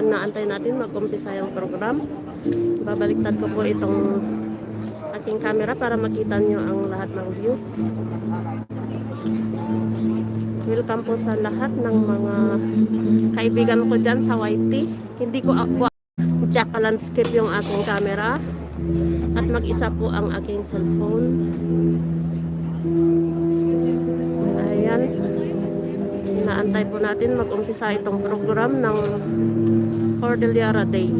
naantay natin mag-umpisa yung program. Babaliktad ko po itong aking camera para makita nyo ang lahat ng view. Welcome po sa lahat ng mga kaibigan ko dyan sa YT. Hindi ko ako Jaka landscape yung aking camera at mag-isa po ang aking cellphone. Ayan, inaantay po natin mag-umpisa itong program ng Cordillera Day.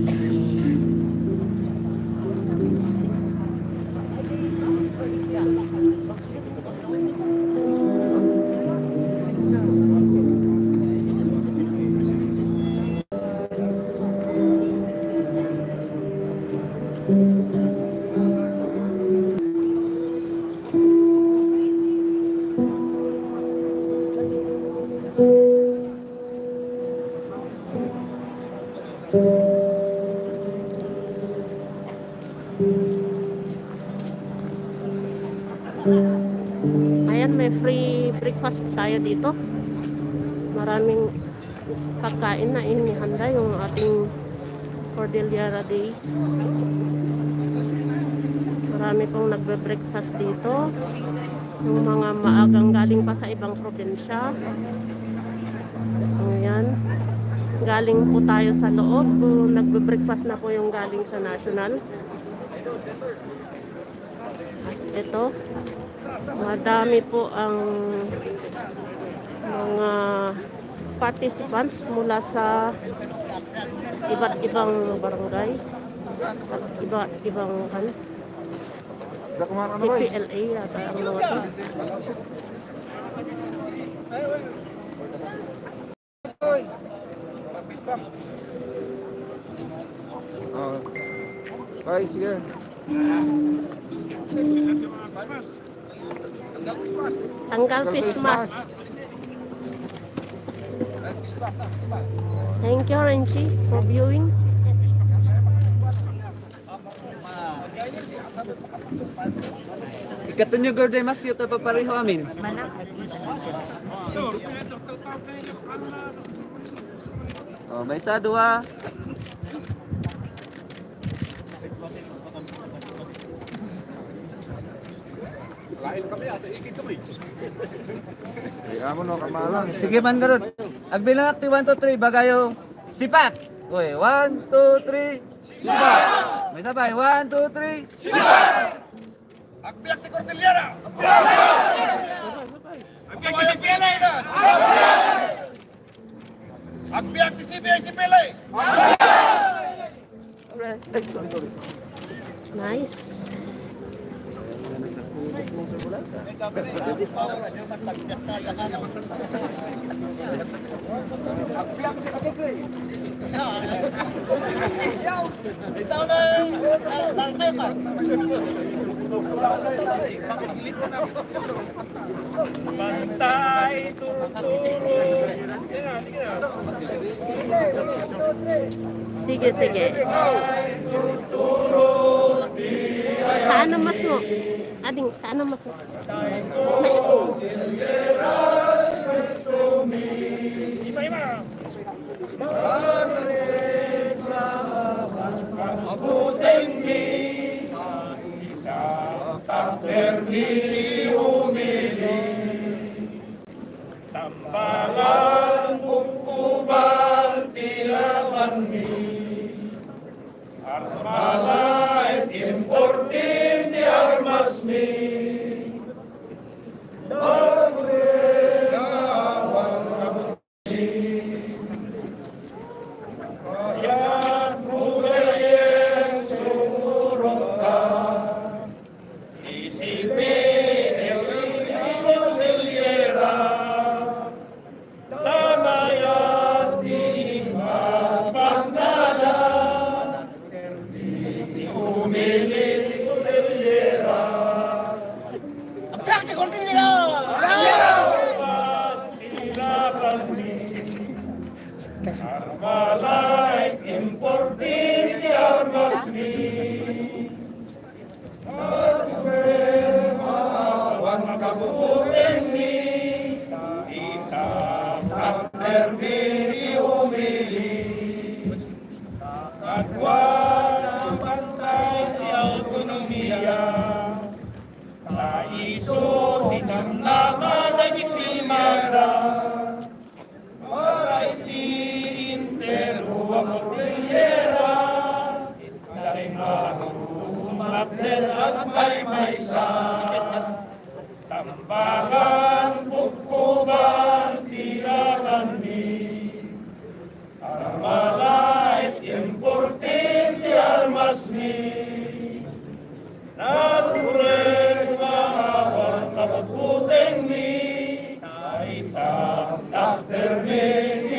Ayan, may free breakfast tayo dito. Maraming pagkain na inihanda yung ating Cordillera Day. Marami pong nagbe-breakfast dito. Yung mga maagang galing pa sa ibang probinsya. Ayan. Galing po tayo sa loob. Nagbe-breakfast na po yung galing sa national. At ito, madami po ang mga participants mula sa iba't ibang barangay at iba't ibang CPLA yata ang mga ito. Ay, sige. Tanggal fish mask. Thank you, Renchi, for viewing. Ikatunyo gorday mas yung papareho amin. Oh, may isa, dua. Sige man garod. Agbilang akti 1 2 3 bagayo. Sipat. Oy, 1 2 3 sipat. May sabay 1 2 3 sipat. Agbiyak ti Cordillera. Agbiyak ti CPLA. Agbiyak ti CPLA. Nice. Itaw na ang tema. Bantay tuturo. Sige, sige. Kaano mas mo? Ading, kaano mas mo? Abutin mi permiti humili tambangan kukuban tilaban mi armada et importin di armas mi Agwang pantay di autonomiya, naiso tinamnaman ay itimasa, para iti-intero ang Cordillera, dahil marumapner at may-maysa, tambakan, bukkuban, tirakan Armalait importante armas mi Natureng mahawan kapagputeng mi Taitang takter mi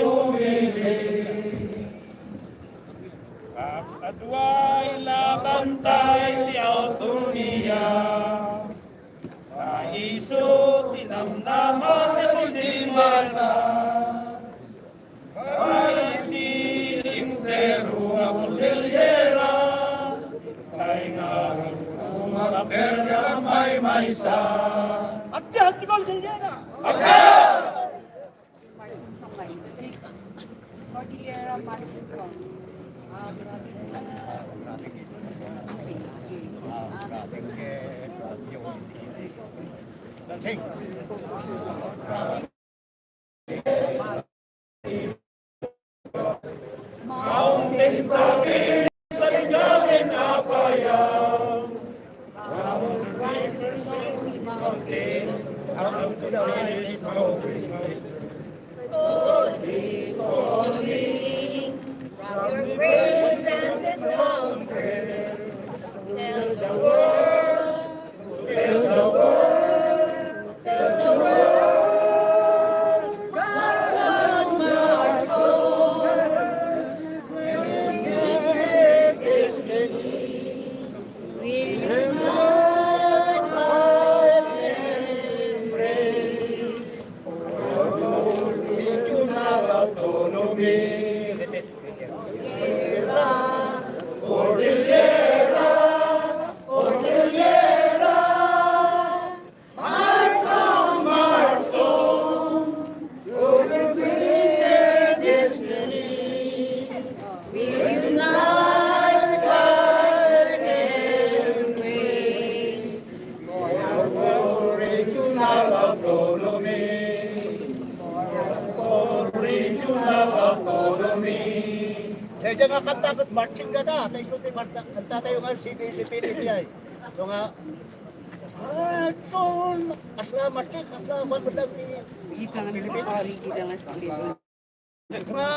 umili Kapkadway labantay di autonomiya Kaiso tinamnaman at hindi masa Cordillera, kay nga umaperga may-maysa. Agad, Cordillera! Agad! Cordillera Budong. Mountain province, sa ligamin apayang. Mountain mountain, out to the village flowing. Calling from your great and mountain. Tell the world, tell the world, tell the world. March on, march on. Will unite heart and pray for our regional autonomy. Cordillera, Cordillera, march on, to the greater destiny. We'll unite heart and pray for our regional autonomy. For regional autonomy. Kaya dyan nga kanta at marching na ta. Tayo sulti kanta tayo nga CPLA. So nga, son, asla marching, asla man mo lang ni Pilipinas. Mga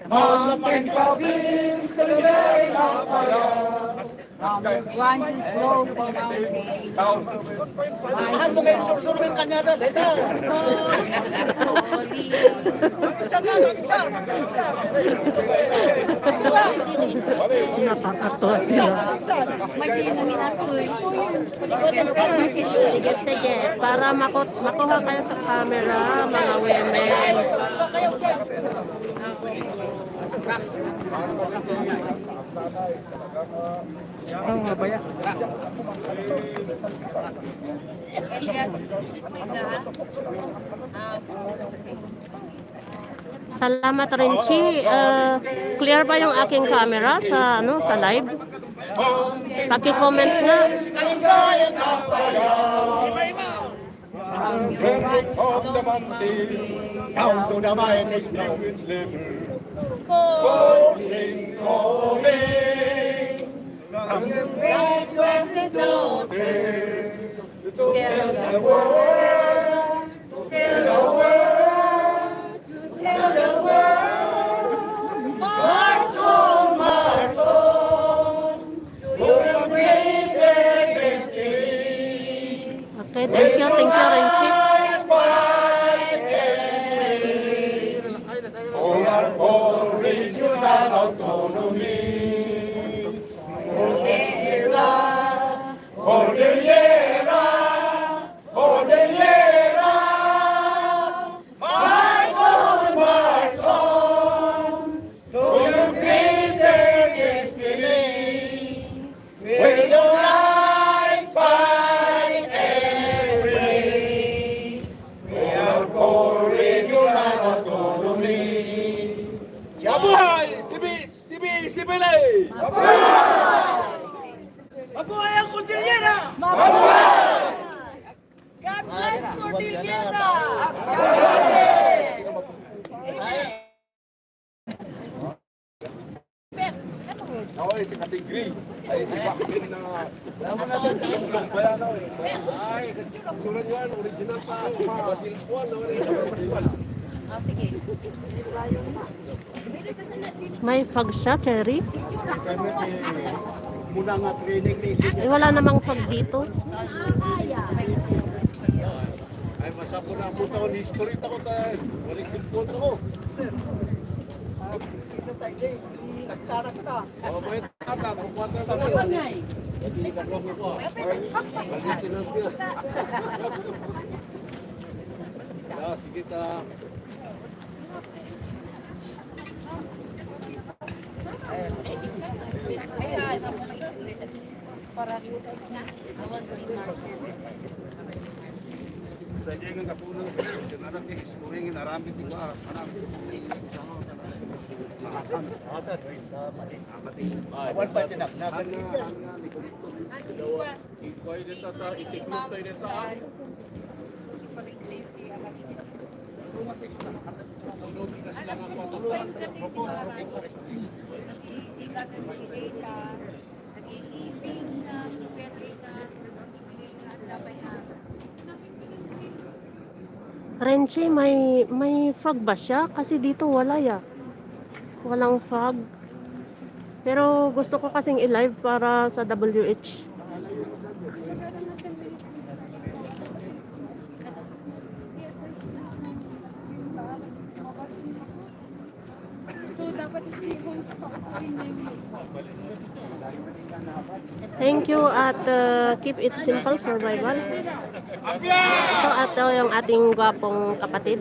Mountain province, sa ligamin apayang. One slope mountain. Mahal mo kayong sursurumin kanyada. Dito. Isa na, isa. Nakakatuwa sila. Mag-inumin at tuloy. Sige, sige. Para makuha kayo sa camera, mga women. Elias, Salamat Renchi. Clear ba yung aking camera sa sa live? Paki-comment nga. Down to the mighty Calling, calling, from the great western daughters, tell the world, tell the world, tell the world, march on, to the greater destiny. Okay, thank you Renchi. For regional autonomy. Cordillera, Cordillera, Cordillera, Mabuhay! CPLA! Mabuhay ang Cordillera! God bless Cordillera! Ay, si Katigri. Ay, si Bakit na... Yung bayan na ay, surat yan, original pa. Basilpuan, original. Sige. May fog siya, Cherry. Muna nga training ni Eh, wala namang fog dito. Ay, masapo na po tayo. History ako tayo. Walang silpon ako. Dito tayo, nagsara ka. O, may tata. Kukwata ka na. Hindi ka lang ako. Balitin ang pila. Sige ta. Ayan. Para awal Tadi nga kapunan ko. Sinarap ni history ng naramit ko. Atan, wait, mali. Awan pa tinaknakan niya. Ikoy dito ta, itiklop tayo dito. Sunod ka sila nga po. Renchi, may fog ba siya? Kasi dito wala ya. Walang fog. Pero gusto ko kasing i-live para sa WH. Thank you at keep it simple survival. Ito at yung ating gwapong kapatid.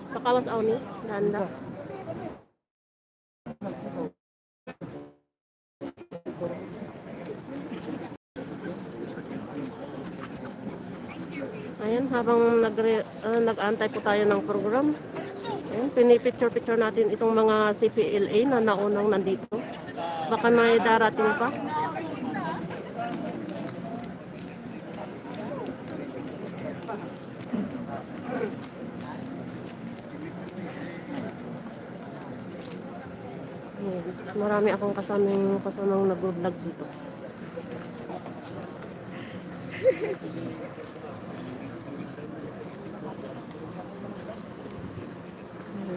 Pakawas ako ni Nanda. Ayan, habang nag-antay po tayo ng program. Ayan, pinipicture-picture natin itong mga CPLA na naunang nandito. Baka may darating pa. Ayan, marami akong kasamang nag-vlog dito.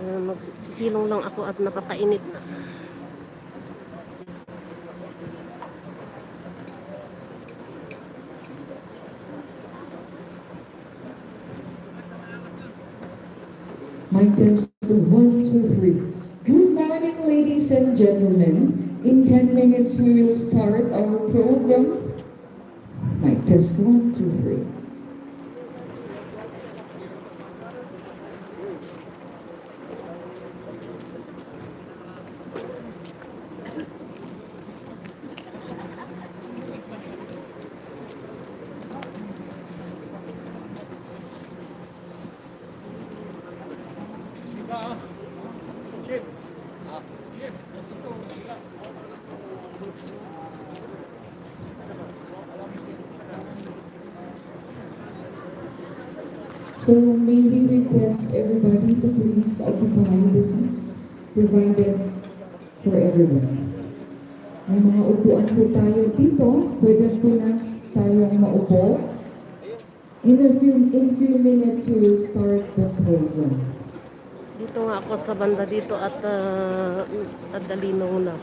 Magsisilong lang ako at napakainit na. Mic test 1, 2, 3. Good morning, ladies and gentlemen. In 10 minutes, we will start our program. Mic test 1, 2, 3. So may we request everybody to please occupy the seats provided for everyone. May mga upuan po tayo dito. Pwede po na tayong maupo. In a few minutes, we will start the program. Dito nga ako sa banda dito at dalinaw na.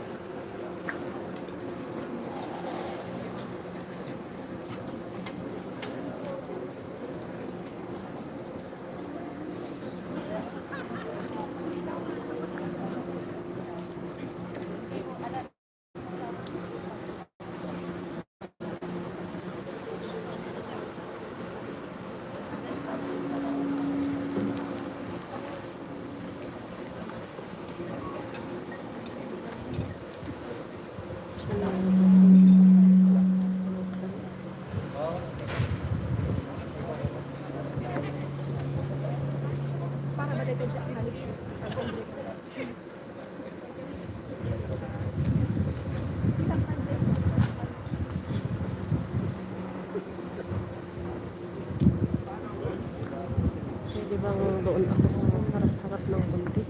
bang doon ako sa harap-harap ng konti.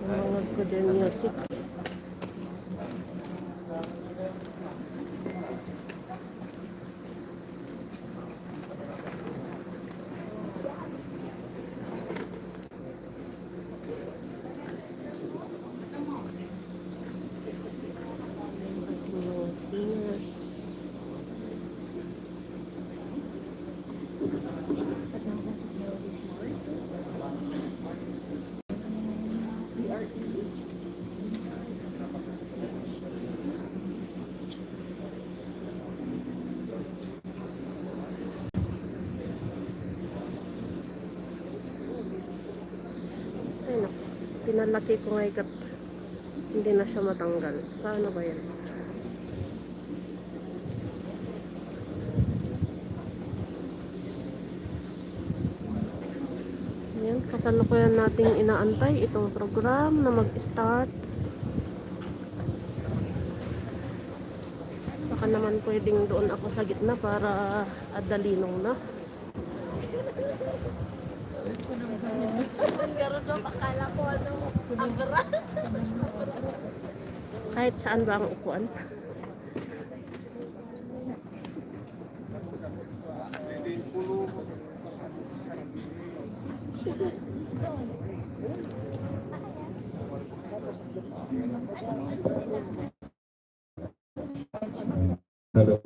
Manonood ko din music. Singers. Ay naku, pinalaki ko nga ikat. Hindi na siya matanggal. Paano ba yan? Ayan, kasalukuyan nating inaantay itong program na mag-start. Baka naman pwedeng doon ako sa gitna para adalinong na. Pero daw, akala ko ano, abra. Kahit saan ba ang upuan? Hello.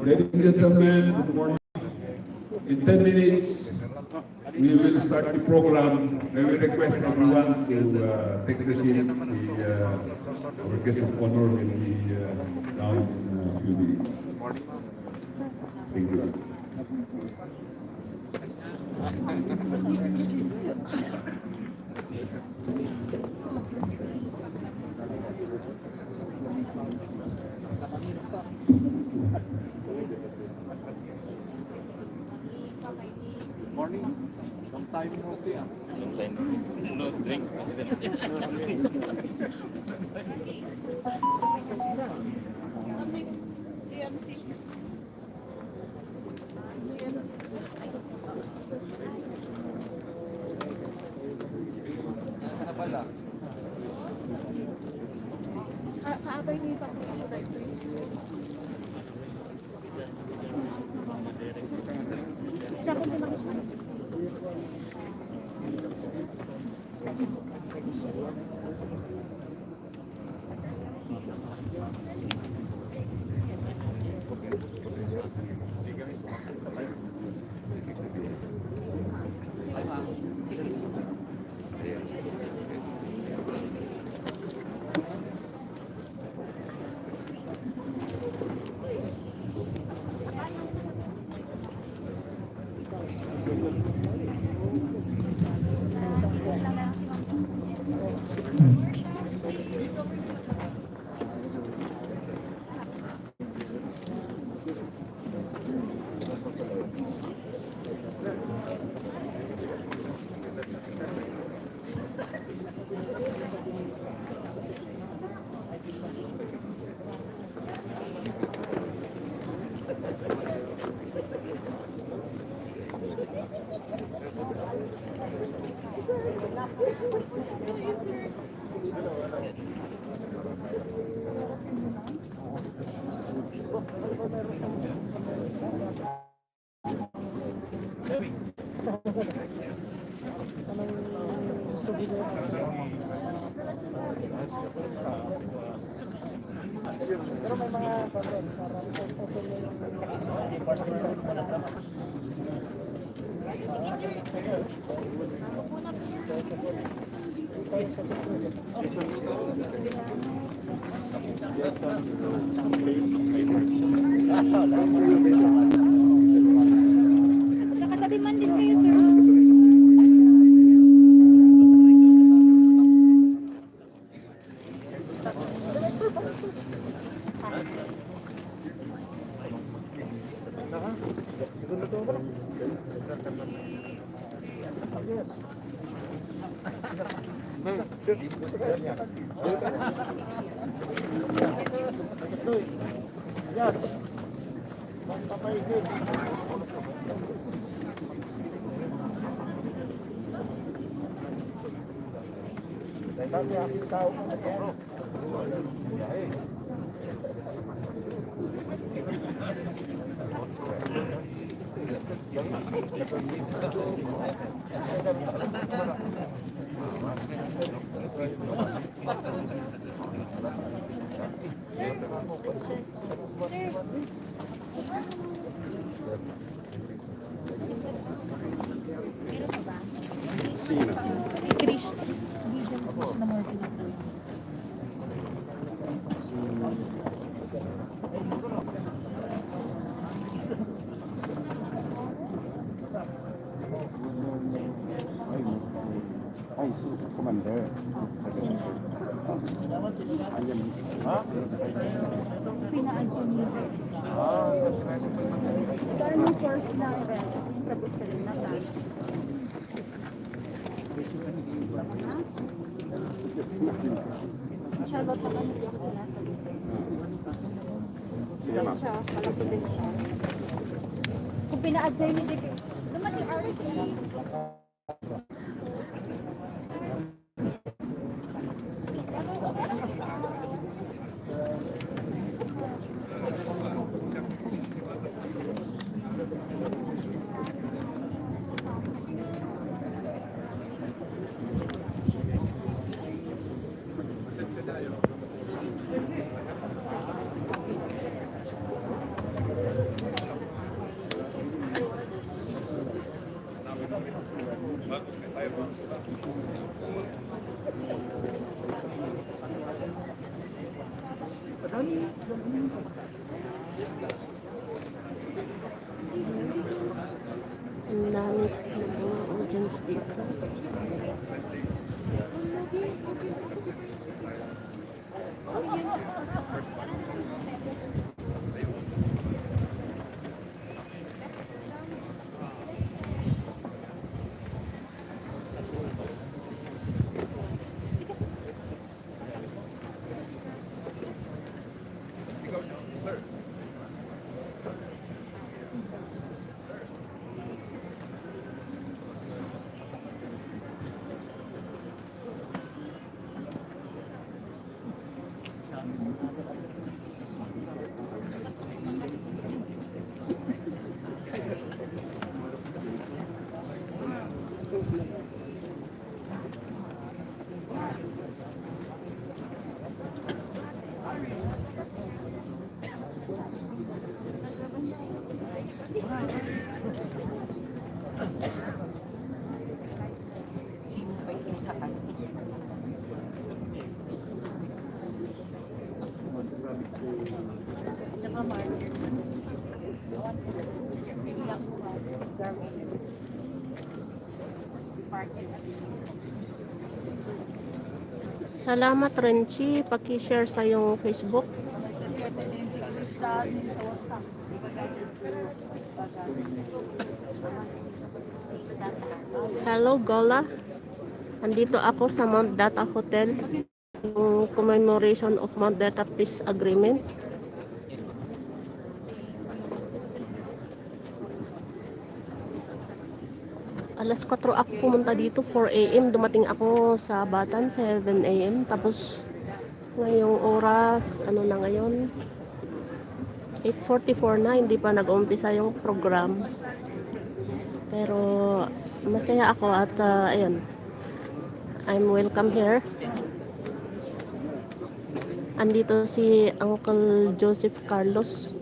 Ladies and gentlemen, good morning. In 10 minutes, we will start the program. I will request everyone to take the seat. Our guest of honor will be down in a few minutes. Thank you. Morning. Long time no see. Long time no drink, President. Sana pala. Kaabay niyo pa kung isa tayo. Magkakatabi man din kayo, sir. Ay, su commander. Ayan. Ha? Sir, nung first na event, yung sa Butchery, nasaan? Si Charlotte naman, hindi ako sinasagot. Sige, ma'am. Siya, kalapit din siya. Kung pina-adjourn ni Dick, dumating RC. Ang dami ng mga audience dito. Salamat Renchi, paki-share sa yung Facebook. Hello Gola. Andito ako sa Mount Data Hotel, yung Commemoration of Mount Data Peace Agreement. Alas 4 ako pumunta dito, 4 AM. Dumating ako sa Batan, 7 AM. Tapos, ngayong oras, ano na ngayon? 8:44 na, hindi pa nag-umpisa yung program. Pero, masaya ako at, ayun, I'm welcome here. Andito si Uncle Joseph Carlos.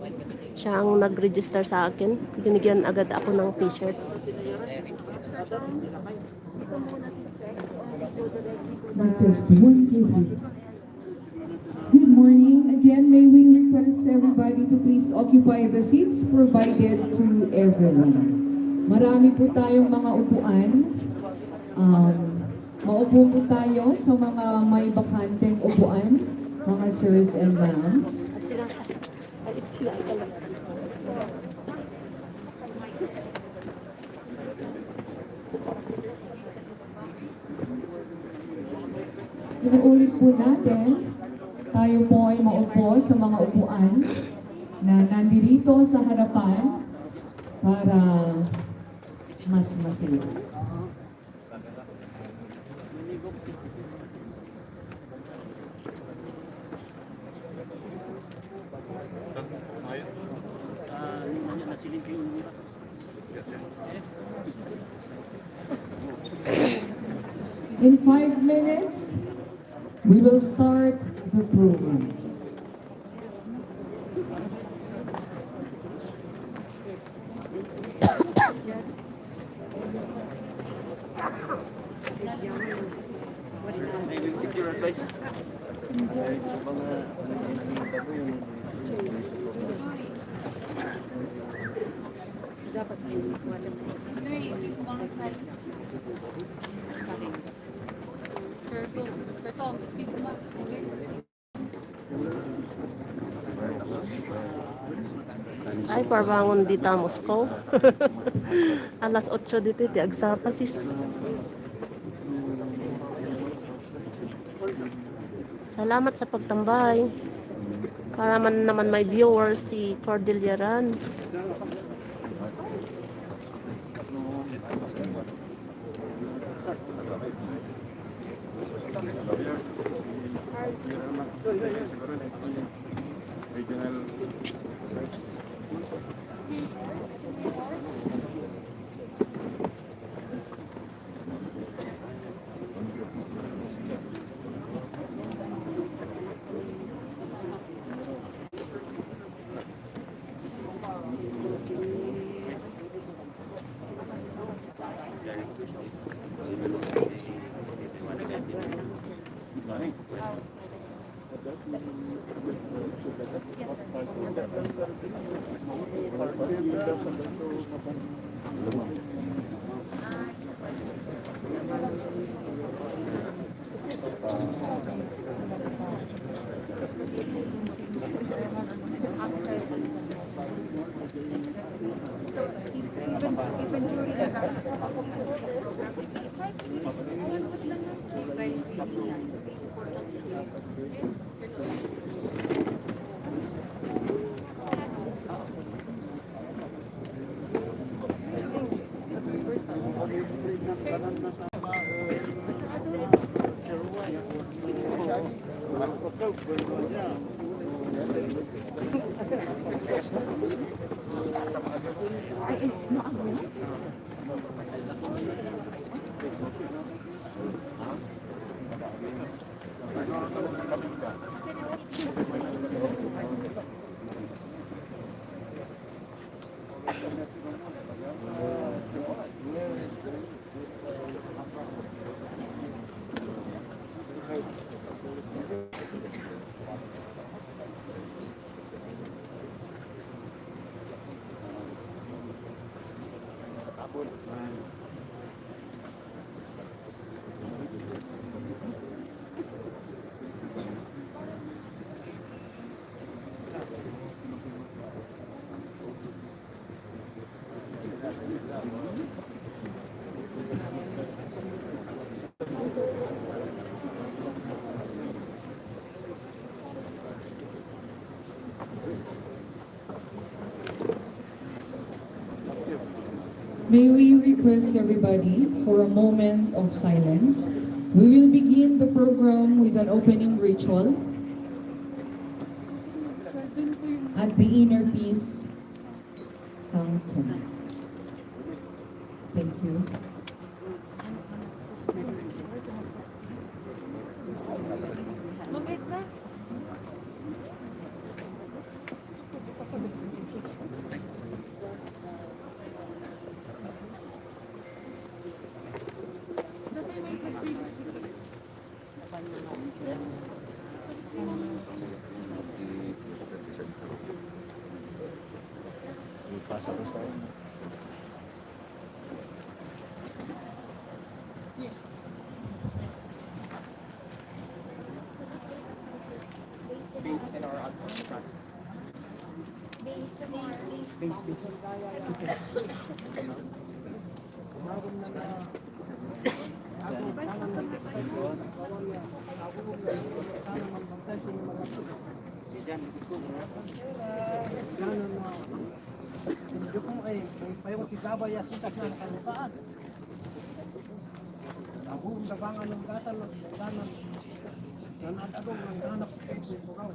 Siya ang nag-register sa akin. Binigyan agad ako ng t-shirt. Test 1, 2, 3. Good morning. Again, may we request everybody to please occupy the seats provided to everyone. Marami po tayong mga upuan. Maupo po tayo sa mga may bakanteng upuan, mga sirs and ma'ams. Inuulit po natin, tayo po ay maupo sa mga upuan na nandirito sa harapan para mas masaya. In 5 minutes, we will start the program. Secure advice. Ay, parbangon di tamos ko. Alas 8 dito, ti agsapasis. Salamat sa pagtambay. Para man naman may viewers si Cordilleran. May we request everybody for a moment of silence. We will begin the program with an opening ritual at the Inner Peace Sanctum. Thank you. Hindi ko ay payong si Gabay at sikat na kalupaan. Ako ang dabangan ng gatan ng danan. Nanatagong ng danak sa ito ko raw.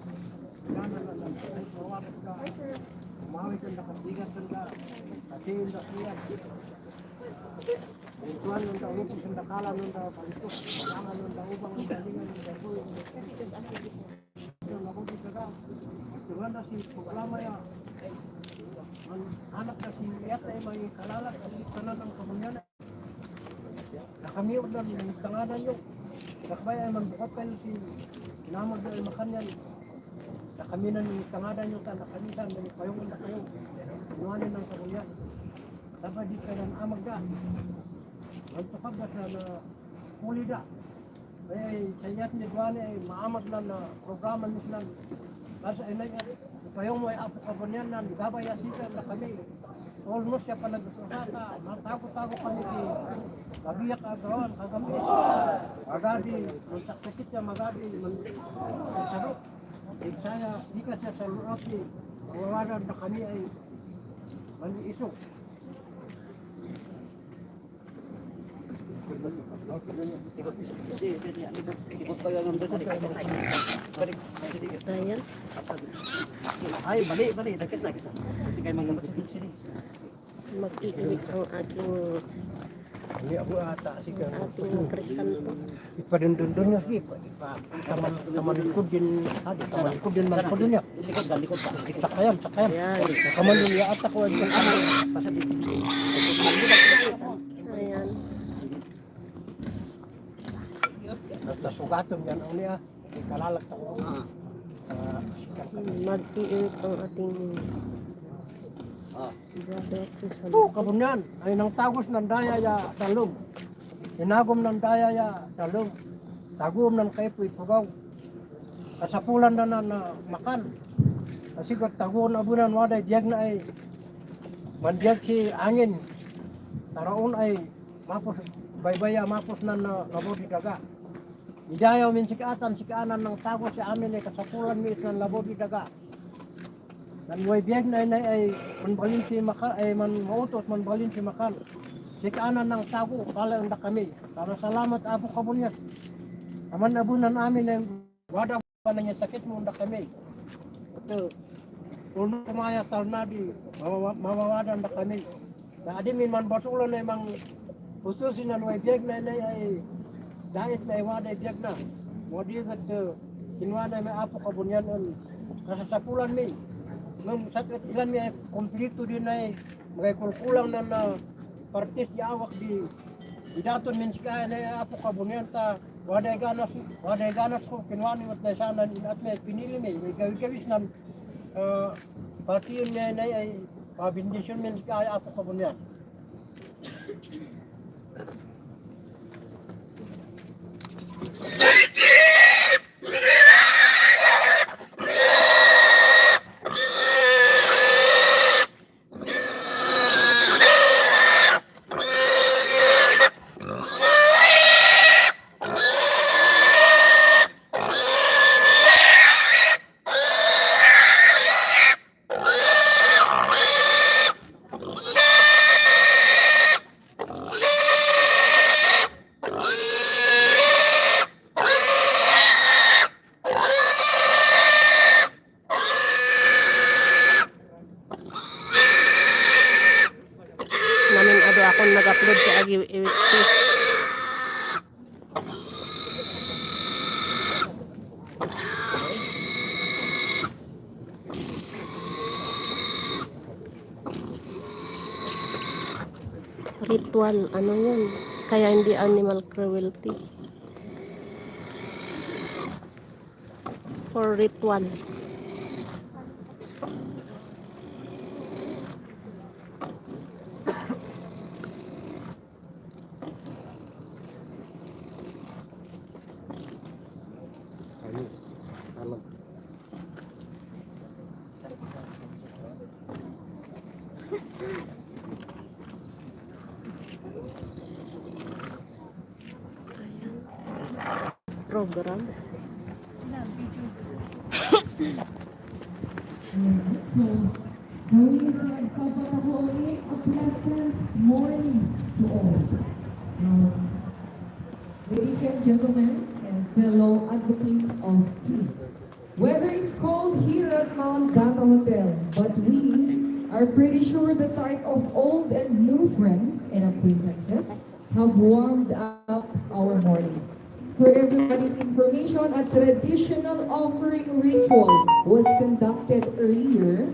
Danan na lang ay mawapit ka. Umawi ka nakabigat ka. Kasi yung dakiyan. Ituan ng daw ko sa dakalan ng daw palito. Kailangan ng daw ubang ang galingan ng daw. Kasi just after this one. Yung ako dito ka. Tuwan na si Paglamaya. Anak na si Yat ay may kalalas sa kanan ng kamunyan. Nakamiot na ng tanganan nyo. Nakbay ay magbukapel si Namag na ay makanyan. Nakaminan ng tanganan nyo ka nakamitan ng payong na kayo. Inuanin ng kamunyan. Sabay di ka ng amag da. Magpakabat na huli da. Kaya sa Yat ni Duane ay maamag na programa mislan. Kasi ay payong mo ay apo kamunyan na Gabay asika na kami. Almost siya pa nagsusaka, matago-tago kami kay kabiyak agawan, kagamis. Magadi, magsakit siya magadi, magsarok. Saya, di ka siya sa luraki, mawawalan na kami ay maliisok. Ayan. Ay, bali. Mag-iimik ang ating Ini ako ata sige. krisanto. Ipadundun niya si taman ko din hadi taman ko din man ko din niya. Likod pa. Sakayan. Ayan. Kaman niya ata ko ang pasabi. Ayan. At sugaton yan ang niya. Ikalalak ta ko. Mag-iimik ang ating brother Crisanto. Kabunyan ay nang tagos ng daya ya talong. Inagom ng daya ya talong. Tagom ng kaipoy pugaw. Kasapulan na makan. Kasi kung tagon abunan waday biyag na ay manbiyag si angin. Taraon ay mapos baybaya mapos na labodi daga. Idayaw min sikaanan ng tagos si amin ay kasapulan mi ng labodi daga. Dan way biyag na ay manbalin si makan ay mautot manbalin si makan. Sikaanan ng tago kala anda kami. Para salamat apo kabunyas. Aman abunan amin ay wada pa na sakit mo anda kami. Ito ulo kumaya tarnadi mawawadan anda kami. Na adi min man basulan ay mang khususin na way biyag na ay dahit na wada biyag na. Modi gat kinwa na may apo kabunyan on kasasapulan mi. Nung sakit ilan may kompleto din ay magay kulkulang na partis di awak di daton min sikaya na apo kabunyan ta waday ganas ko kinwani mat na sana at may pinili may gawis nan partiyon niya na ay pabindisyon min sikaya apo kabunyan. Namin ado akong nag-upload sa agi ritual, ano yun? Kaya hindi animal cruelty. For ritual. Program. So, Maurice, Sabatahoe, a pleasant morning to all. Ladies and gentlemen, and fellow advocates of peace. Weather is cold here at Mount Gata Hotel, but we are pretty sure the sight of old and new friends and acquaintances have warmed up our morning. For everybody's information, a traditional offering ritual was conducted earlier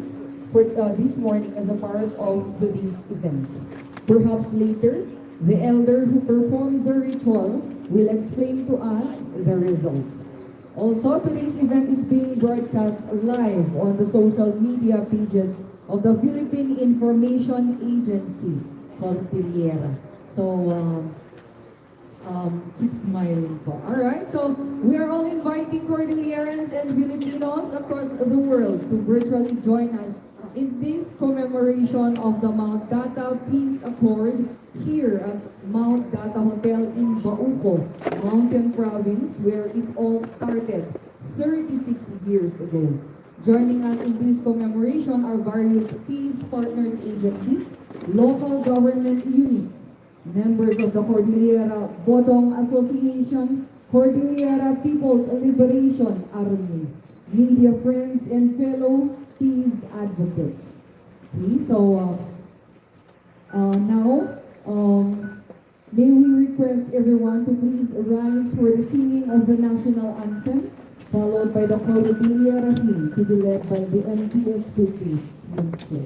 for this morning as a part of the day's event. Perhaps later, the elder who performed the ritual will explain to us the result. Also, today's event is being broadcast live on the social media pages of the Philippine Information Agency, Cordillera. So, keep smiling po. Alright, so we are all inviting Cordillerans and Filipinos across the world to virtually join us in this commemoration of the Mount Gata Peace Accord here at Mount Gata Hotel in Bauco, Mountain Province, where it all started 36 years ago. Joining us in this commemoration are various peace partners agencies, local government units, members of the Cordillera Budong Association, Cordillera Peoples Liberation Army, media friends, and fellow peace advocates. Okay, so now, may we request everyone to please rise for the singing of the national anthem, followed by the Cordillera hymn to be led by the MTSPC minister.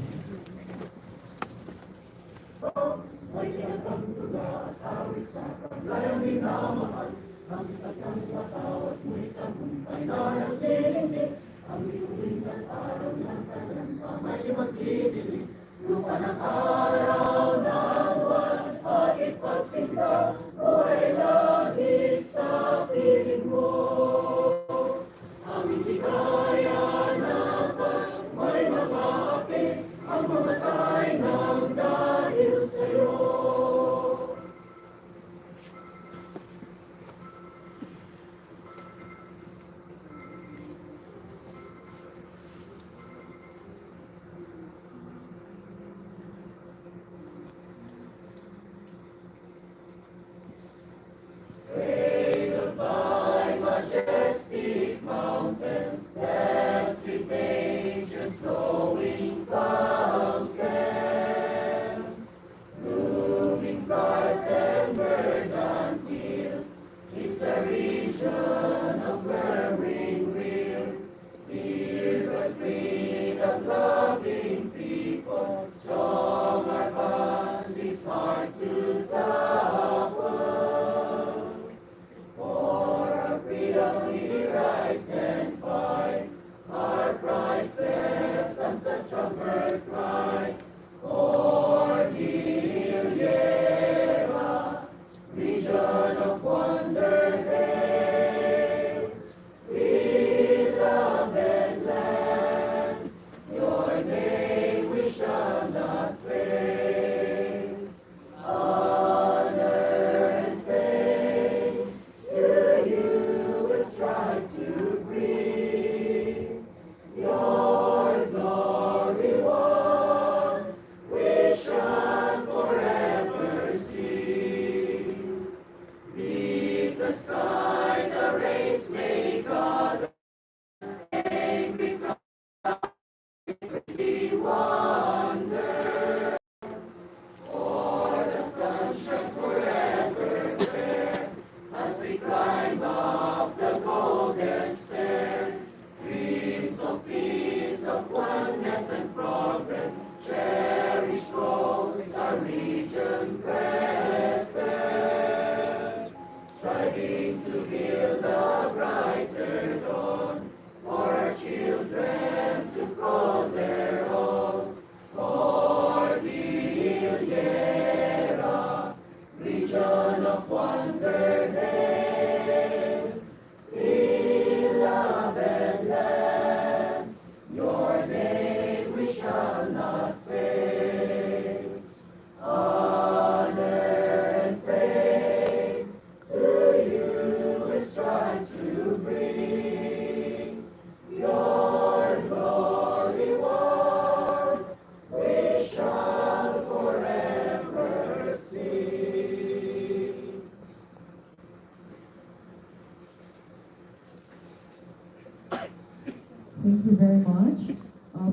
Thank you very much.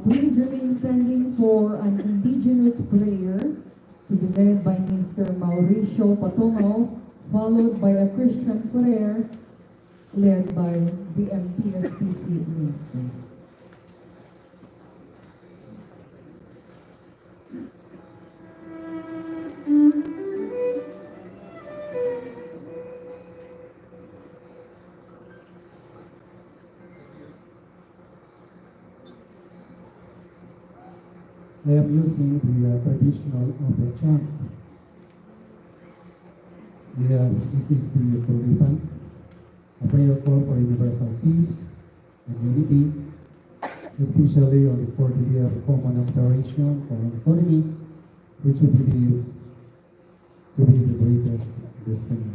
Please remain standing for an indigenous prayer to be led by Mr. Mauricio Patongo, followed by a Christian prayer led by the MPSPC ministers. I am using the traditional of the chant. This is the Tolipan, a prayer call for universal peace and unity, especially on the Cordillera common aspiration for autonomy, which we believe to be the greatest destiny.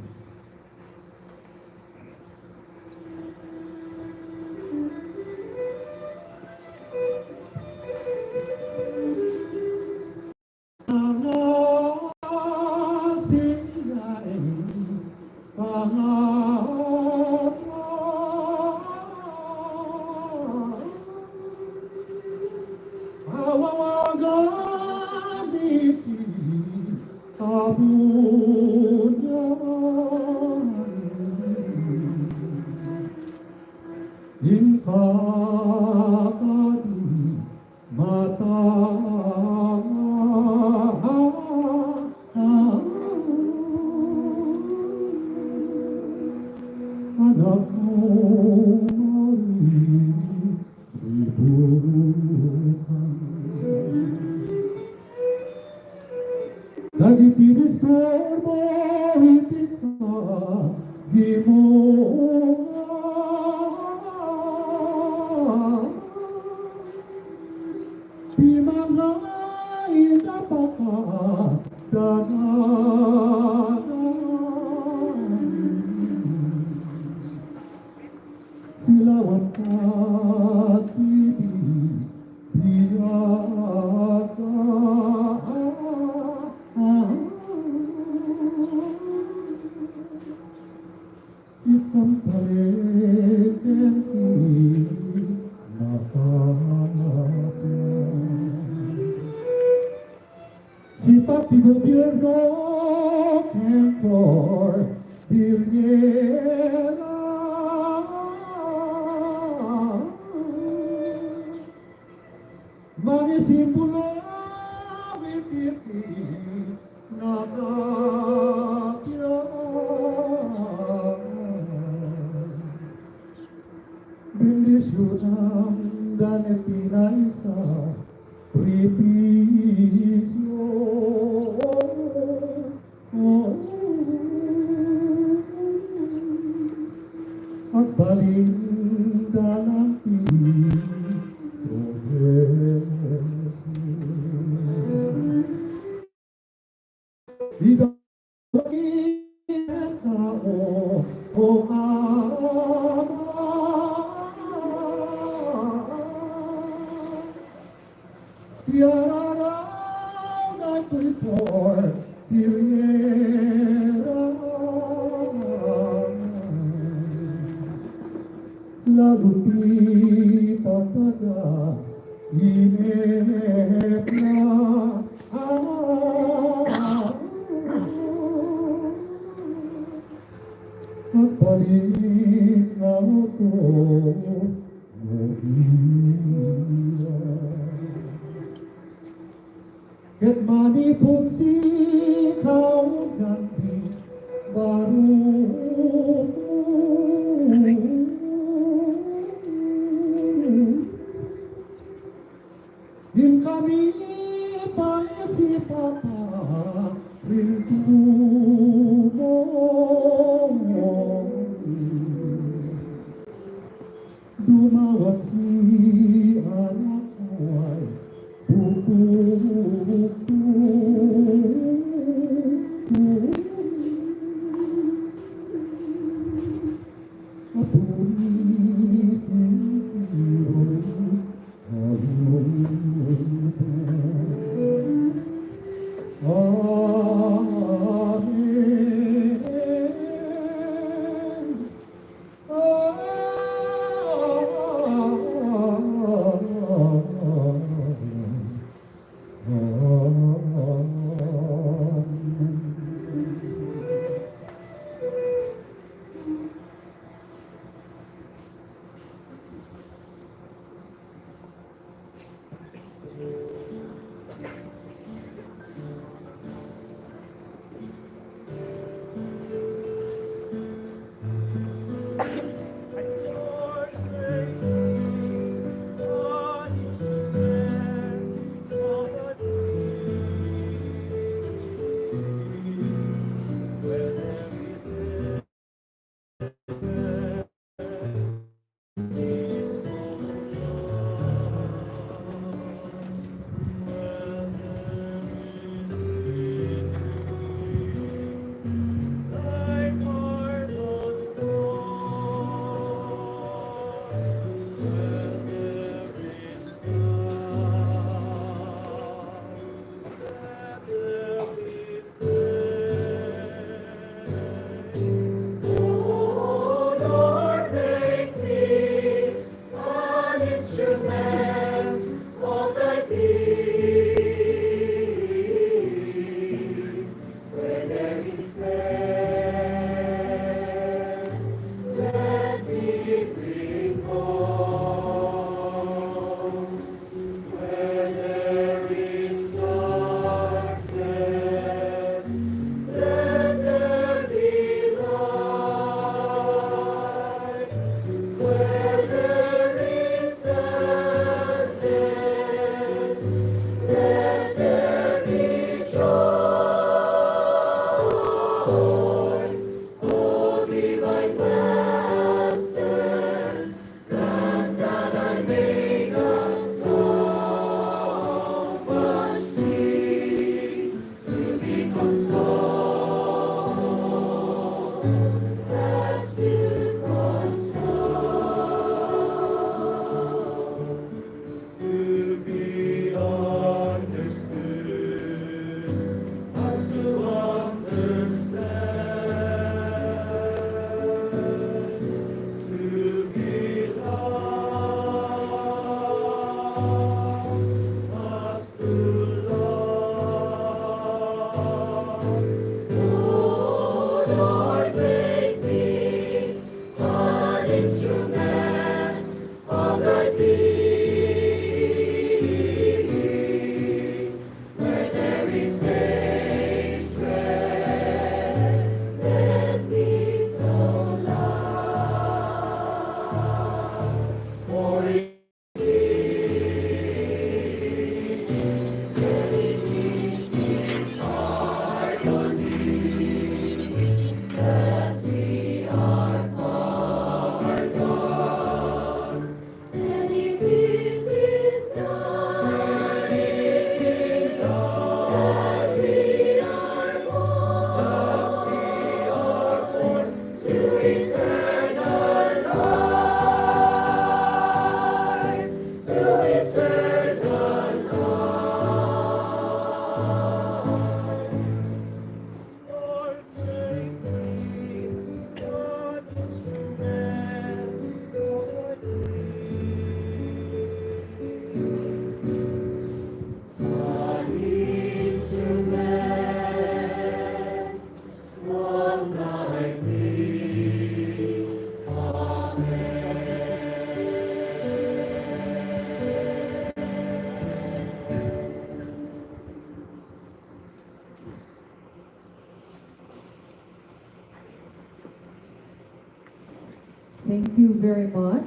Thank you very much,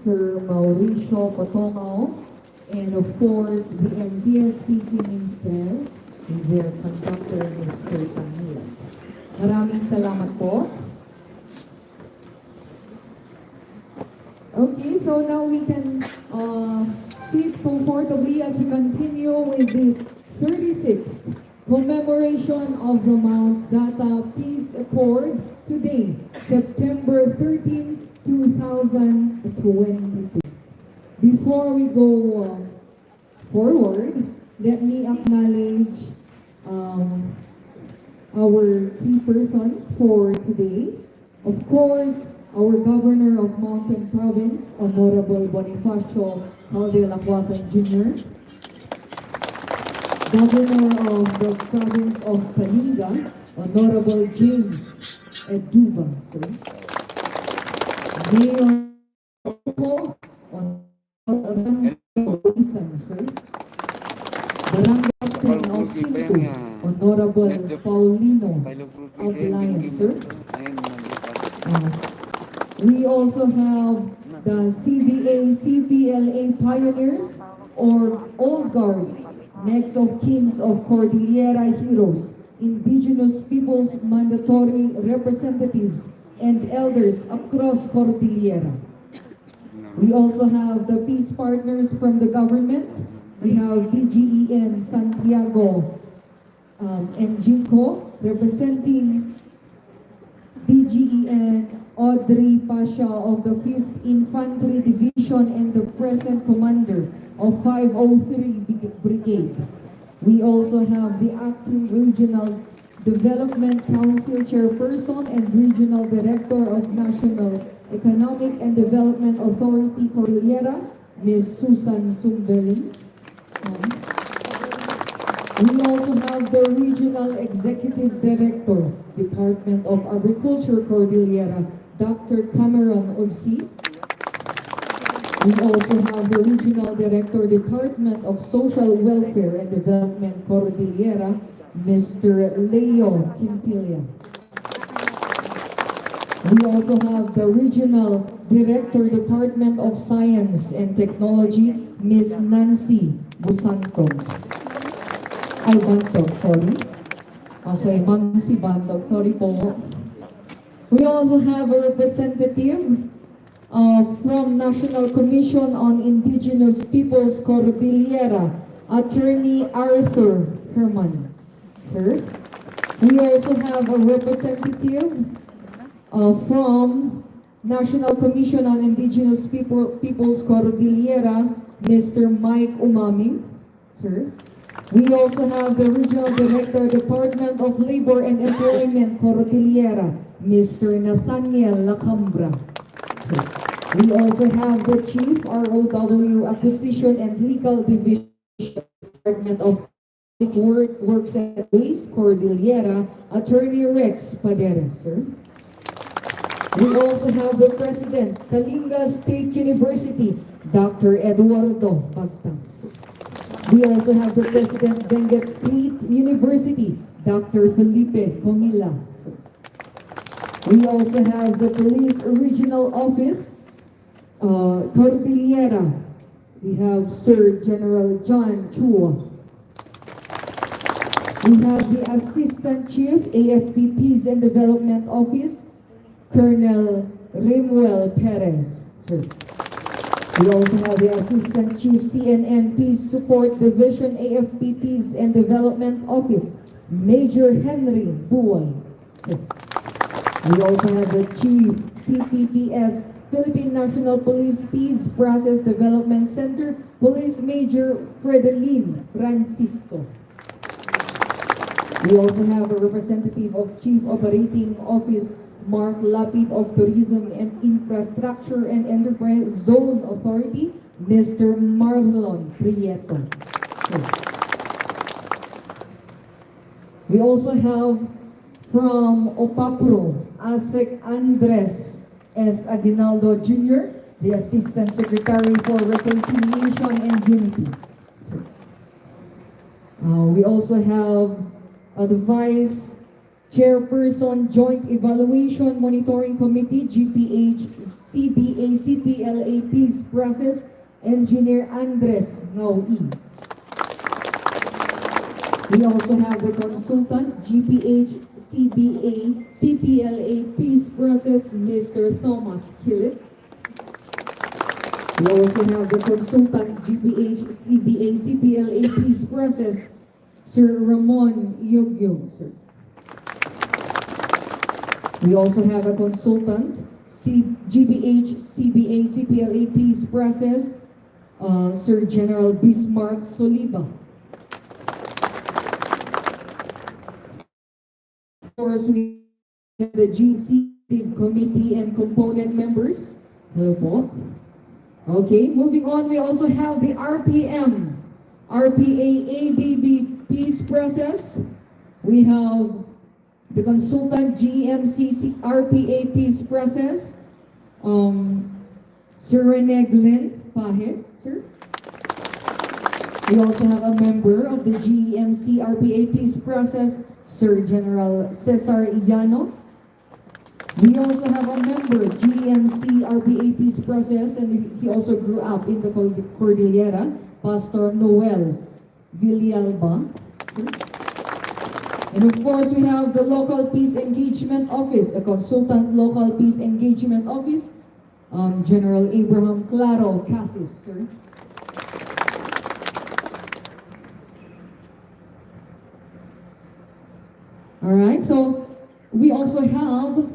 Sir Mauricio Patongo, and of course, the MDSPC Ministers and their conductor, Mr. Camila. Maraming salamat po. Okay, so now we can sit comfortably as we continue with this 36th Commemoration of the Mount Data Peace Accord today, September 13, 2022. Before we go forward, let me acknowledge our key persons for today. Of course, our Governor of Mountain Province, Honorable Bonifacio Calde-Lacuason Jr., Governor of the Province of Kalinga, Honorable James Eduba, sir. Mayor Honorable Isan, sir. Barangay Captain of Sinto, Honorable Paulino of Lion, sir. We also have the CPLA pioneers or old guards, next of kings of Cordillera heroes, indigenous peoples mandatory representatives, and elders across Cordillera. We also have the peace partners from the government. We have DGEN Santiago and Jinko representing DGEN Audrey Pasha of the 5th Infantry Division and the present commander of 503 Brigade. We also have the acting Regional Development Council Chairperson and Regional Director of National Economic and Development Authority Cordillera, Ms. Susan Sumbeling. We also have the Regional Executive Director, Department of Agriculture Cordillera, Dr. Cameron Olsi. We also have the Regional Director, Department of Social Welfare and Development Cordillera, Mr. Leo Quintilla. We also have the Regional Director, Department of Science and Technology, Ms. Nancy Busantog. Ay, Bantog, sorry. Okay, Ma'am si Bantog, sorry po. We also have a representative from National Commission on Indigenous Peoples Cordillera, Attorney Arthur Herman. Sir. We also have a representative from National Commission on Indigenous Peoples Cordillera, Mr. Mike Umaming. Sir. We also have the Regional Director, Department of Labor and Employment Cordillera, Mr. Nathaniel Lacambra. Sir. We also have the Chief ROW Acquisition and Legal Division, Department of Works and Ways, Cordillera, Attorney Rex Paderes, sir. We also have the President, Kalinga State University, Dr. Eduardo Bagtang. We also have the President, Benguet Street University, Dr. Felipe Comila. We also have the Police Regional Office, Cordillera. We have Sir General John Chua. We have the Assistant Chief, AFP Peace and Development Office, Colonel Remuel Perez, sir. We also have the Assistant Chief, CNN Peace Support Division, AFP Peace and Development Office, Major Henry Buwal, sir. We also have the Chief, CPPS, Philippine National Police Peace Process Development Center, Police Major Fredeline Francisco. We also have a representative of Chief Operating Office, Mark Lapid of Tourism and Infrastructure and Enterprise Zone Authority, Mr. Marlon Prieto. We also have from OPAPRO, ASEC Andres S. Aguinaldo Jr., the Assistant Secretary for Reconciliation and Unity. We also have the Vice Chairperson Joint Evaluation Monitoring Committee, GPH, CBA, CPLA Peace Process, Engineer Andres Ngawi. We also have the consultant, GPH, CBA, CPLA Peace Process, Mr. Thomas Kilip. We also have the consultant, GPH, CBA, CPLA Peace Process, Sir Ramon Yogyo, sir. We also have a consultant, GBH, CBA, CPLA Peace Process, Sir General Bismarck Soliba. Of course, we have the GC committee and component members. Hello po. Okay, moving on, we also have the RPM, RPA ADB Peace Process. We have the consultant GMC RPA Peace Process, Sir Rene Glenn Pahe, sir. We also have a member of the GMC RPA Peace Process, Sir General Cesar Illano. We also have a member, GMC RPA Peace Process, and he also grew up in the Cordillera, Pastor Noel Villalba. And of course, we have the Local Peace Engagement Office, a consultant Local Peace Engagement Office, General Abraham Claro Cassis, sir. All right, so we also have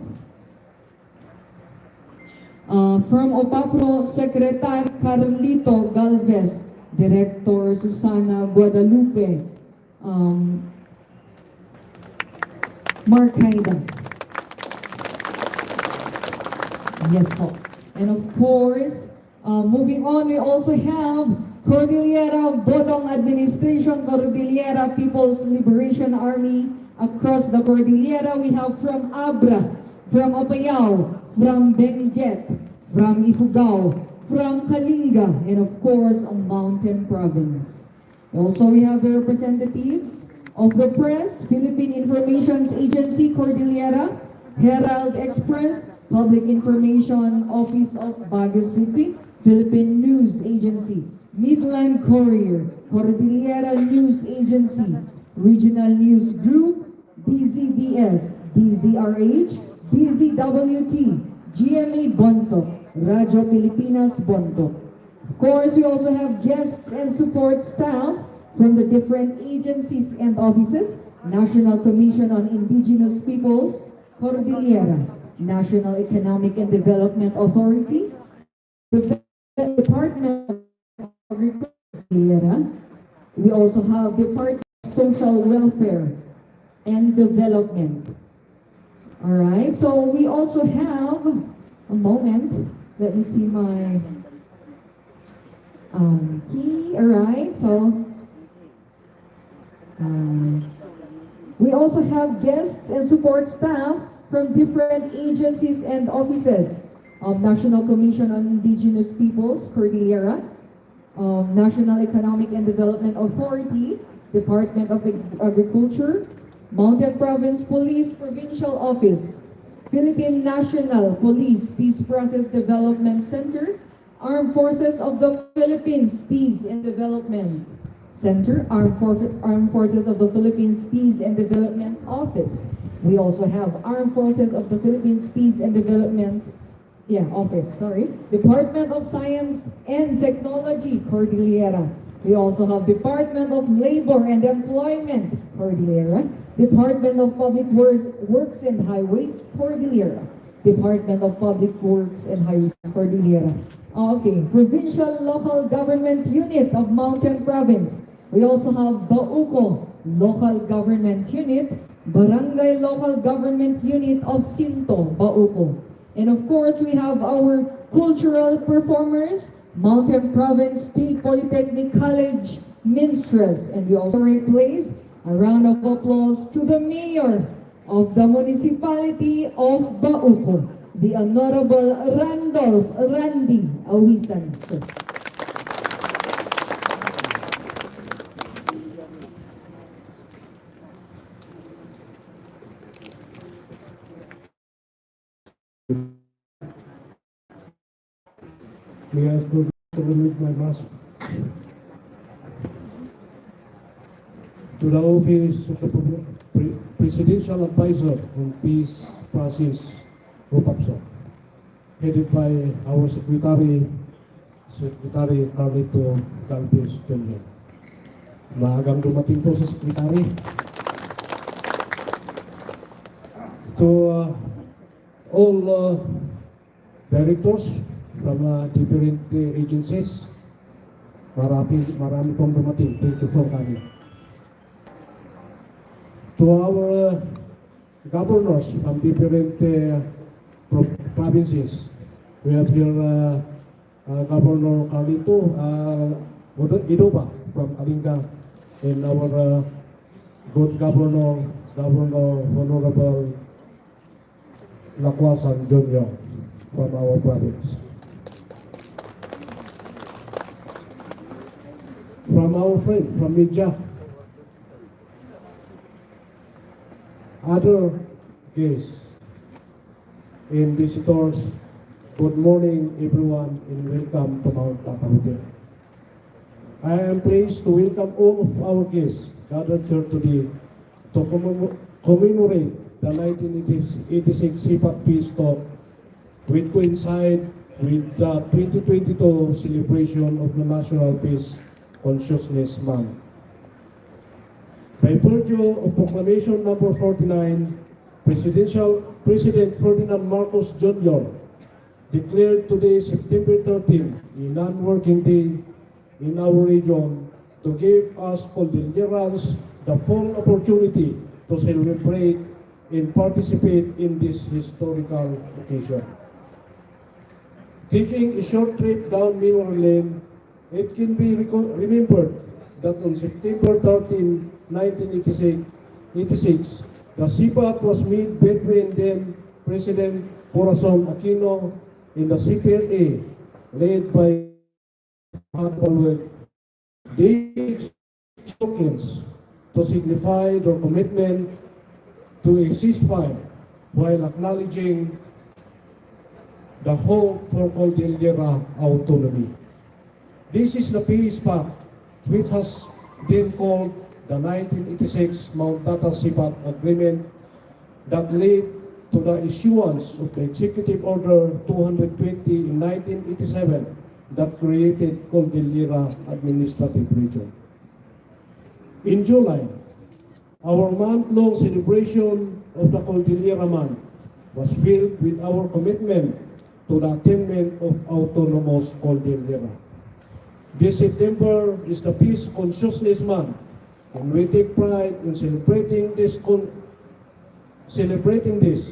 from OPAPRO, Secretary Carlito Galvez, Director Susana Guadalupe, Mark Haida. Yes po. And of course, moving on, we also have Cordillera Budong Administration, Cordillera Peoples Liberation Army. Across the Cordillera, we have from Abra, from Apayao, from Benguet, from Ifugao, from Kalinga, and of course, a mountain province. Also, we have the representatives of the press, Philippine Information Agency, Cordillera, Herald Express, Public Information Office of Baguio City, Philippine News Agency, Midland Courier, Cordillera News Agency, Regional News Group, DZBS, DZRH, DZWT, GMA Bonto, Radyo Pilipinas Bonto. Of course, we also have guests and support staff from the different agencies and offices, National Commission on Indigenous Peoples, Cordillera, National Economic and Development Authority, the Department of Agriculture, Cordillera. We also have Department of Social Welfare and Development. All right, so we also have a moment. Let me see my key. All right, so we also have guests and support staff from different agencies and offices. National Commission on Indigenous Peoples, Cordillera, National Economic and Development Authority, Department of Agriculture, Mountain Province Police Provincial Office, Philippine National Police Peace Process Development Center, Armed Forces of the Philippines Peace and Development Center, Armed Forces of the Philippines Peace and Development Office. We also have Armed Forces of the Philippines Peace and Development Office, Department of Science and Technology, Cordillera. We also have Department of Labor and Employment, Cordillera. Department of Public Works and Highways, Cordillera. Department of Public Works and Highways, Cordillera. Okay, Provincial Local Government Unit of Mountain Province. We also have Bauco Local Government Unit, Barangay Local Government Unit of Sinto, Bauco. And of course, we have our cultural performers, Mountain Province State Polytechnic College Minstrels. And we also place a round of applause to the Mayor of the Municipality of Bauco, the Honorable Randolph Randy Awisan, sir. May I ask you to remove my mask? To the office of the Presidential Advisor on Peace Process Rupapso, headed by our Secretary Carlito Galvez Jr. Maagang dumating po sa Secretary. To all directors from different agencies, marami pong dumating. Thank you for coming. To our governors from different provinces, we have here Governor Carlito Idoba from Kalinga, and our good Governor Honorable Lakwasan Jr. from our province. From our friend from media, other guests and visitors, good morning everyone and welcome to Mount Tata Hotel. I am pleased to welcome all of our guests gathered here today to commemorate the 1986 Sept Peace Talk, which coincide with the 2022 celebration of the National Peace Consciousness Month. By virtue of Proclamation number 49, President Ferdinand Marcos Jr. declared today, September 13, a non-working day in our region to give us Cordillerans the full opportunity to celebrate and participate in this historical occasion. Taking a short trip down memory lane, it can be remembered that on September 13, 1986, the Sept was made between then President Corazon Aquino and the CPLA, led by Hardwell. They exchanged tokens to signify their commitment to a ceasefire while acknowledging the hope for Cordillera autonomy. This is the peace pact which has been called the 1986 Mount Tata Sept Agreement that led to the issuance of the Executive Order 220 in 1987 that created Cordillera Administrative Region. In July, our month-long celebration of the Cordillera Month was filled with our commitment to the attainment of autonomous Cordillera. This September is the Peace Consciousness Month, and we take pride in celebrating this,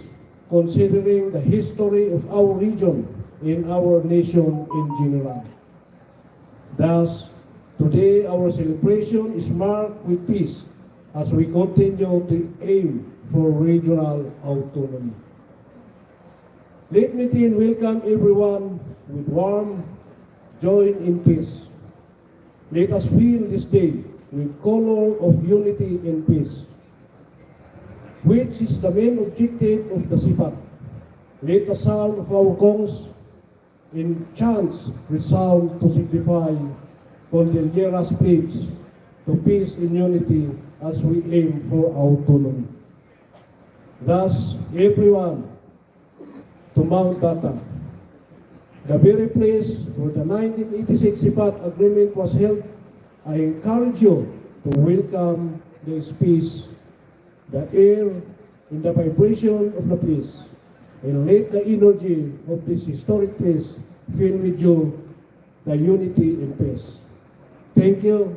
considering the history of our region and our nation in general. Thus, today our celebration is marked with peace as we continue to aim for regional autonomy. Let me then welcome everyone with warm joy in peace. Let us fill this day with color of unity and peace, which is the main objective of the Sept. Let the sound of our gongs and chants resound to signify Cordillera's pledge to peace and unity as we aim for autonomy. Thus, everyone, to Mount Tata, the very place where the 1986 Sept Agreement was held, I encourage you to welcome this peace, the air, and the vibration of the place, and let the energy of this historic place fill with you the unity and peace. Thank you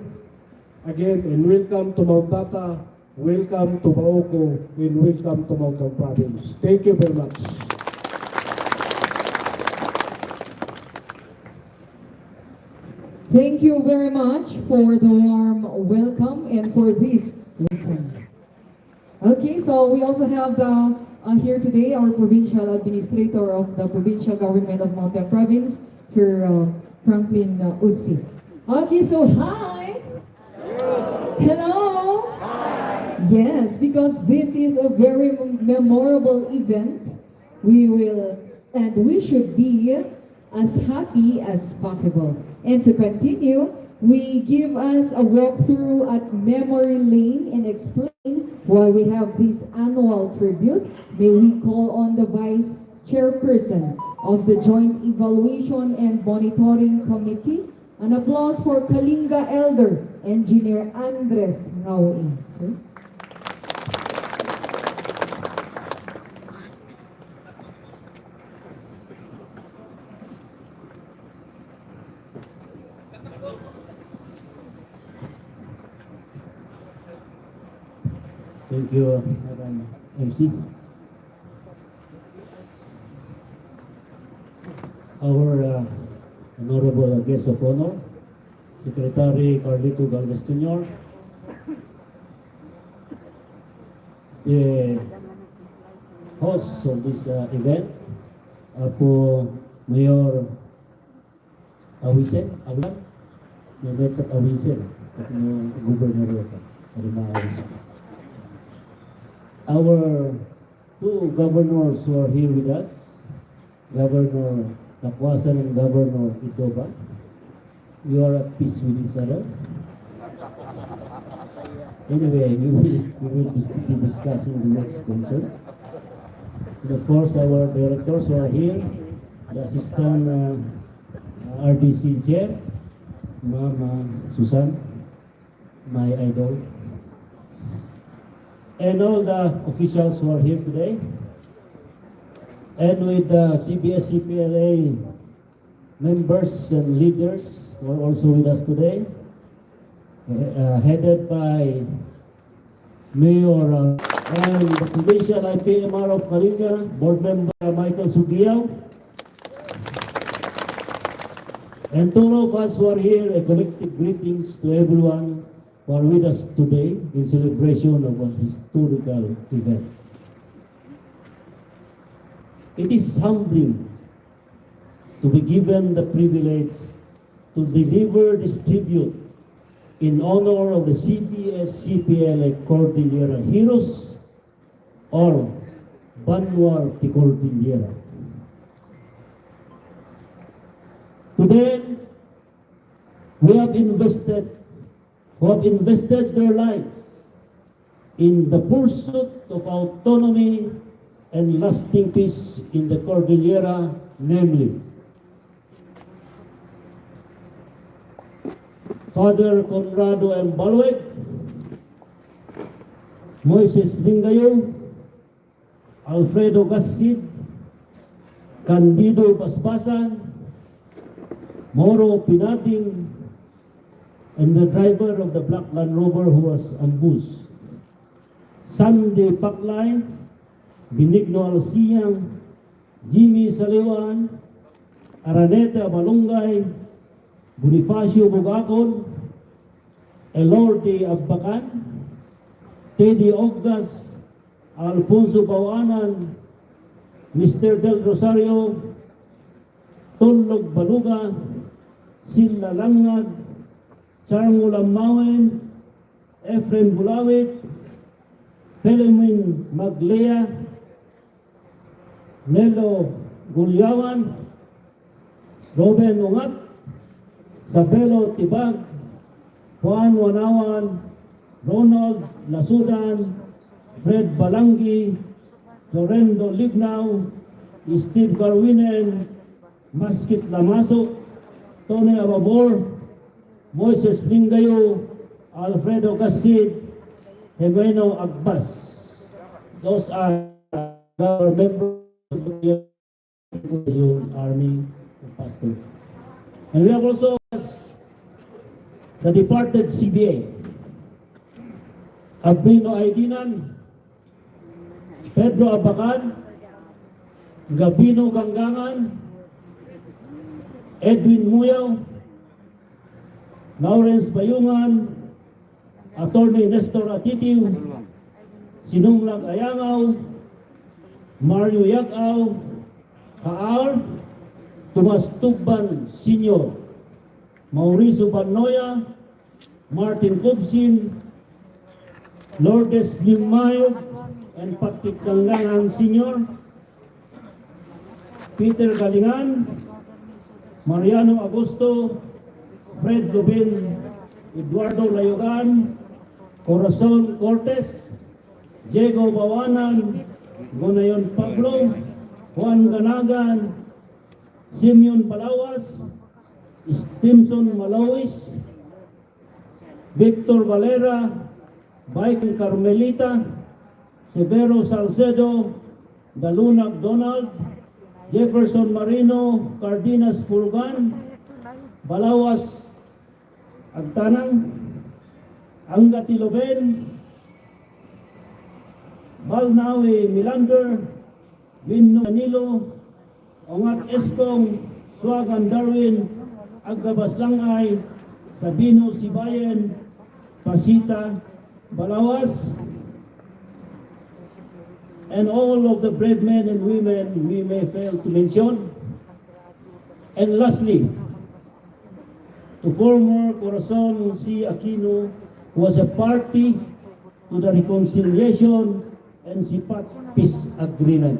again, and welcome to Mount Tata, welcome to Baoko, and welcome to Mountain Province. Thank you very much. Thank you very much for the warm welcome and for this lesson. Okay, so we also have here today our Provincial Administrator of the Provincial Government of Mountain Province, Sir Franklin Utsi. Okay, so hi! Hello! Hi! Yes, because this is a very memorable event, we will and we should be as happy as possible. And to continue, we give us a walkthrough at Memory Lane and explain why we have this annual tribute. May we call on the Vice Chairperson of the Joint Evaluation and Monitoring Committee. An applause for Kalinga Elder, Engineer Andres Ngaoin. Sir? Thank you, Madam MC. Our honorable guest of honor, Secretary Carlito Galvez Jr., the host of this event, po Mayor Awisen, may sa Awisen, yung Governor Awisen. Our two governors who are here with us, Governor Lakwasan and Governor Itoba, we are at peace with each other. Anyway, we will be discussing the next concern. And of course, our directors who are here, the Assistant RDC Chair, Ma'am Susan, my idol, and all the officials who are here today, and with the CPLA members and leaders who are also with us today, headed by Mayor and the Provincial IPMR of Kalinga, Board Member Michael Sugiyaw, and to all of us who are here, a collective greetings to everyone who are with us today in celebration of a historical event. It is humbling to be given the privilege to deliver this tribute in honor of the CPLA Cordillera Heroes or Banwar de Cordillera. Today, who have invested their lives in the pursuit of autonomy and lasting peace in the Cordillera, namely Father Conrado M. Balweg, Moises Lingayo, Alfredo Gassid, Candido Basbasan, Moro Pinating, and the driver of the Black Land Rover who was ambushed, Sandy Paklay, Benigno Alciang, Jimmy Saliwan, Araneta Balungay, Bonifacio Bugacon, Elordi Abbacan, Teddy Ogdas, Alfonso Bawanan, Mr. Del Rosario, Tolog Baluga, Silla Langag, Charmo Lamawen, Efrem Bulawit, Philemin Maglea, Nelo Gulyawan, Robin Ungat, Sabelo Tibag, Juan Wanawan, Ronald Lasudan, Fred Balangi, Florendo Lignao, Steve Garwinen, Maskit Lamasok, Tony Ababor, Moises Lingayo, Alfredo Gassid, Jimeno Agbas. Those are our members of the Army Pastor. And we have also the departed CBA, Abrino Aidinan, Pedro Abacan, Gabino Gangangan, Edwin Muyaw, Lawrence Bayungan, Attorney Nestor Atitiu, Sinumlag Ayangaw, Mario Yagaw, Kaar, Tomas Tugban Sr., Mauricio Banoya, Martin Cobsin, Lourdes Limayo, and Patrick Kangangan Sr., Peter Galingan, Mariano Agosto, Fred Lubin, Eduardo Layogan, Corazon Cortes, Diego Bawanan, Gonayon Pablo, Juan Ganagan, Simeon Balawas, Stimson Malawis, Victor Valera, Bike Carmelita, Severo Salcedo, Dalunag Donald, Jefferson Marino, Cardenas Pulgan, Balawas Agtanang, Angati Loben, Balnawi Milander, Vinno Manilo, Ongat Eskong, Swagan Darwin, Aggabaslangay, Sabino Sibayen, Pasita Balawas, and all of the brave men and women we may fail to mention. And lastly, to former Corazon C. Aquino, who was a party to the reconciliation and Sept peace agreement.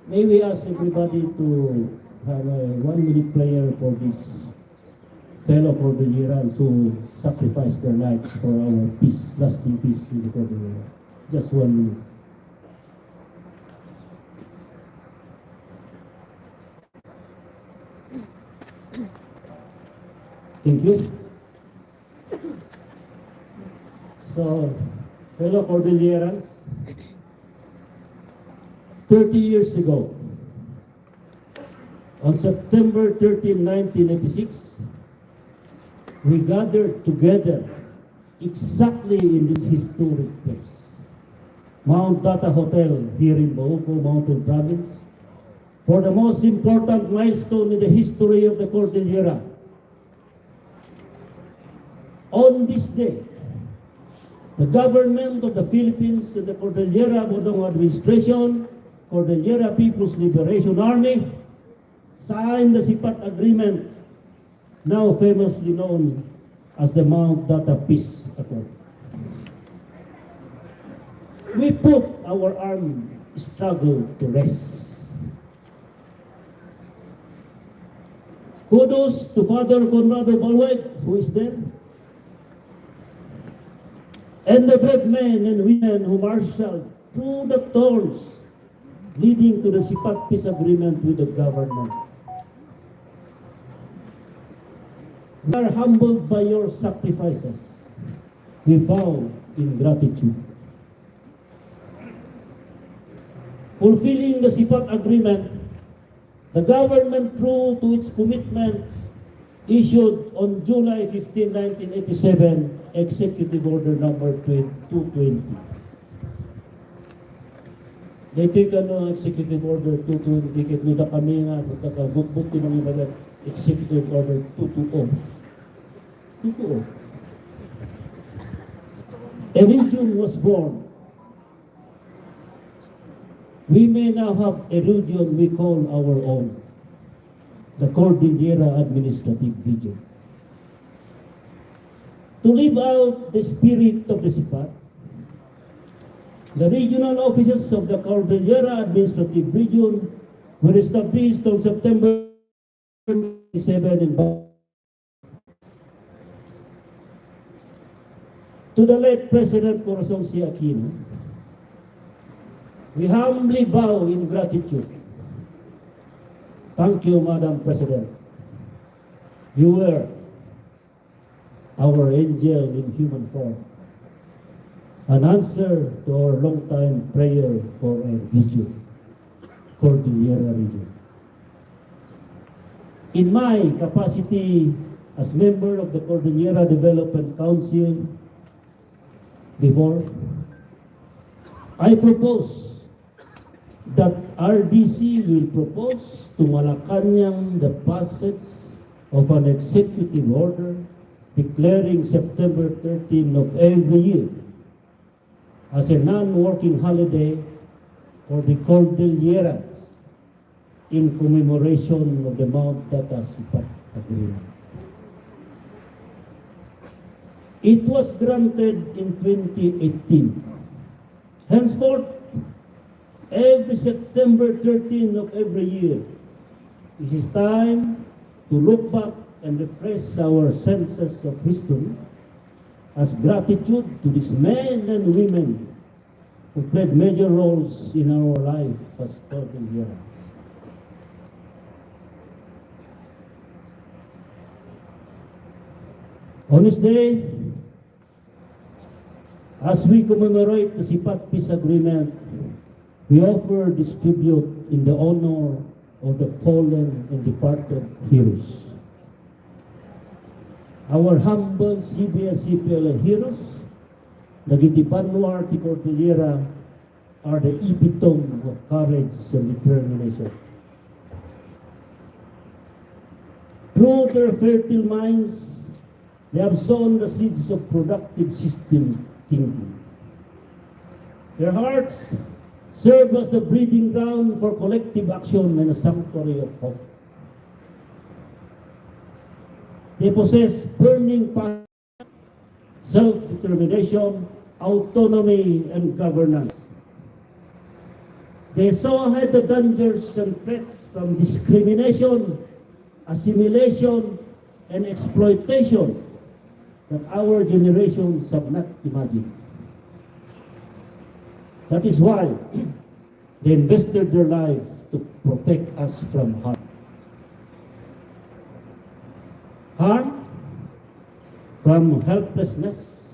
May we ask everybody to have a 1-minute prayer for this fellow Cordillerans who sacrificed their lives for our peace, lasting peace in the Cordillera. Just 1 minute. Thank you. So, fellow Cordillerans, 30 years ago, on September 13, 1986, we gathered together exactly in this historic place, Mount Data Hotel here in Bohoco Mountain Province, for the most important milestone in the history of the Cordillera. On this day, the government of the Philippines and the Cordillera Budong administration, Cordillera Peoples Liberation Army, signed the Sept Agreement, now famously known as the Mount Data Peace Accord. We put our armed struggle to rest. Kudos to Father Conrado Balweg, who is there, and the brave men and women who marshaled through the thorns leading to the Sept peace agreement with the government. We are humbled by your sacrifices. We bow in gratitude. Fulfilling the Sept agreement, the government, true to its commitment, issued on July 15, 1987, Executive Order number 220. Dito yung Executive Order 220, kit nila kami nga, nagkakabukbuk ng iba Executive Order 220. 220. A region was born. We may now have a region we call our own, the Cordillera Administrative Region. To live out the spirit of the Sept, the regional offices of the Cordillera Administrative Region were established on September 27 in To the late President Corazon Aquino, we humbly bow in gratitude. Thank you, Madam President. You were our angel in human form, an answer to our long-time prayer for a region, Cordillera region. In my capacity as member of the Cordillera Development Council before, I propose that RDC will propose to Malacanang the passage of an executive order declaring September 13 of every year as a non-working holiday for the Cordilleras in commemoration of the Mount Data Sept Agreement. It was granted in 2018. Henceforth, every September 13 of every year, it is time to look back and refresh our senses of history as gratitude to these men and women who played major roles in our life as Cordilleras. On this day, as we commemorate the Sept Peace Agreement, we offer this tribute in the honor of the fallen and departed heroes. Our humble CPLA heroes, the Gitibanwar ti Cordillera, are the epitome of courage and determination. Through their fertile minds, they have sown the seeds of productive system thinking. Their hearts serve as the breeding ground for collective action and a sanctuary of hope. They possess burning passion, self-determination, autonomy, and governance. They saw ahead the dangers and threats from discrimination, assimilation, and exploitation that our generations have not imagined. That is why they invested their life to protect us from harm. Harm from helplessness,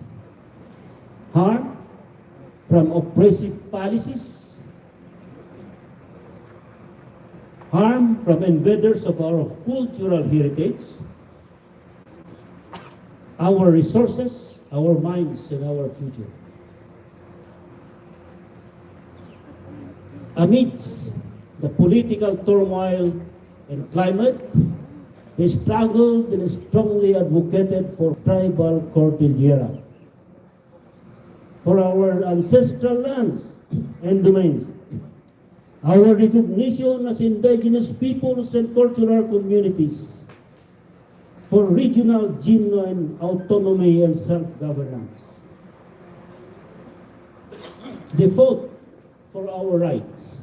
harm from oppressive policies, harm from invaders of our cultural heritage, our resources, our minds, and our future. Amidst the political turmoil and climate, they struggled and strongly advocated for tribal Cordillera, for our ancestral lands and domains, our recognition as indigenous peoples and cultural communities, for regional genuine autonomy and self-governance. They fought for our rights.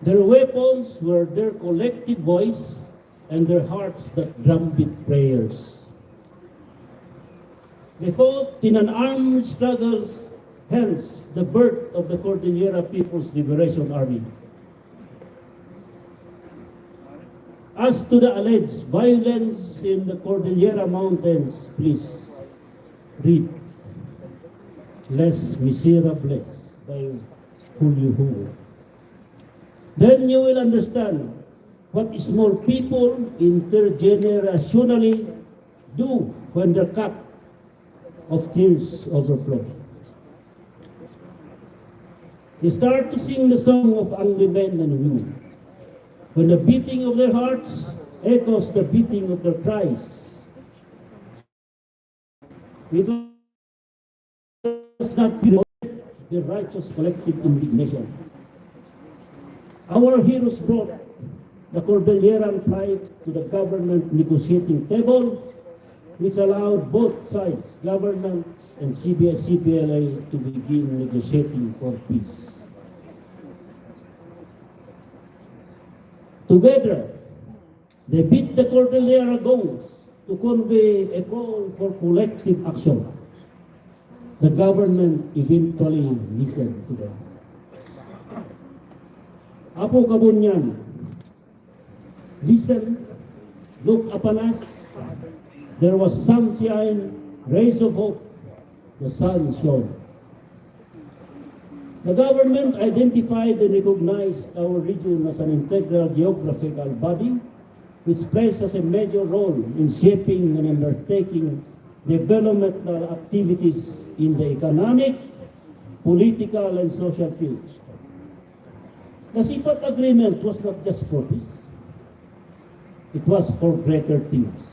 Their weapons were their collective voice and their hearts that drumbeat prayers. They fought in an armed struggle, hence the birth of the Cordillera Peoples Liberation Army. As to the alleged violence in the Cordillera Mountains, please read Les Miserables by Julio Hugo. Then you will understand what small people intergenerationally do when their cup of tears overflow. They start to sing the song of angry men and women, when the beating of their hearts echoes the beating of their cries. It was not the righteous collective indignation. Our heroes brought the Cordilleran plight to the government negotiating table, which allowed both sides, government and CPLA, to begin negotiating for peace. Together, they beat the Cordillera gongs to convey a call for collective action. The government eventually listened to them. Apo Kabunyan, listen, look upon us. There was sunshine, rays of hope, the sun shone. The government identified and recognized our region as an integral geographical body, which plays as a major role in shaping and undertaking developmental activities in the economic, political, and social fields. The Sept Agreement was not just for peace. It was for greater things.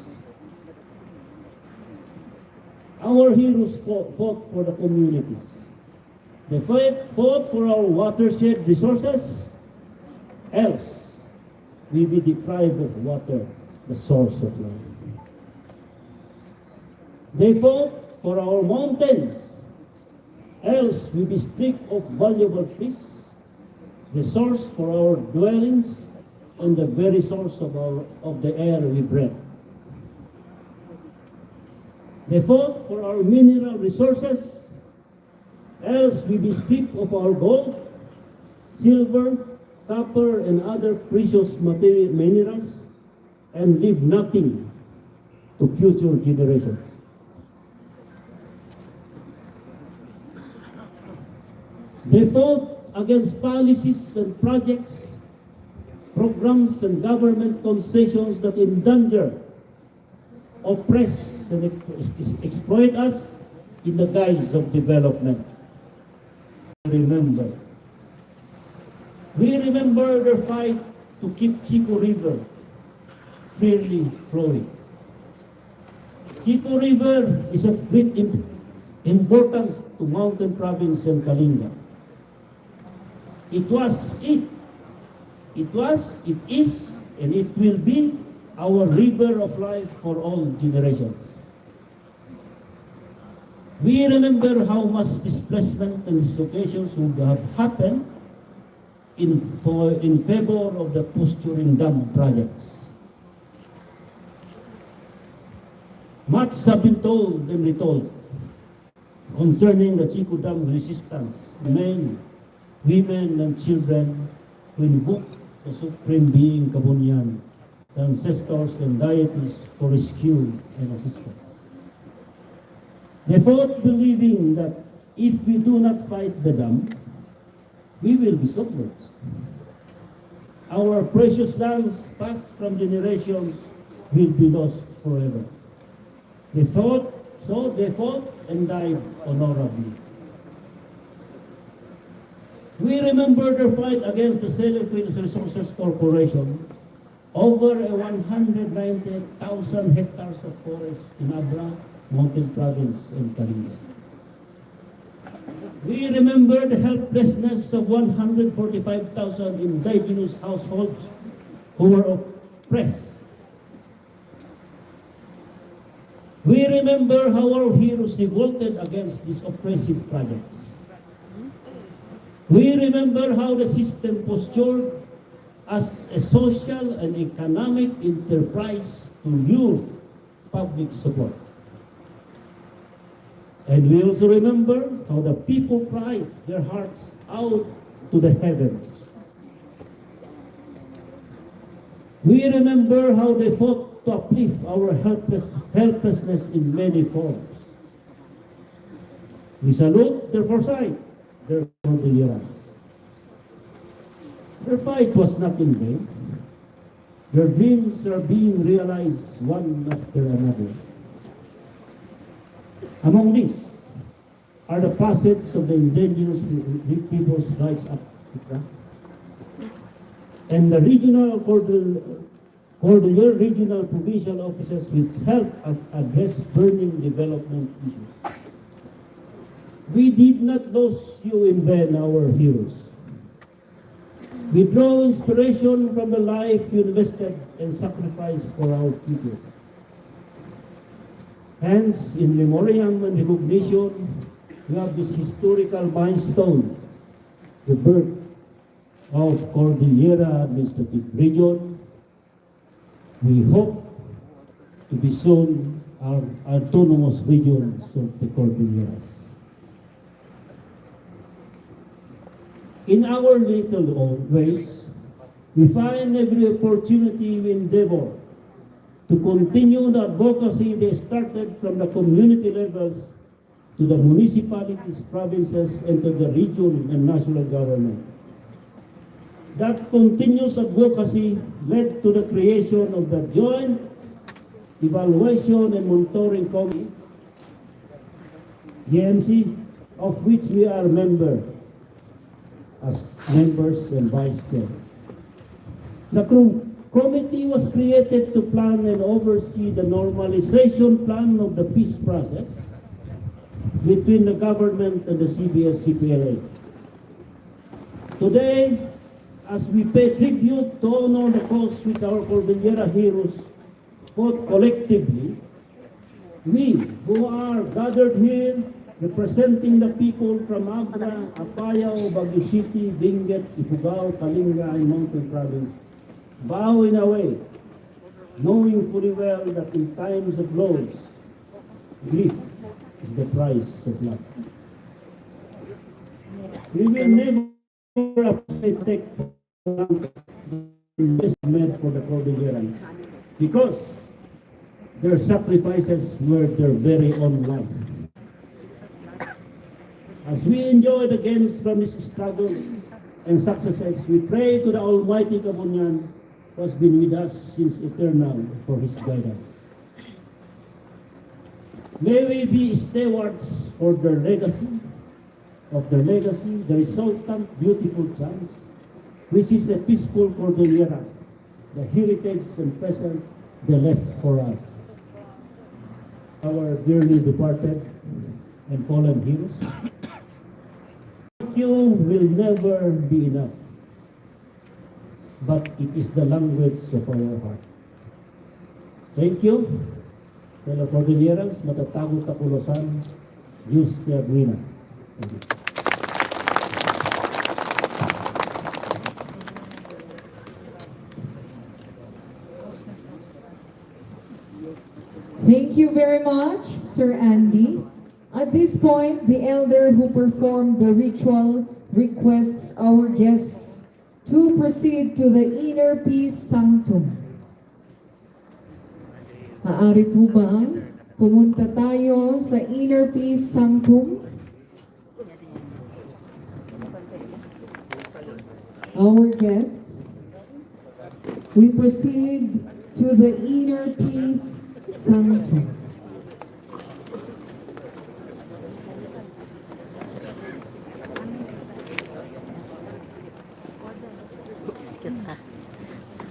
Our heroes fought for the communities. They fought for our watershed resources, else we will be deprived of water, the source of life. They fought for our mountains, else we will be stripped of valuable peace, the source for our dwellings, and the very source of the air we breathe. They fought for our mineral resources, else we be stripped of our gold, silver, copper, and other precious minerals, and leave nothing to future generations. They fought against policies and projects, programs and government concessions that endanger, oppress, and exploit us in the guise of development. We remember their fight to keep Chico River freely flowing. Chico River is of great importance to Mountain Province and Kalinga. It is, and it will be our river of life for all generations. We remember how much displacement and dislocations would have happened in favor of the posturing dam projects. Much have been told and retold concerning the Chico Dam resistance. Men, women, and children who invoke the Supreme Being Kabunyan, the ancestors and deities for rescue and assistance. They fought believing that if we do not fight the dam, we will be submerged. Our precious lands passed from generations will be lost forever. They fought and died honorably. We remember their fight against the Sept Resources Corporation over 190,000 hectares of forest in Abra, Mountain Province, and Kalinga. We remember the helplessness of 145,000 indigenous households who were oppressed. We remember how our heroes revolted against these oppressive projects. We remember how the system postured as a social and economic enterprise to lure public support. And we also remember how the people cried their hearts out to the heavens. We remember how they fought to uplift our helplessness in many forms. We salute their foresight, their Cordilleras. Their fight was not in vain. Their dreams are being realized one after another. Among these are the facets of the indigenous people's rights act and the regional Cordillera regional provincial offices which help address burning development issues. We did not lose you in vain, our heroes. We draw inspiration from the life you invested and sacrificed for our people. Hence, in memoriam and recognition, we have this historical milestone, the birth of Cordillera Administrative Region. We hope to be soon our autonomous regions of the Cordilleras. In our little ways, we find every opportunity we endeavor to continue the advocacy they started from the community levels to the municipalities, provinces, and to the region and national government. That continuous advocacy led to the creation of the Joint Evaluation and Monitoring Committee, JMC, of which we are members and vice chair. The committee was created to plan and oversee the normalization plan of the peace process between the government and the CPLA. Today, as we pay tribute to honor the cause which our Cordillera heroes fought collectively, we who are gathered here representing the people from Abra, Apayao, Baguio City, Benguet, Ifugao, Kalinga, and Mountain Province, bow in a way, knowing fully well that in times of loss, grief is the price of love. We will never take for granted the investment for the Cordillerans because their sacrifices were their very own life. As we enjoy the gains from these struggles and successes, we pray to the Almighty Kabunyan who has been with us since eternal for His guidance. May we be stewards for their legacy, the resultant beautiful chance, which is a peaceful Cordillera, the heritage and present they left for us. Our dearly departed and fallen heroes, you will never be enough, but it is the language of our heart. Thank you, fellow Cordillerans, matatagong takulusan, Diyos te Aguina. Thank you. Thank you very much, Sir Andy. At this point, the elder who performed the ritual requests our guests to proceed to the inner peace sanctum. Maaari po bang pumunta tayo sa inner peace sanctum? Our guests, we proceed to the inner peace sanctum. Excuse ha.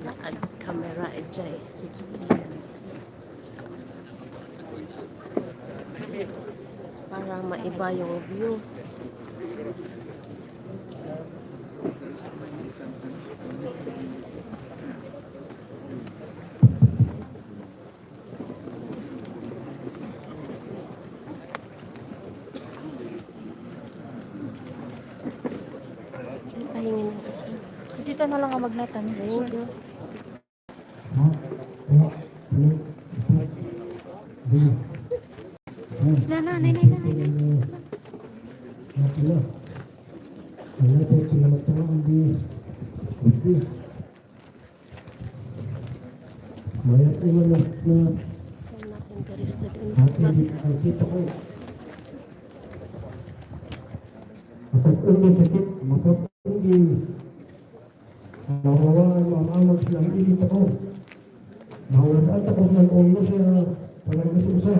Naka-camera ejay. Para maiba yung view. Pahingin na kasi. Dito na lang ang magnatan. Thank you. Sila na, nay. Mayat iman na I'm not interested in ating that. ang kita ko. Matag-ang may sakit, matag-ang nawawaan ang silang ilit ako. Nawawaan ako ng ulo sa panagkasusa.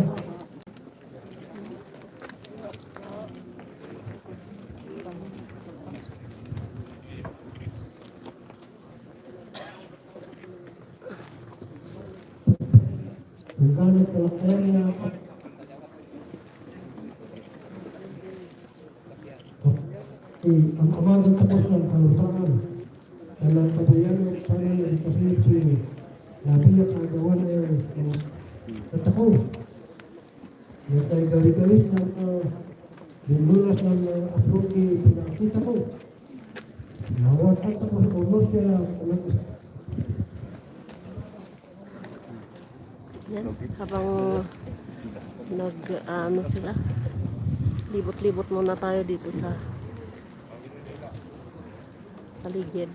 Kung ganit kalakayan niya ako. Ang amagang tapos ng kalutaan. Dalam kabuyan ng sana na dikasihit si nabiyak ang gawan ay tatako. Yung tayo gawi-gawi ng limunas ng approve ni pinakita ko. Nawag at ako sa ulos siya Yan, habang ano sila, libot-libot muna tayo dito sa paligid.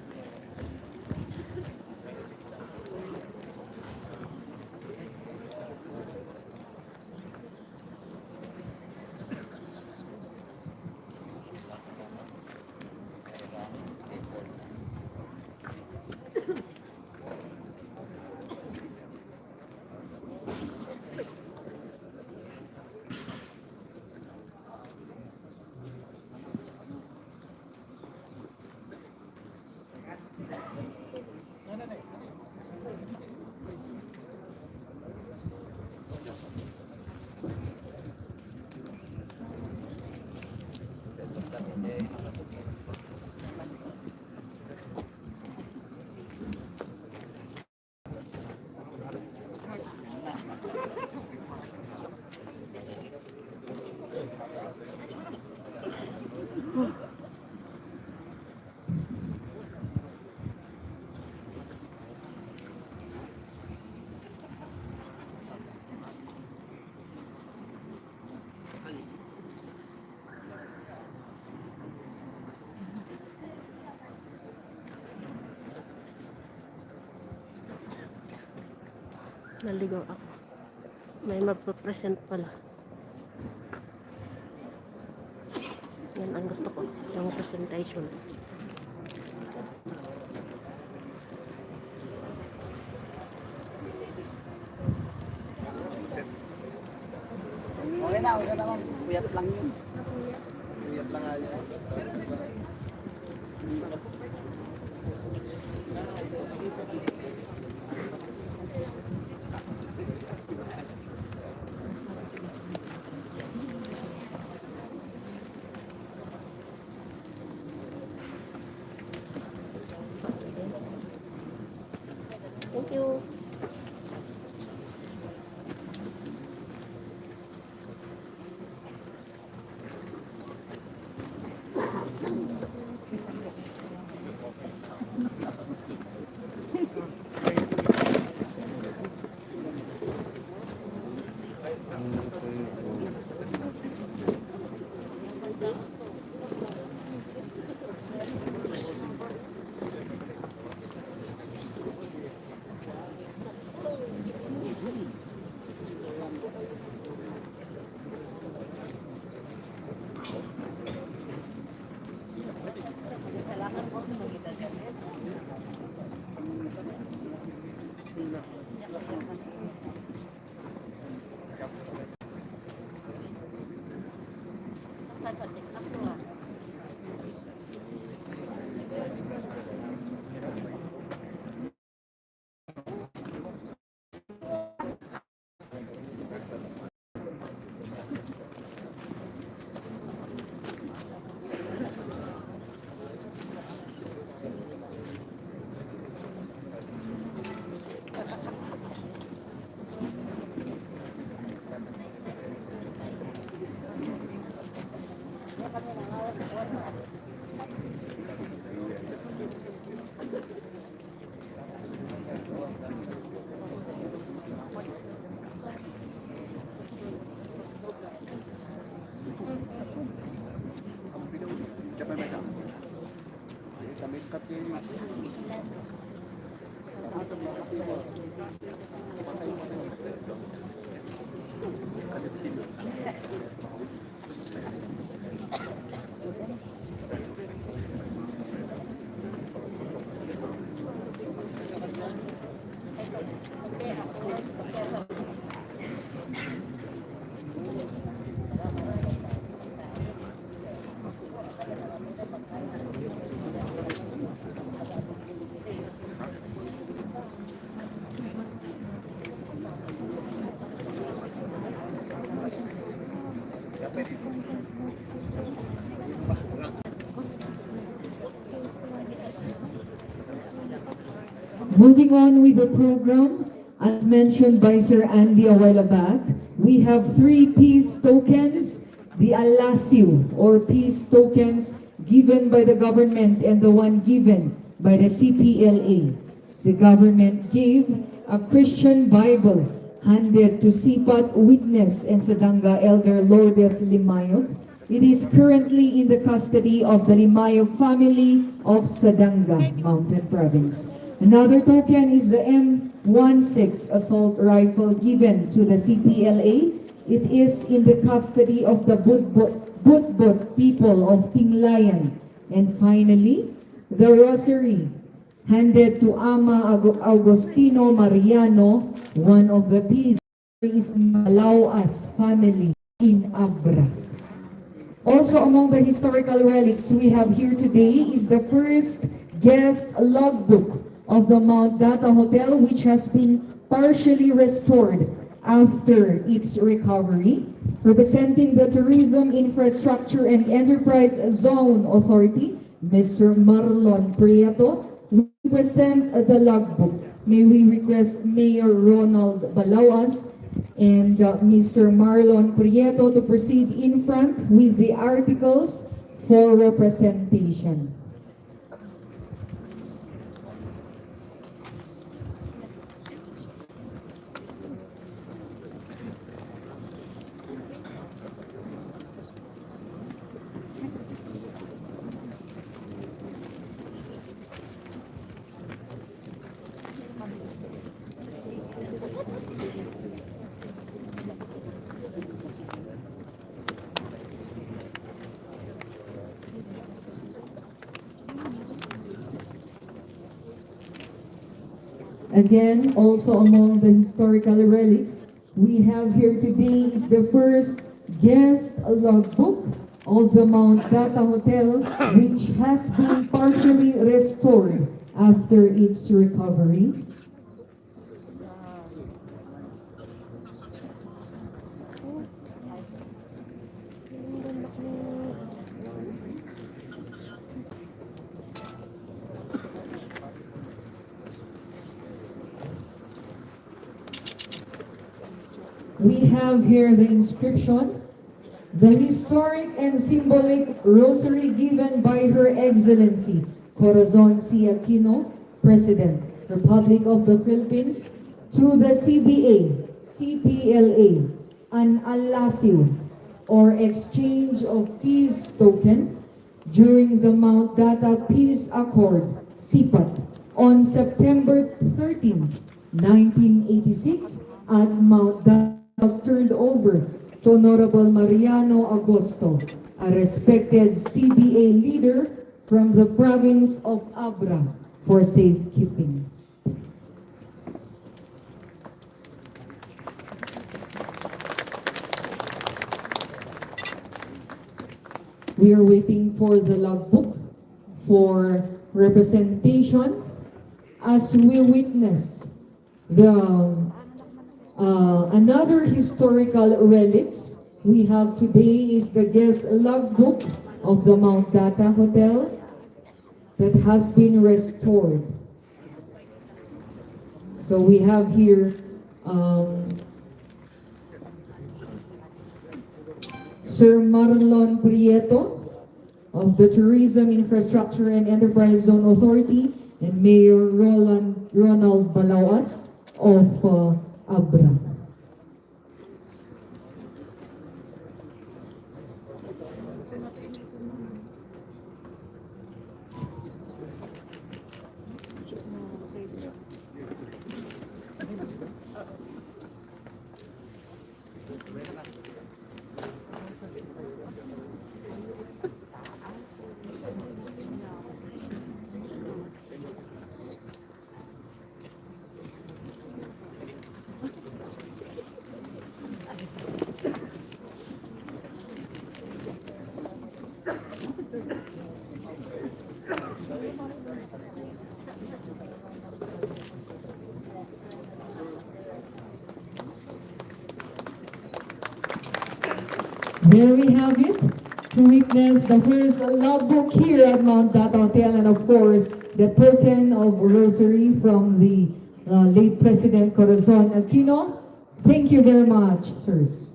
Naligaw ako. May magpa-present pala. Yan ang gusto ko. Yung presentation. Okay na ma'am. Puyat lang yun. Puyat lang nga yun. Thank you. Moving on with the program, as mentioned by Sir Andy a while back, we have 3 peace tokens, the Alasiw or peace tokens given by the government and the one given by the CPLA. The government gave a Christian Bible handed to Sipat Witness and Sadanga Elder Lourdes Limayog. It is currently in the custody of the Limayog family of Sadanga Mountain Province. Another token is the M16 assault rifle given to the CPLA. It is in the custody of the Budbut people of Tinglayan. And finally, the rosary handed to Ama Agustino Mariano, one of the peace is Malauas family in Abra. Also among the historical relics we have here today is the first guest logbook of the Mount Data Hotel, which has been partially restored after its recovery. Representing the Tourism Infrastructure and Enterprise Zone Authority, Mr. Marlon Prieto, will present the logbook. May we request Mayor Ronald Balauas and Mr. Marlon Prieto to proceed in front with the articles for representation. Again, also among the historical relics we have here today is the first guest logbook of the Mount Data Hotel, which has been partially restored after its recovery. We have here the inscription, the historic and symbolic rosary given by Her Excellency Corazon Aquino, President, Republic of the Philippines, to the CBA, CPLA, an alasiw or exchange of peace token during the Mount Data Peace Accord, Sept, on September 13, 1986 at Mount Data was turned over to Honorable Mariano Agosto, a respected CBA leader from the province of Abra, for safekeeping. We are waiting for the logbook for representation as we witness the another historical relics we have today is the guest logbook of the Mount Data Hotel that has been restored. So we have here Sir Marlon Prieto of the Tourism Infrastructure and Enterprise Zone Authority and Mayor Ronald Balawas of Abra. There we have it, to witness the first logbook here at Mount Data Hotel, and of course, the token of rosary from the late President Corazon Aquino. Thank you very much, sirs.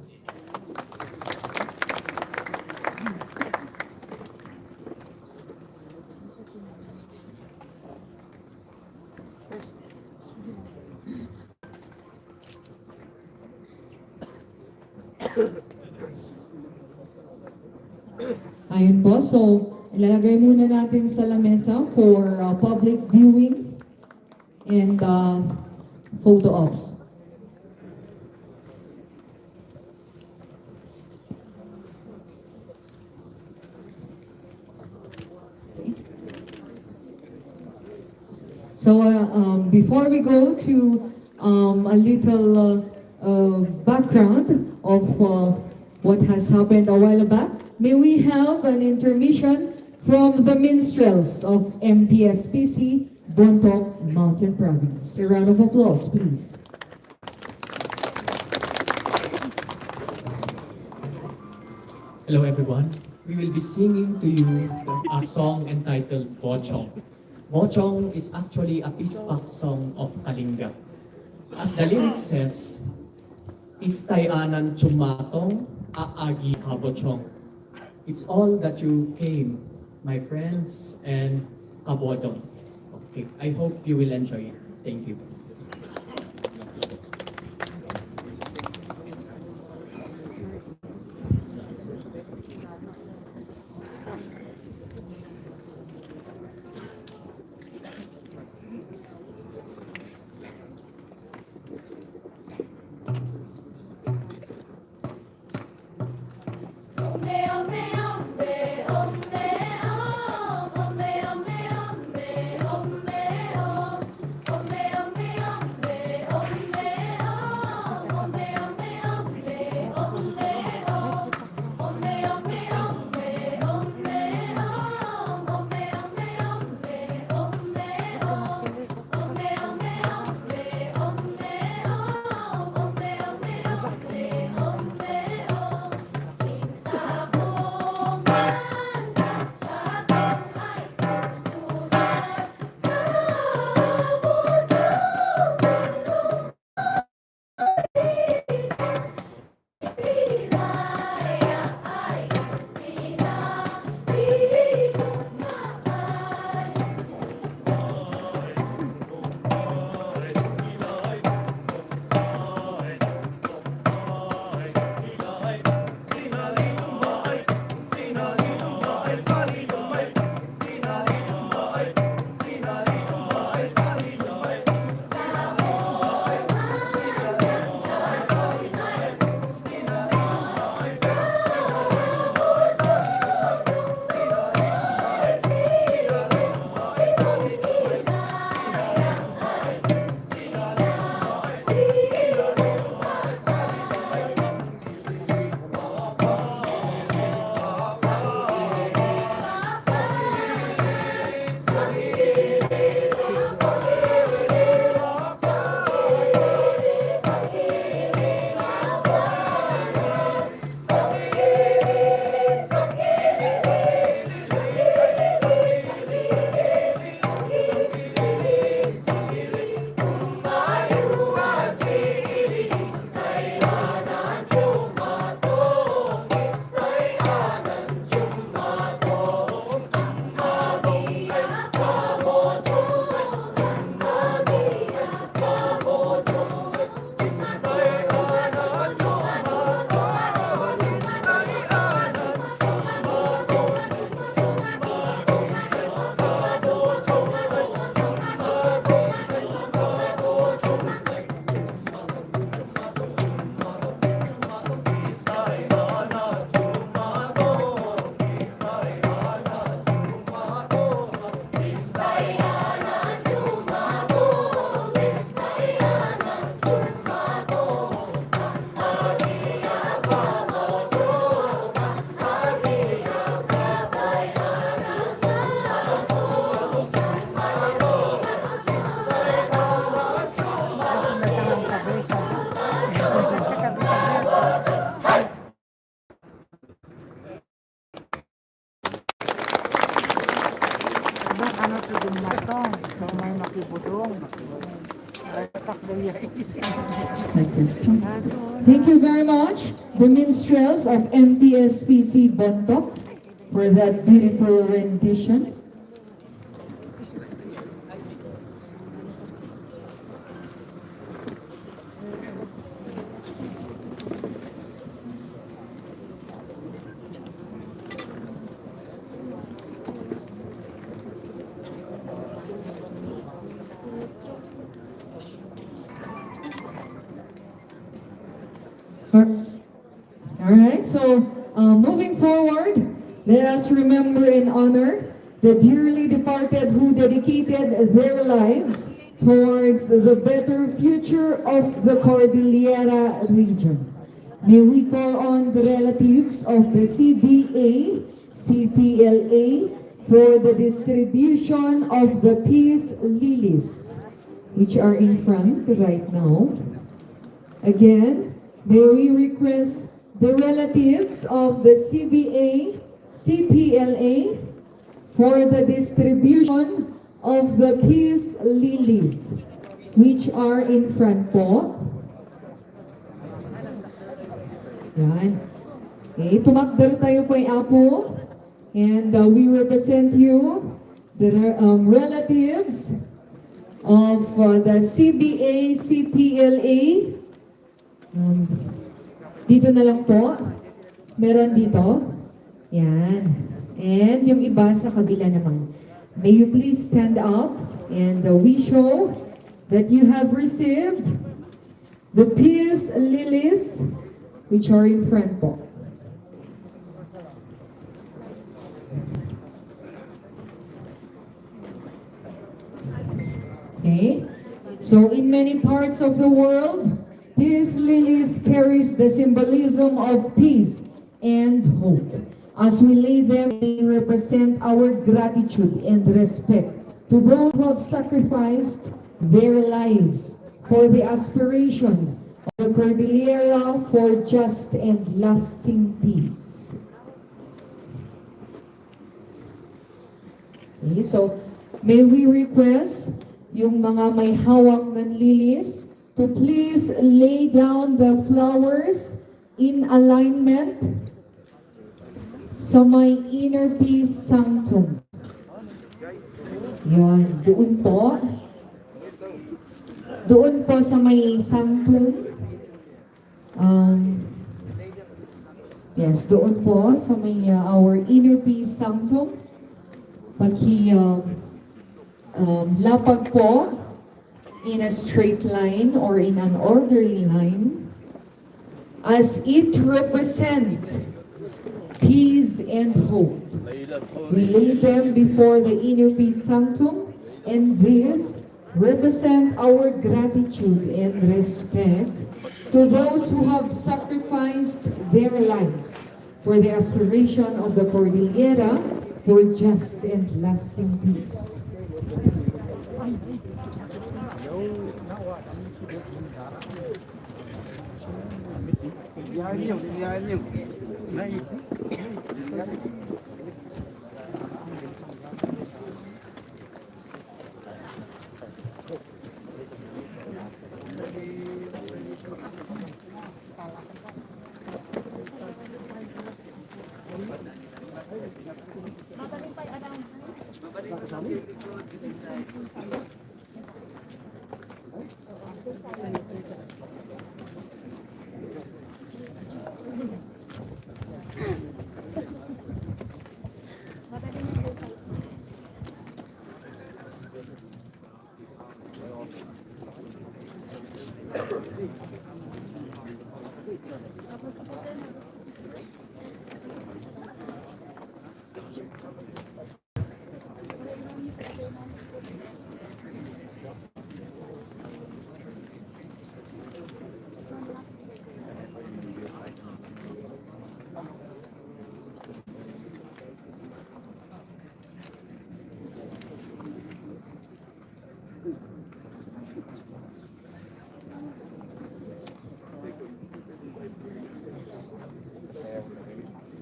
Ayun po, so ilalagay muna natin sa lamesa for public viewing and photo ops. So before we go to a little background of what has happened a while back, may we have an intermission from the minstrels of MPSPC, Bontoc Mountain Province. A round of applause, please. Hello everyone. We will be singing to you a song entitled Bochong. Bochong is actually a peace pact song of Kalinga. As the lyric says, Istayanan chumatong aagi habochong. It's all that you came, my friends, and kabodong. Okay, I hope you will enjoy it. Thank you. Thank you very much, the minstrels of MPSPC Bontoc, for that beautiful rendition. All right, so moving forward, let us remember and honor the dearly departed who dedicated their lives towards the better future of the Cordillera region. May we call on the relatives of the CBA, CPLA for the distribution of the peace lilies, which are in front right now. Again, may we request the relatives of the CBA, CPLA for the distribution of the peace lilies, which are in front po. Yan. Okay, tumakdar tayo po ay Apo. And we represent you, the relatives of the CBA, CPLA. Dito na lang po. Meron dito. Yan. And yung iba sa kabila naman. May you please stand up and we show that you have received the peace lilies which are in front po. Okay? So in many parts of the world, peace lilies carries the symbolism of peace and hope. As we lay them, they represent our gratitude and respect to those who have sacrificed their lives for the aspiration of the Cordillera for just and lasting peace. Okay, so may we request yung mga may hawak ng lilies to please lay down the flowers in alignment sa may inner peace sanctum. Yan, doon po. Doon po sa may sanctum. Yes, doon po sa may our inner peace sanctum. Lapag po in a straight line or in an orderly line as it represents peace and hope. We lay them before the inner peace sanctum, and this represent our gratitude and respect to those who have sacrificed their lives for the aspiration of the Cordillera for just and lasting peace.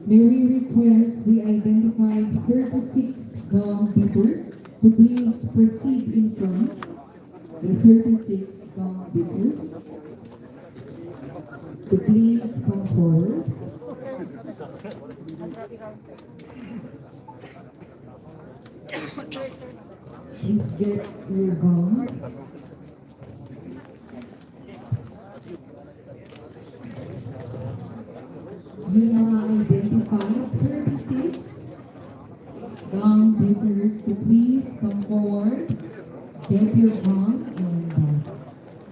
May we request the identified 36 gum beaters to please proceed in front. The 36 gum beaters to please come forward. Please get your gum. You are identified 36 gum beaters to please come forward, get your gum, and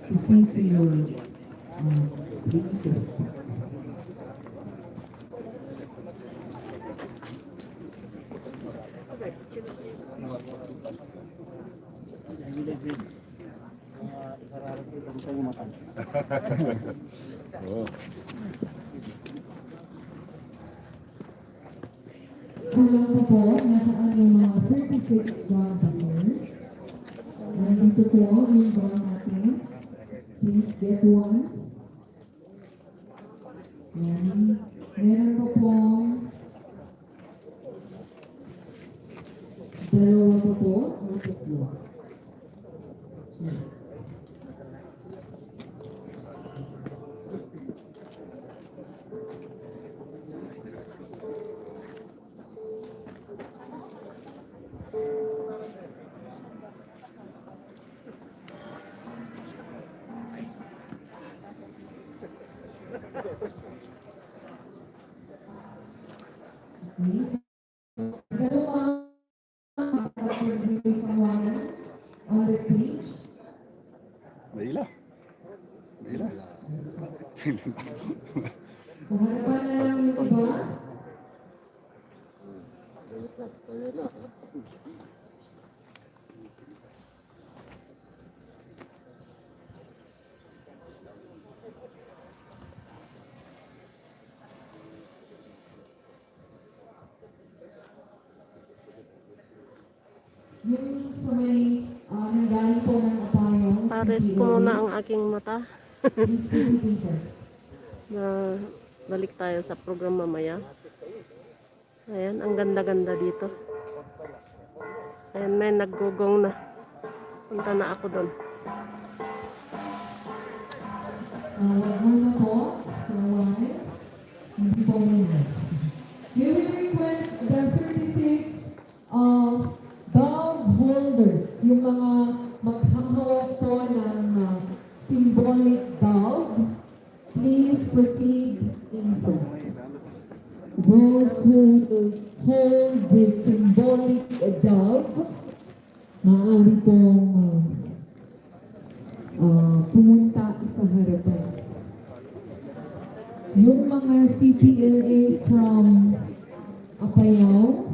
proceed to your places. Kulang pa po, nasaan yung mga 36 gum beaters. Nandito po yung gum natin. Please get one. Yan. Meron pa po dalawa pa po. O tatlo. Yes. introduce someone on the stage. Naila. So, harapan na lang yung iba. Yung sa may nanggaling po ng apayong Pares ko muna ang aking mata. Na balik tayo sa program mamaya. Ayan, ang ganda-ganda dito. Ayan, may naggugong na. Punta na ako doon. Wag muna po. For a while. Hindi po muna. We will request the 36 dog holders, yung mga maghahawak po ng symbolic dog, please proceed in front. Those who will hold this symbolic dog, maaari pong pumunta sa harapan. Yung mga CPLA from Apayao,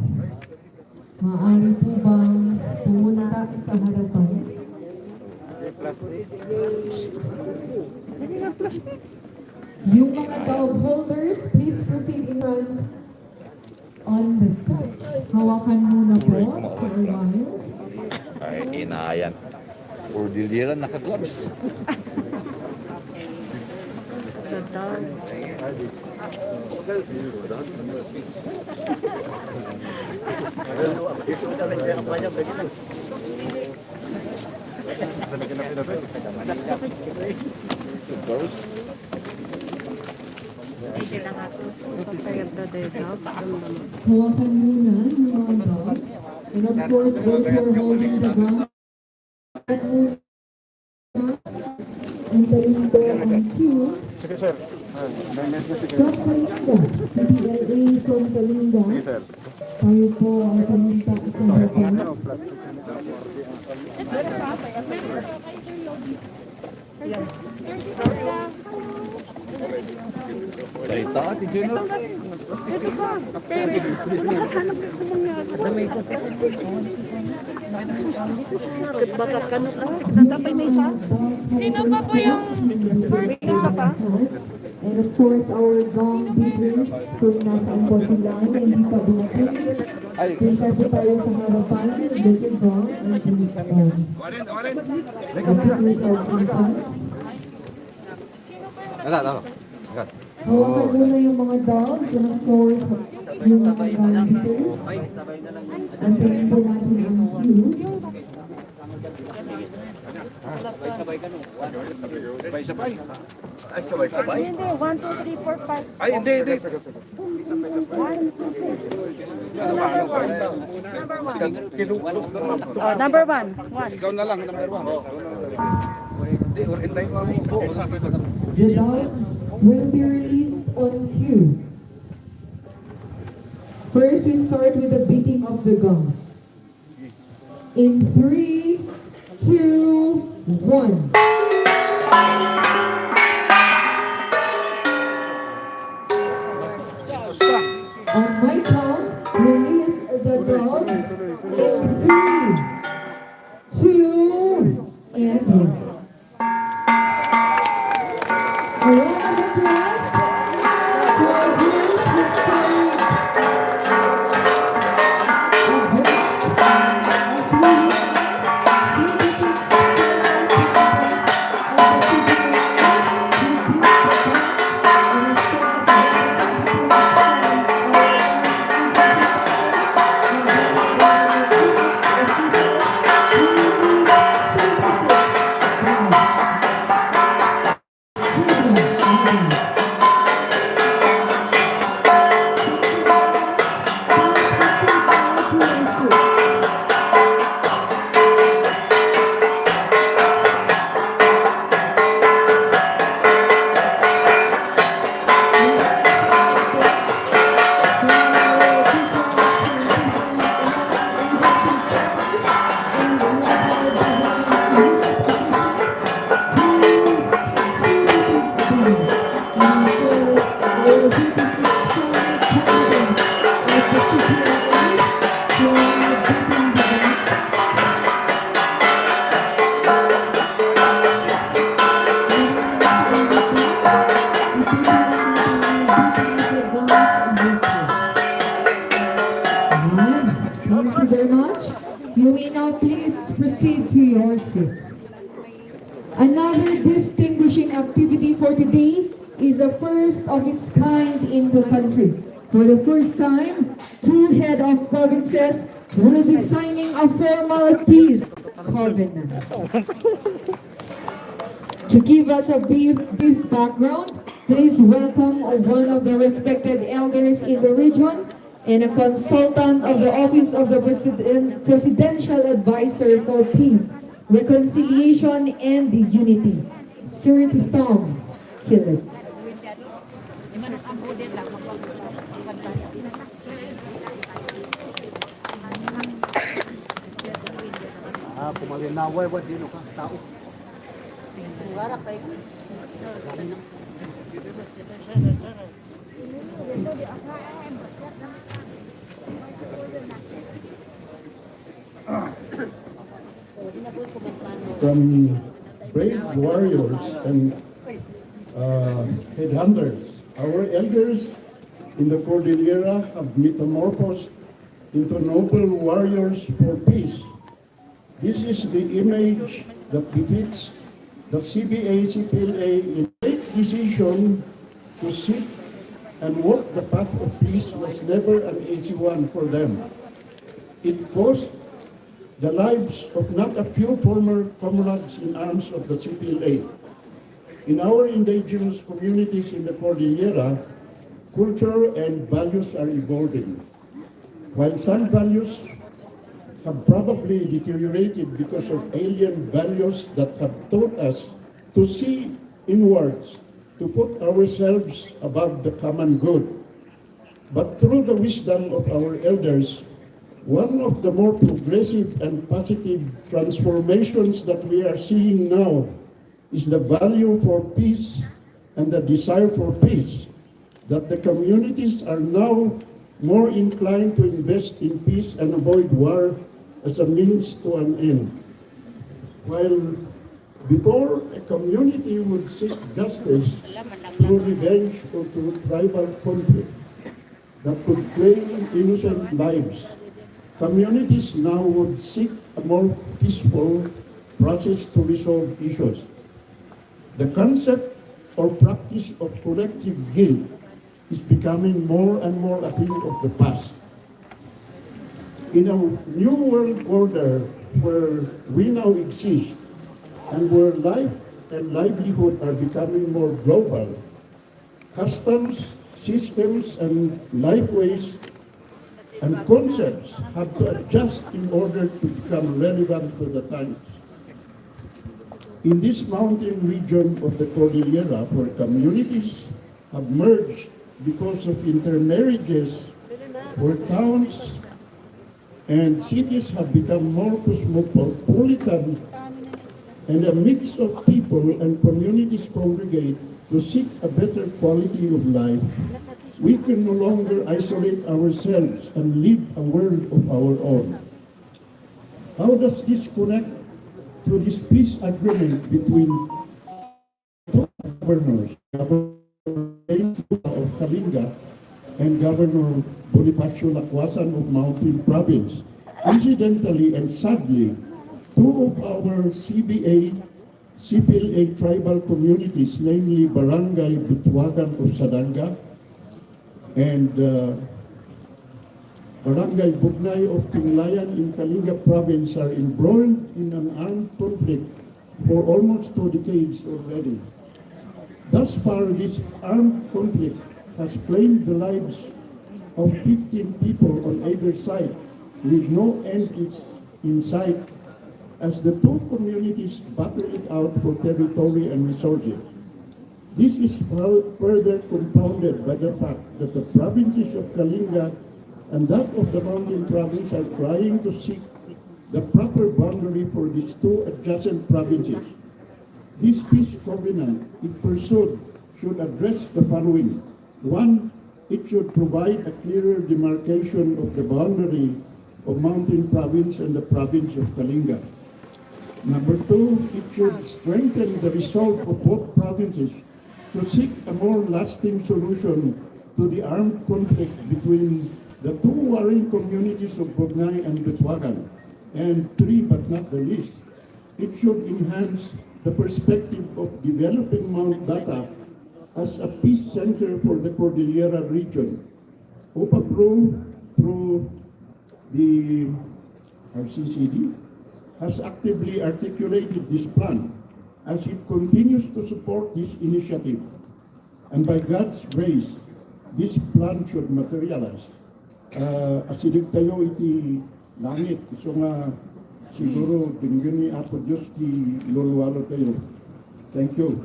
maaari po bang pumunta sa harapan? Yung mga dog holders, please proceed in front on the stage. Hawakan muna po for a while. Ay, inayan. Cordillera naka-gloves. Ganda. Ganda dito. Hawakan muna yung mga dogs. And of course, those who are holding the gun, antayin po ang queue. From Kalinga, CPLA from Kalinga, tayo po ang pumunta sa harapan. Salita, Ate Jenna. Bakit ka na plastic na tapay may isa? Sino pa po yung Isa pa? And of course, our gong beaters, kung nasaan po sila, hindi pa bumapit. Punta po tayo sa harapan, get your gong, and please hawakan muna yung mga dogs, and of course, yung mga gong beaters. Antayin po natin ang queue. Sabay-sabay. Ay, sabay-sabay. Hindi, 1, 2, 3, 4, 5. Ay, hindi. Number 1. Ikaw na lang, number 1. Hindi, hintayin mo ang buo. The dogs will be released on cue. First, we start with the beating of the gums. In 3, 2, 1. On my count, release the dogs in 3, 2, and 1. A round of applause for this historic very much. You may now please proceed to your seats. Another distinguishing activity for today is a first of its kind in the country. For the first time, two head of provinces will be signing a formal peace covenant. To give us a brief background, please welcome one of the respected elders in the region and a consultant of the Office of the Presidential Advisor for Peace, Reconciliation, and Unity, Sir Tom Killer. Pumalinaway, what dino ka? Tao. From brave warriors and headhunters, our elders in the Cordillera have metamorphosed into noble warriors for peace. This is the image that befits the CPLA in great decision to seek and walk the path of peace was never an easy one for them. It cost the lives of not a few former comrades in arms of the CPLA. In our indigenous communities in the Cordillera, culture and values are evolving. While some values have probably deteriorated because of alien values that have taught us to see inwards, to put ourselves above the common good. But through the wisdom of our elders, one of the more progressive and positive transformations that we are seeing now is the value for peace and the desire for peace, that the communities are now more inclined to invest in peace and avoid war as a means to an end. While before a community would seek justice through revenge or through tribal conflict that could claim innocent lives, communities now would seek a more peaceful process to resolve issues. The concept or practice of collective guilt is becoming more and more a thing of the past. In a new world order where we now exist and where life and livelihood are becoming more global, customs, systems, and lifeways and concepts have to adjust in order to become relevant to the times. In this mountain region of the Cordillera, where communities have merged because of intermarriages, where towns and cities have become more cosmopolitan, and a mix of people and communities congregate to seek a better quality of life, we can no longer isolate ourselves and live a world of our own. How does this connect to this peace agreement between two governors, Governor of Kalinga and Governor Bonifacio Lacwasan of Mountain Province? Incidentally and sadly, two of our CPLA tribal communities, namely Barangay Butwagan of Sadanga and Barangay Bugnay of Tinglayan in Kalinga Province, are embroiled in an armed conflict for almost 2 decades already. Thus far, this armed conflict has claimed the lives of 15 people on either side, with no end in sight, as the two communities battle it out for territory and resources. This is further compounded by the fact that the provinces of Kalinga and that of the Mountain Province are trying to seek the proper boundary for these two adjacent provinces. This peace covenant, if pursued, should address the following. One, it should provide a clearer demarcation of the boundary of Mountain Province and the province of Kalinga. Number two, it should strengthen the resolve of both provinces to seek a more lasting solution to the armed conflict between the two warring communities of Bugnay and Betwagan. And three, but not the least, it should enhance the perspective of developing Mount Data as a peace center for the Cordillera region. OPAPRO, through the RCCD, has actively articulated this plan as it continues to support this initiative. And by God's grace, this plan should materialize. Asilig tayo iti langit, so nga siguro binigyan ni Apo Diyos ti lulwalo tayo. Thank you.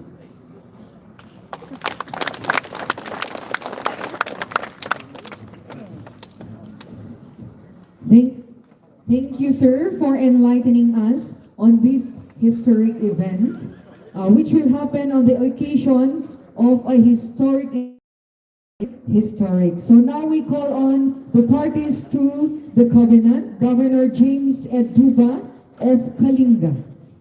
Thank you, sir, for enlightening us on this historic event, which will happen on the occasion of a historic. So now we call on the parties to the covenant, Governor James Eduba of Kalinga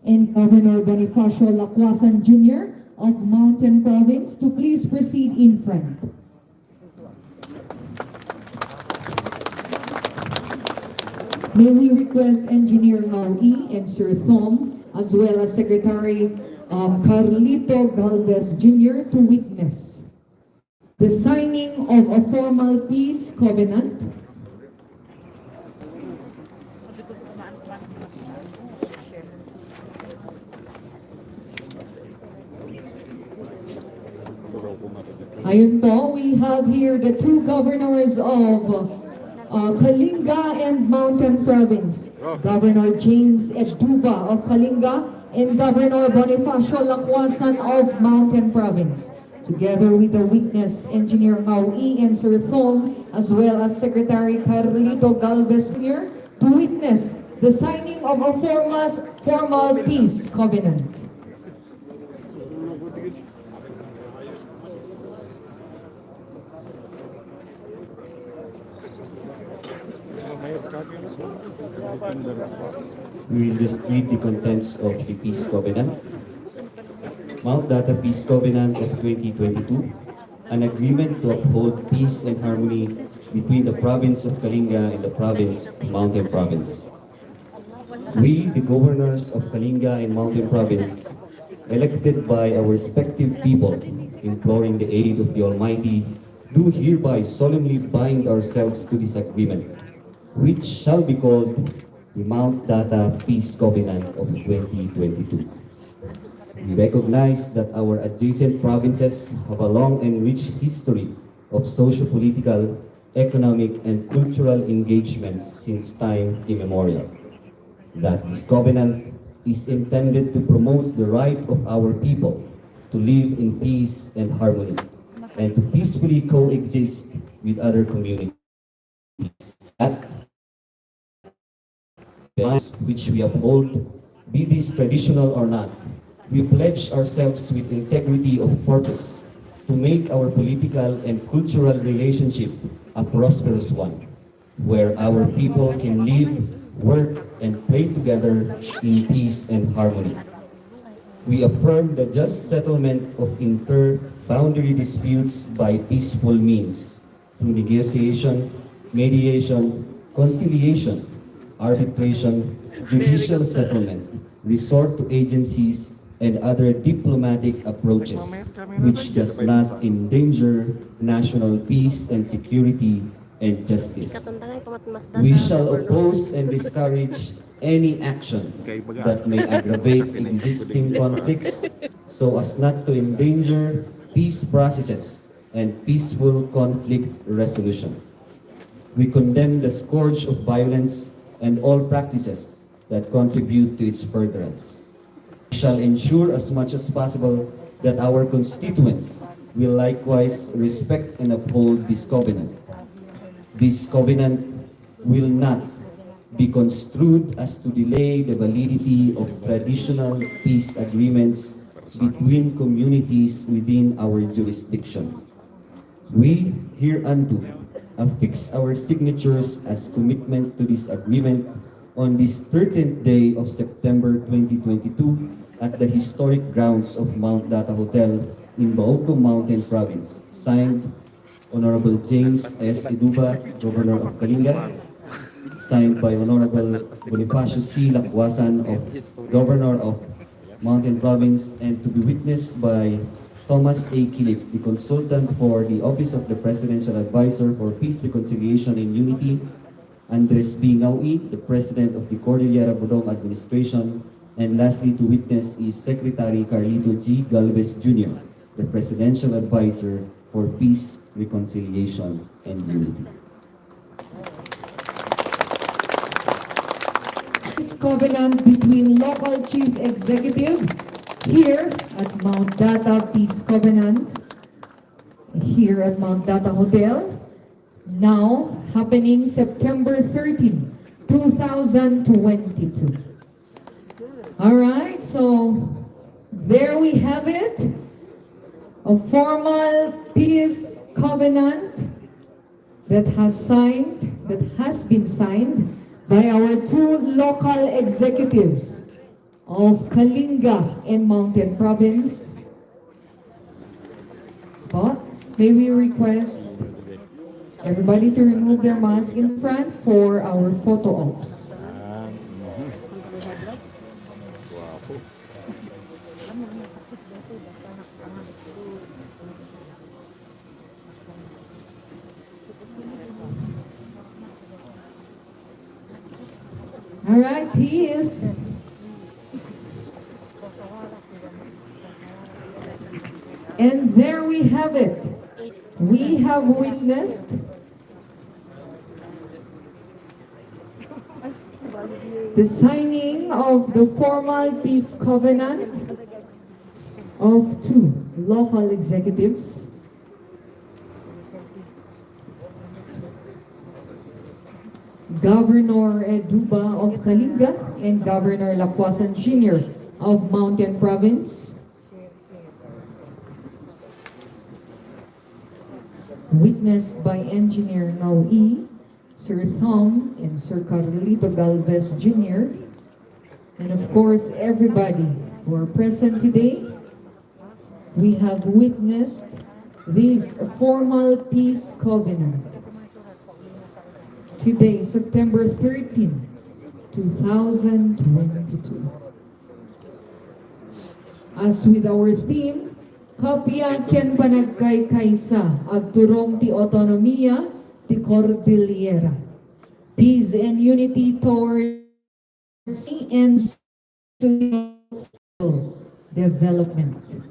and Governor Bonifacio Lacuasan Jr. of Mountain Province to please proceed in front. May we request Engineer Maui and Sir Thom, as well as Secretary Carlito Galvez Jr. to witness the signing of a formal peace covenant Ayun po, we have here the two governors of Kalinga and Mountain Province, Governor James Eduba of Kalinga and Governor Bonifacio Lacuasan of Mountain Province, together with the witness, Engineer Maui and Sir Thom, as well as Secretary Carlito Galvez Jr., to witness the signing of a formal peace covenant. We will just read the contents of the Peace Covenant. Mount Data Peace Covenant of 2022, an agreement to uphold peace and harmony between the province of Kalinga and the province of Mountain Province. We, the governors of Kalinga and Mountain Province, elected by our respective people, imploring the aid of the Almighty, do hereby solemnly bind ourselves to this agreement, which shall be called the Mount Data Peace Covenant of 2022. We recognize that our adjacent provinces have a long and rich history of socio-political, economic, and cultural engagements since time immemorial. That this covenant is intended to promote the right of our people to live in peace and harmony, and to peacefully coexist with other communities. That which we uphold, be this traditional or not, we pledge ourselves with integrity of purpose to make our political and cultural relationship a prosperous one, where our people can live, work, and play together in peace and harmony. We affirm the just settlement of inter-boundary disputes by peaceful means, through negotiation, mediation, conciliation, arbitration, judicial settlement, resort to agencies, and other diplomatic approaches, which does not endanger national peace and security and justice. We shall oppose and discourage any action that may aggravate existing conflicts so as not to endanger peace processes and peaceful conflict resolution. We condemn the scourge of violence and all practices that contribute to its furtherance. We shall ensure as much as possible that our constituents will likewise respect and uphold this covenant. This covenant will not be construed as to delay the validity of traditional peace agreements between communities within our jurisdiction. We hereunto affix our signatures as commitment to this agreement on this 13th day of September 2022 at the historic grounds of Mount Data Hotel in Baoco Mountain Province, signed Honorable James S. Iduba, Governor of Kalinga, signed by Honorable Bonifacio C. Lacwasan, Governor of Mountain Province, and to be witnessed by Thomas A. Kilip, the consultant for the Office of the Presidential Advisor for Peace, Reconciliation, and Unity, Andres B. Ngaui, the President of the Cordillera Budong Administration, and lastly to witness is Secretary Carlito G. Galvez Jr., the Presidential Advisor for Peace, Reconciliation, and Unity. This covenant between local chief executive here at Mount Data Peace Covenant, here at Mount Data Hotel, now happening September 13, 2022. All right, so there we have it, a formal peace covenant that has been signed by our two local executives of Kalinga and Mountain Province. Spot, may we request everybody to remove their mask in front for our photo ops. All right, peace. And there we have it. We have witnessed the signing of the formal peace covenant of two local executives, Governor Eduba of Kalinga and Governor Lacwasan Jr. of Mountain Province, witnessed by Engineer Ngaui, Sir Tom and Sir Carlito Galvez Jr., and of course everybody who are present today. We have witnessed this formal peace covenant today, September 13, 2022. As with our theme, Kapya ken panagkay-kaysa at turong ti autonomiya ti Cordillera. Peace and unity towards and sustainable development.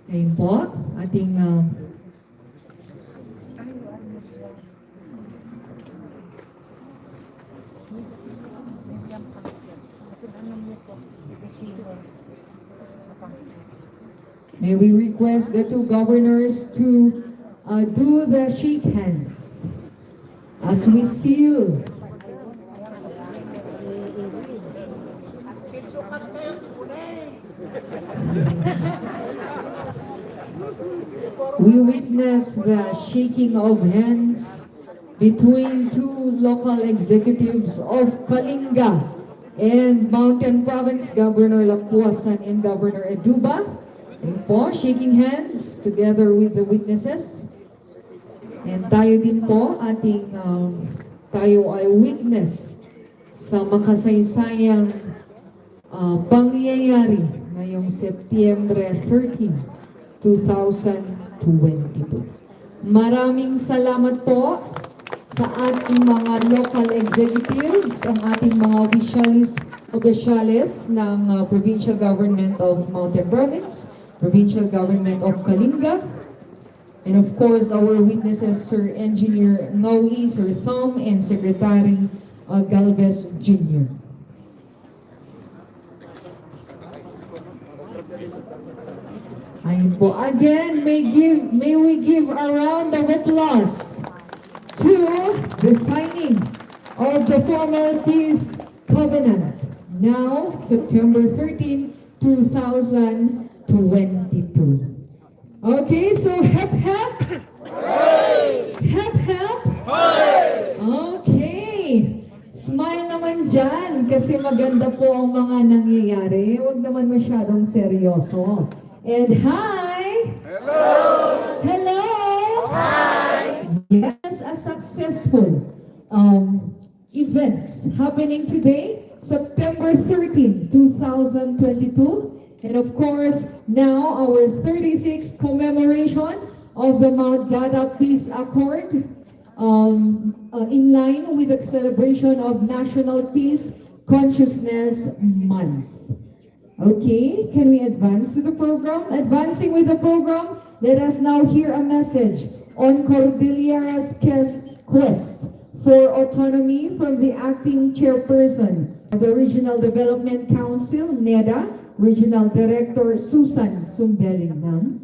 Ayun po, ating may we request the two governors to do the shake hands as we seal we witness the shaking of hands between two local executives of Kalinga and Mountain Province, Governor Lacwasan and Governor Eduba. Ayun po, shaking hands together with the witnesses. And tayo din po, tayo ay witness sa makasaysayang pangyayari ngayong September 13, 2022. Maraming salamat po sa ating mga local executives, ang ating mga opisyales ng Provincial Government of Mountain Province, Provincial Government of Kalinga, and of course our witnesses, Sir Engineer Ngaui, Sir Tom, and Secretary Galvez Jr. Ayun po. Again, may we give a round of applause to the signing of the formal peace covenant. Now, September 13, 2022. Okay, so hep hep. Hooray! Hep hep. Hooray! Okay. Smile naman dyan kasi maganda po ang mga nangyayari. Huwag naman masyadong seryoso. And hi! Hello! Hello! Hi! Yes, a successful events happening today, September 13, 2022. And of course, now our 36th commemoration of the Mount Dada Peace Accord, in line with the celebration of National Peace Consciousness Month. Okay, can we advance to the program? Advancing with the program, let us now hear a message on Cordillera's quest for autonomy from the acting chairperson of the Regional Development Council, NEDA, Regional Director Susan Sumbelingnam.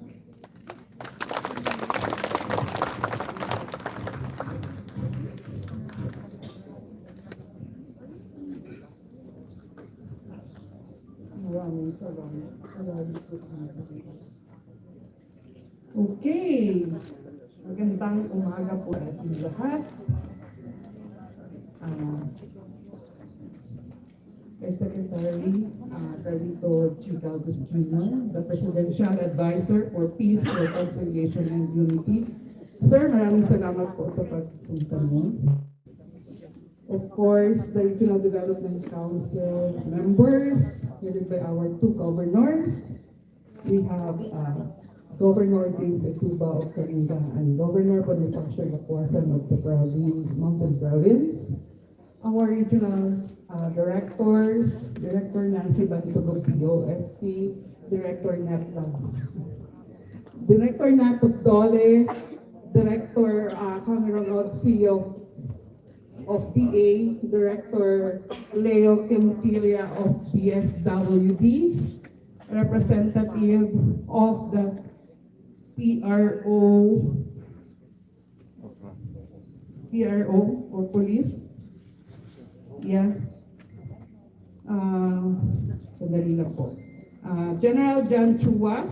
Okay, magandang umaga po sa ating lahat. Kay Secretary Carlito Chicaldes Jr., the Presidential Advisor for Peace, Reconciliation, and Unity. Sir, maraming salamat po sa pagpunta mo. Of course, the Regional Development Council members, headed by our two governors. We have Governor James Etuba of Kalinga and Governor Bonifacio Lacuasan of the province, Mountain Province. Our regional directors, Director Nancy Bantugo, POST, Director Nat of Dole, Director Cameron Odsi of DA, Director Leo Quintilia of DSWD, representative of the PRO or police. Yeah. Sandali lang po. General John Chua,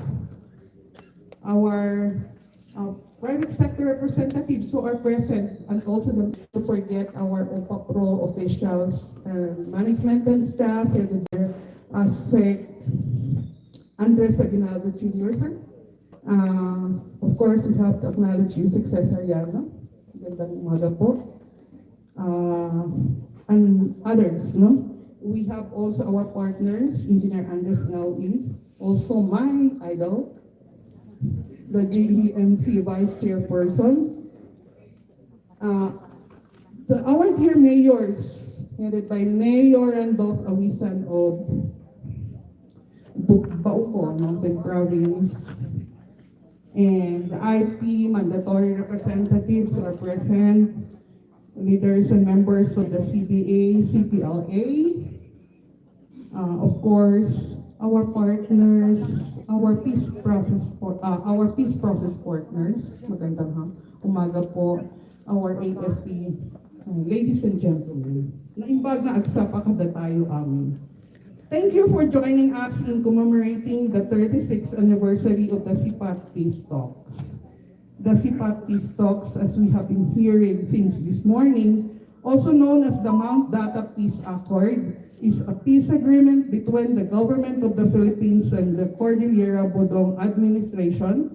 our private sector representatives who are present, and also don't forget our OPA-PRO officials and management and staff, and their Sec Andres Aguinaldo Jr., sir. Of course, we have to acknowledge you, Successor Yarno. Gandang umaga po. And others, no? We have also our partners, Engineer Andres Naui, also my idol, the DEMC Vice Chairperson. Our dear mayors, headed by Mayor Randolph Awisan of Bauco, Mountain Province, and the IP mandatory representatives are present, leaders and members of the CBA, CPLA, of course, our partners, our peace process partners, magandang umaga po, our AFP, ladies and gentlemen, naimbag na agsapa kada tayo amin. Thank you for joining us in commemorating the 36th anniversary of the CPAC Peace Talks. The CPAC Peace Talks, as we have been hearing since this morning, also known as the Mount Dada Peace Accord, is a peace agreement between the government of the Philippines and the Cordillera Budong administration,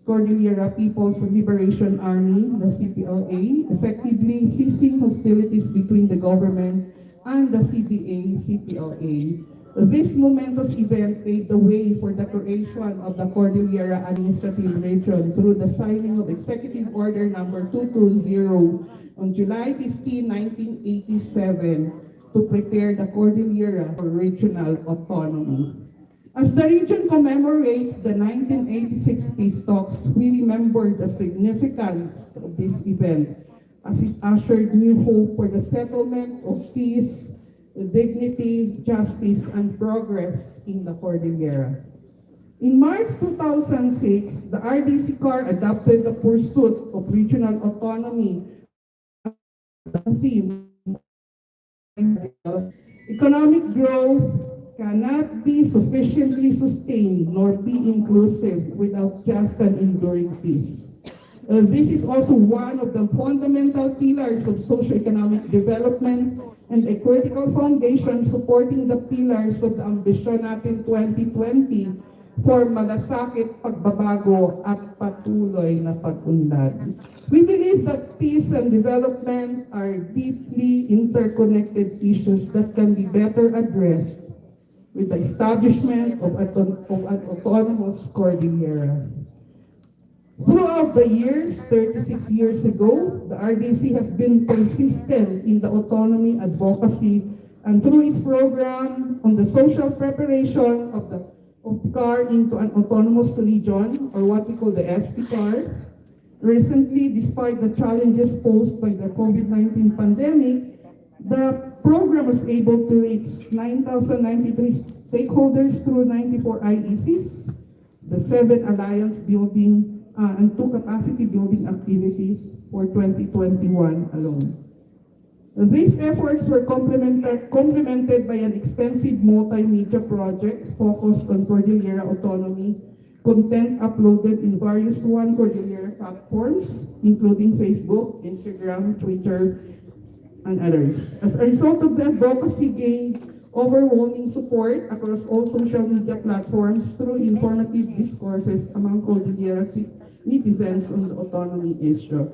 Cordillera Peoples Liberation Army, the CPLA, effectively ceasing hostilities between the government and the CBA, CPLA. This momentous event paved the way for the creation of the Cordillera Administrative Region through the signing of Executive Order number 220 on July 15, 1987 to prepare the Cordillera for regional autonomy. As the region commemorates the 1986 peace talks, we remember the significance of this event as it ushered new hope for the settlement of peace, dignity, justice, and progress in the Cordillera. In March 2006, the RDC CAR adopted the pursuit of regional autonomy as a theme. Economic growth cannot be sufficiently sustained nor be inclusive without just and enduring peace. This is also one of the fundamental pillars of socio-economic development and a critical foundation supporting the pillars of the ambisyon natin 2020 for malasakit, pagbabago at patuloy na pag-unlad. We believe that peace and development are deeply interconnected issues that can be better addressed with the establishment of an autonomous Cordillera. Throughout the years, 36 years ago, the RDC has been consistent in the autonomy advocacy and through its program on the social preparation of CAR into an autonomous region, or what we call the SPCAR. Recently, despite the challenges posed by the COVID-19 pandemic, the program was able to reach 9,093 stakeholders through 94 IECs, the 7 alliance building and 2 capacity building activities for 2021 alone. These efforts were complemented by an extensive multimedia project focused on Cordillera autonomy, content uploaded in various One Cordillera platforms, including Facebook, Instagram, Twitter, and others. As a result of the advocacy gained overwhelming support across all social media platforms through informative discourses among Cordillera netizens on the autonomy issue.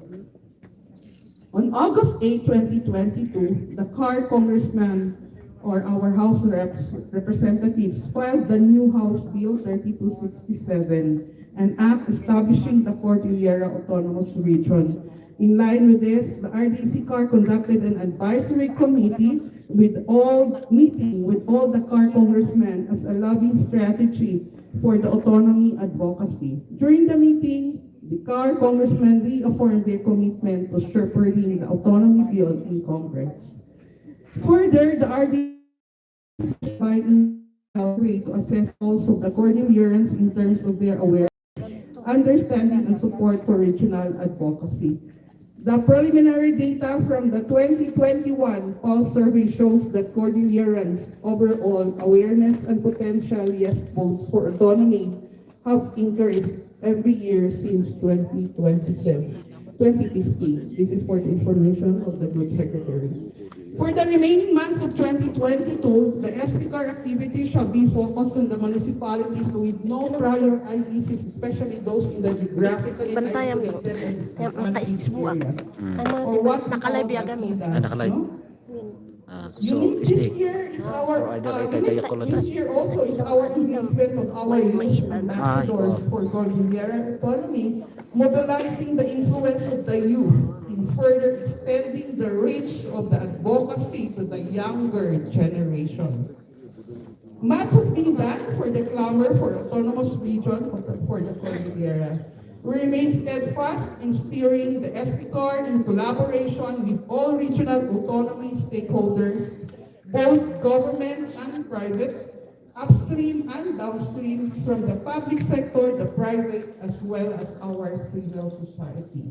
On August 8, 2022, the CAR congressman, or our House representatives, filed the new House Bill 3267, an act establishing the Cordillera Autonomous Region. In line with this, the RDC CAR conducted an advisory committee meeting with all the CAR congressmen as a lobbying strategy for the autonomy advocacy. During the meeting, the CAR congressmen reaffirmed their commitment to shepherding the autonomy bill in Congress. Further, the RDC to assess also the Cordillerans in terms of their awareness, understanding, and support for regional advocacy. The preliminary data from the 2021 pulse survey shows that Cordillerans' overall awareness and potential yes votes for autonomy have increased every year since 2015. This is for the information of the Good Secretary. For the remaining months of 2022, the SPCAR activity shall be focused on the municipalities with no prior IECs, especially those in the geographically isolated and disadvantaged area, or what we call the PIDAS, no? This year is our this year also is our engagement of our youth ambassadors for Cordillera autonomy, mobilizing the influence of the youth in further extending the reach of the advocacy to the younger generation. Much has been done for the clamor for autonomous region for the Cordillera. We remain steadfast in steering the SPCAR in collaboration with all regional autonomy stakeholders, both government and private, upstream and downstream, from the public sector, the private, as well as our civil society.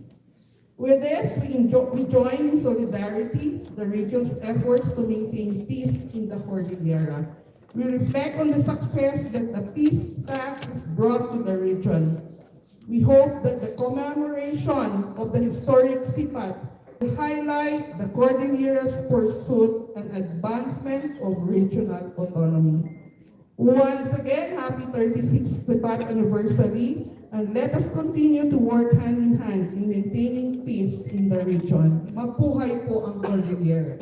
With this, we join in solidarity the region's efforts to maintain peace in the Cordillera. We reflect on the success that the peace pact has brought to the region. We hope that the commemoration of the historic Sept will highlight the Cordillera's pursuit and advancement of regional autonomy. Once again, happy 36th Sept anniversary, and let us continue to work hand in hand in maintaining peace in the region. Mabuhay po ang Cordillera.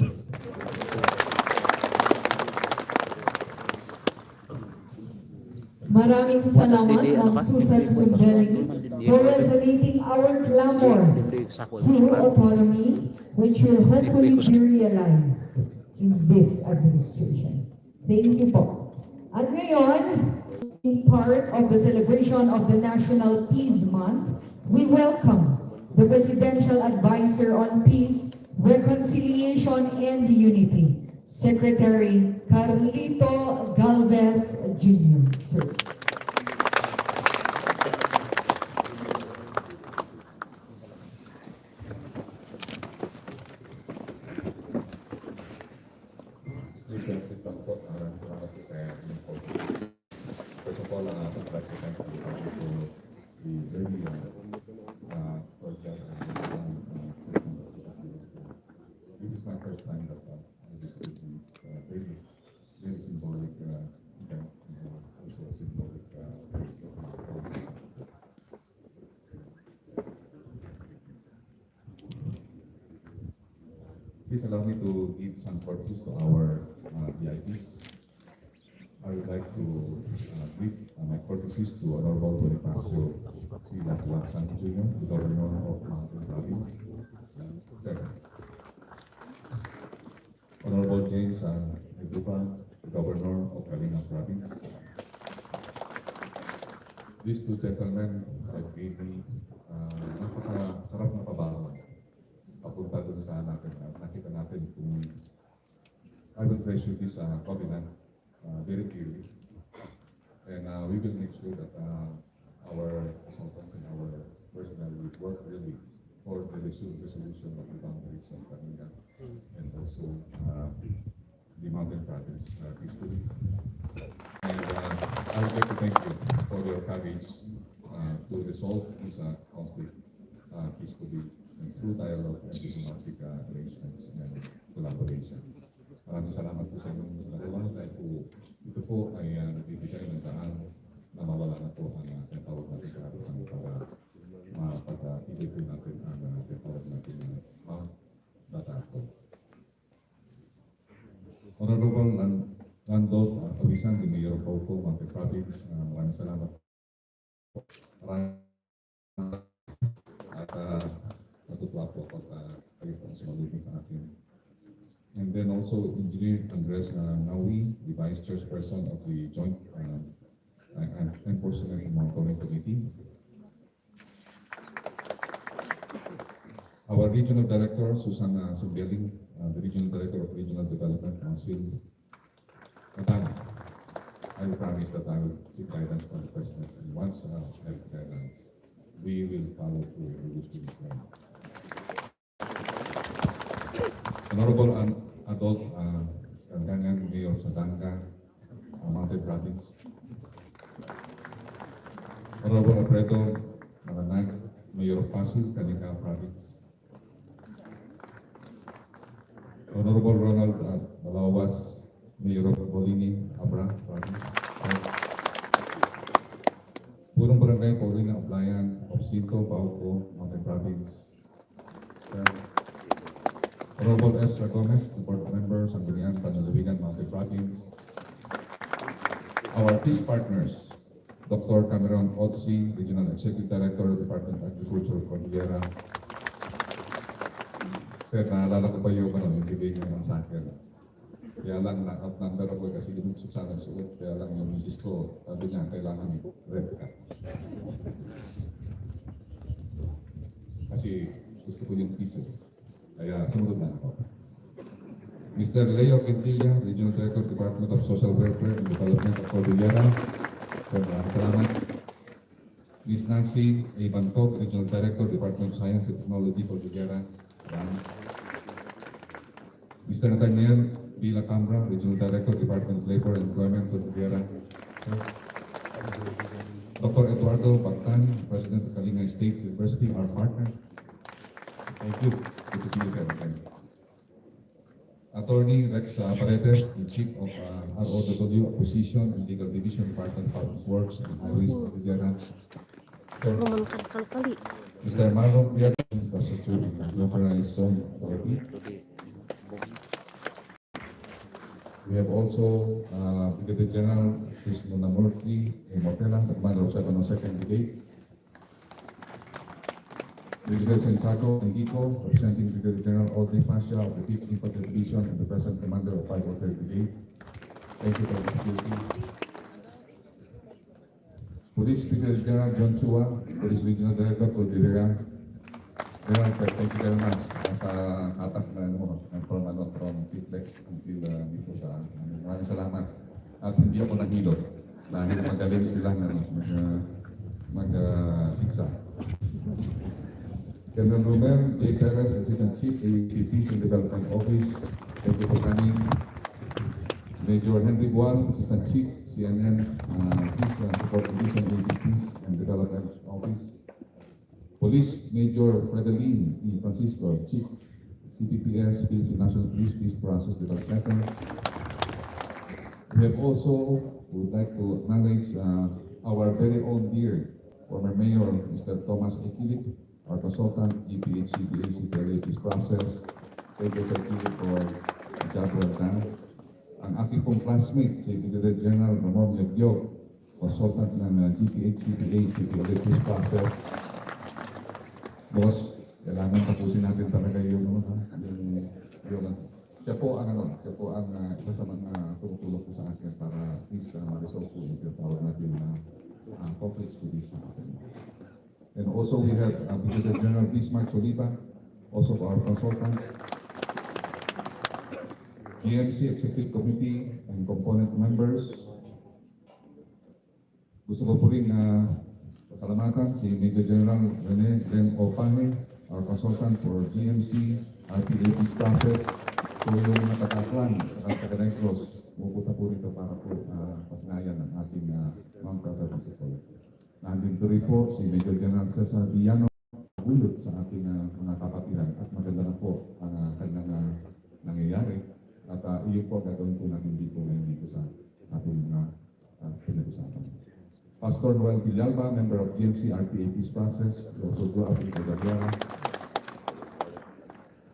Maraming salamat, Ma'am Susan Sumbeling, for resonating our clamor to autonomy, which will hopefully be realized in this administration. Thank you po. At ngayon, in part of the celebration of the National Peace Month, we welcome the Presidential Advisor on Peace, Reconciliation, and Unity, Secretary Carlito Galvez Jr. Sir. First of all, I'd like to thank you to the earlier Please allow me to give some courtesies to our VIPs. I would like to give my courtesies to Honorable Bonifacio C. Latuan Santos Jr., the Governor of Mountain Province. Second, Honorable James Edupan, the Governor of Kalinga Province. These two gentlemen have made me napakasarap na pabangon. Papunta doon sa natin, nakita natin kung I will treasure this covenant very clearly, and we will make sure that our consultants and our personnel will work really for the resolution of the boundaries of Kalinga and also the mountain province peacefully. And I would like to thank you for your courage to resolve this conflict peacefully and through dialogue and diplomatic arrangements and collaboration. Maraming salamat po sa inyong dalawa dahil po ito po ay nagbibigay ng daan na mawala na po ang tinatawag natin kahasan para mapag-ibig po natin ang tinatawag natin Mount Dataco. Honorable Landod Awisan, the Mayor of Pauco, Mountain Province, maraming salamat po. At natutuwa po ako at kayo po ang sumalubing sa akin. And then also Engineer Andres Naui, the Vice Chairperson of the Joint Enforcement and Monitoring Committee. Our Regional Director, Susana Subeling, the Regional Director of Regional Development Council. Madam, I promise that I will seek guidance from the President, and once I have guidance, we will follow through with this line. Honorable Adult Ganyan Mayor sa Danga, Mountain Province. Honorable Alfredo Maranag, Mayor of Pasig, Kalinga Province. Honorable Ronald Malawas, Mayor of Bolini, Abra Province. Purong Barangay Paulina Oblayan, Obsinto, Bauco, Mountain Province. Honorable Ezra Gomez, the board member, Sangguniang, Panlalawigan, Mountain Province. Our peace partners, Dr. Cameron Otsi, Regional Executive Director, Department of Agriculture, Cordillera. Sir, naalala ko pa yung bibig naman sa akin. Kaya lang, na-outnumber ako kasi lumipsok sa akin suot. Kaya lang yung misis ko, sabi niya, kailangan red ka. Kasi gusto ko yung peace. Kaya sumunod na ako. Mr. Leo Quintilla, Regional Director, Department of Social Welfare and Development of Cordillera. Salamat. Ms. Nancy A. Bangkok, Regional Director, Department of Science and Technology, Cordillera. Mr. Nathaniel B. Lacambra, Regional Director, Department of Labor and Employment, Cordillera. Dr. Eduardo Bactan, President of Kalinga State University, our partner. Thank you. Good to see you, sir. Attorney Rex Paredes, the Chief of ROW Acquisition and Legal Division, Department of Public Works and Highways, Cordillera. Sir, Mr. Marlon Piat, Infrastructure and Localized Zone Authority. We have also Brigadier General Chris Munamurti Motela, the Commander of 702nd Brigade. Brigadier Santiago Enrico, representing Brigadier General Audrey Pasha of the 5th Infantry Division and the present Commander of 503rd Brigade. Thank you for the security. Police Brigadier General John Chua, Police Regional Director, Cordillera. General, thank you very much sa atak na from Fitlex until dito sa maraming salamat. At hindi ako nahilo dahil magaling silang mag-siksa. Colonel Romel J. Perez, Assistant Chief, AVP Peace and Development Office. Thank you for coming. Major Henry Bual, Assistant Chief, CNN, Peace and Support Division, AVP Peace and Development Office. Police Major Fredeline E. Francisco, Chief, CPPS, Philippine National Police Peace Process Development Center. We have also, we would like to acknowledge our very own dear former Mayor, Mr. Thomas A. Philip, our consultant, GPH, CPA, CPLA Peace Process, Thank you, Sir Kili, for the job well done. Ang aking pong classmate, si Brigadier General Ramon Yagyog, consultant ng GPH, CPLA, CPLA Peace Process. Boss, kailangan tapusin natin talaga yung siya po ang isa sa mga tumutulong po sa akin para at least ma-resolve po yung tawag natin na conflicts po dito sa atin. And also we have Brigadier General Bismarck Soliva, also our consultant, GMC Executive Committee and component members. Gusto ko po rin pasalamatan si Major General Rene Lem Opane, our consultant for GMC, RPA Peace Process. So yung nakataklan at taga-Negros, pupunta po rito para po pasinayan ng ating Mount Carter Principle. Nandito rin po si Major General Cesar Villano, bulot sa ating mga kapatiran at maganda na po ang kanyang nangyayari. At iyon po gagawin po natin dito ngayon dito sa ating pinag-usapan. Pastor Noel Villalba, member of GMC RPA Peace Process, also grew up in Cordillera.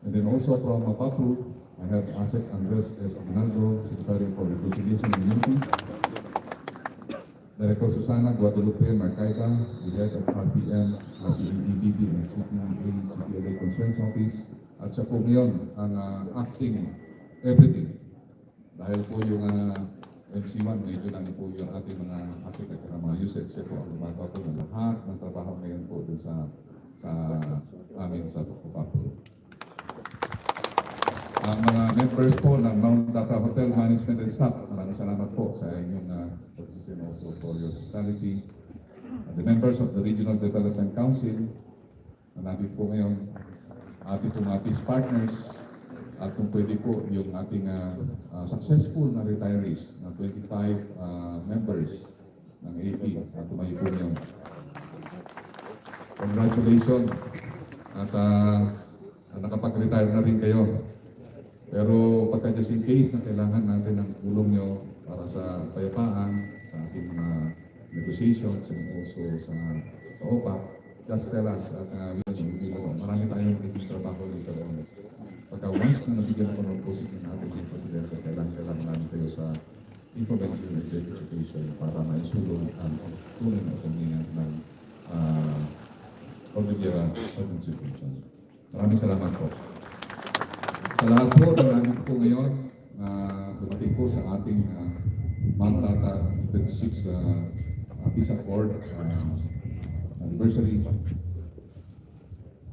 And then also from Papu, I have Asek Andres S. Aguinaldo, Secretary for Reconciliation and Unity. Director Susana Guadalupe Marcaida, the head of RPM, RPM-EBB, and CPLA Conference Office. At siya po ngayon ang acting everything. Dahil po yung MC1, medyo lang po yung ating mga asik at mga usage. Siya po ang gumagawa po ng lahat ng trabaho ngayon po dun sa amin sa Papu. Ang mga members po ng Mount Tata Hotel Management and Staff, maraming salamat po sa inyong participation also for your hospitality. The members of the Regional Development Council, na nandito po ngayon, ating po mga peace partners, at kung pwede po yung ating successful na retirees na 25 members ng AP na tumayo po ngayon. Congratulations at nakapag-retire na rin kayo. Pero pagka just in case na kailangan natin ng tulong nyo para sa payapaan, sa ating mga negotiations and also sa OPA, just tell us at marami tayong naging trabaho dito. Pagka once na nabigyan ako ng position natin yung Presidente, kailangan namin kayo sa information and education para maisulong ang tunay na autonomy ng Cordillera Peoples Liberation Army. Maraming salamat po. Sa lahat po na nandito po ngayon, dumating po sa ating Mount Tata 36th Peace Accord anniversary.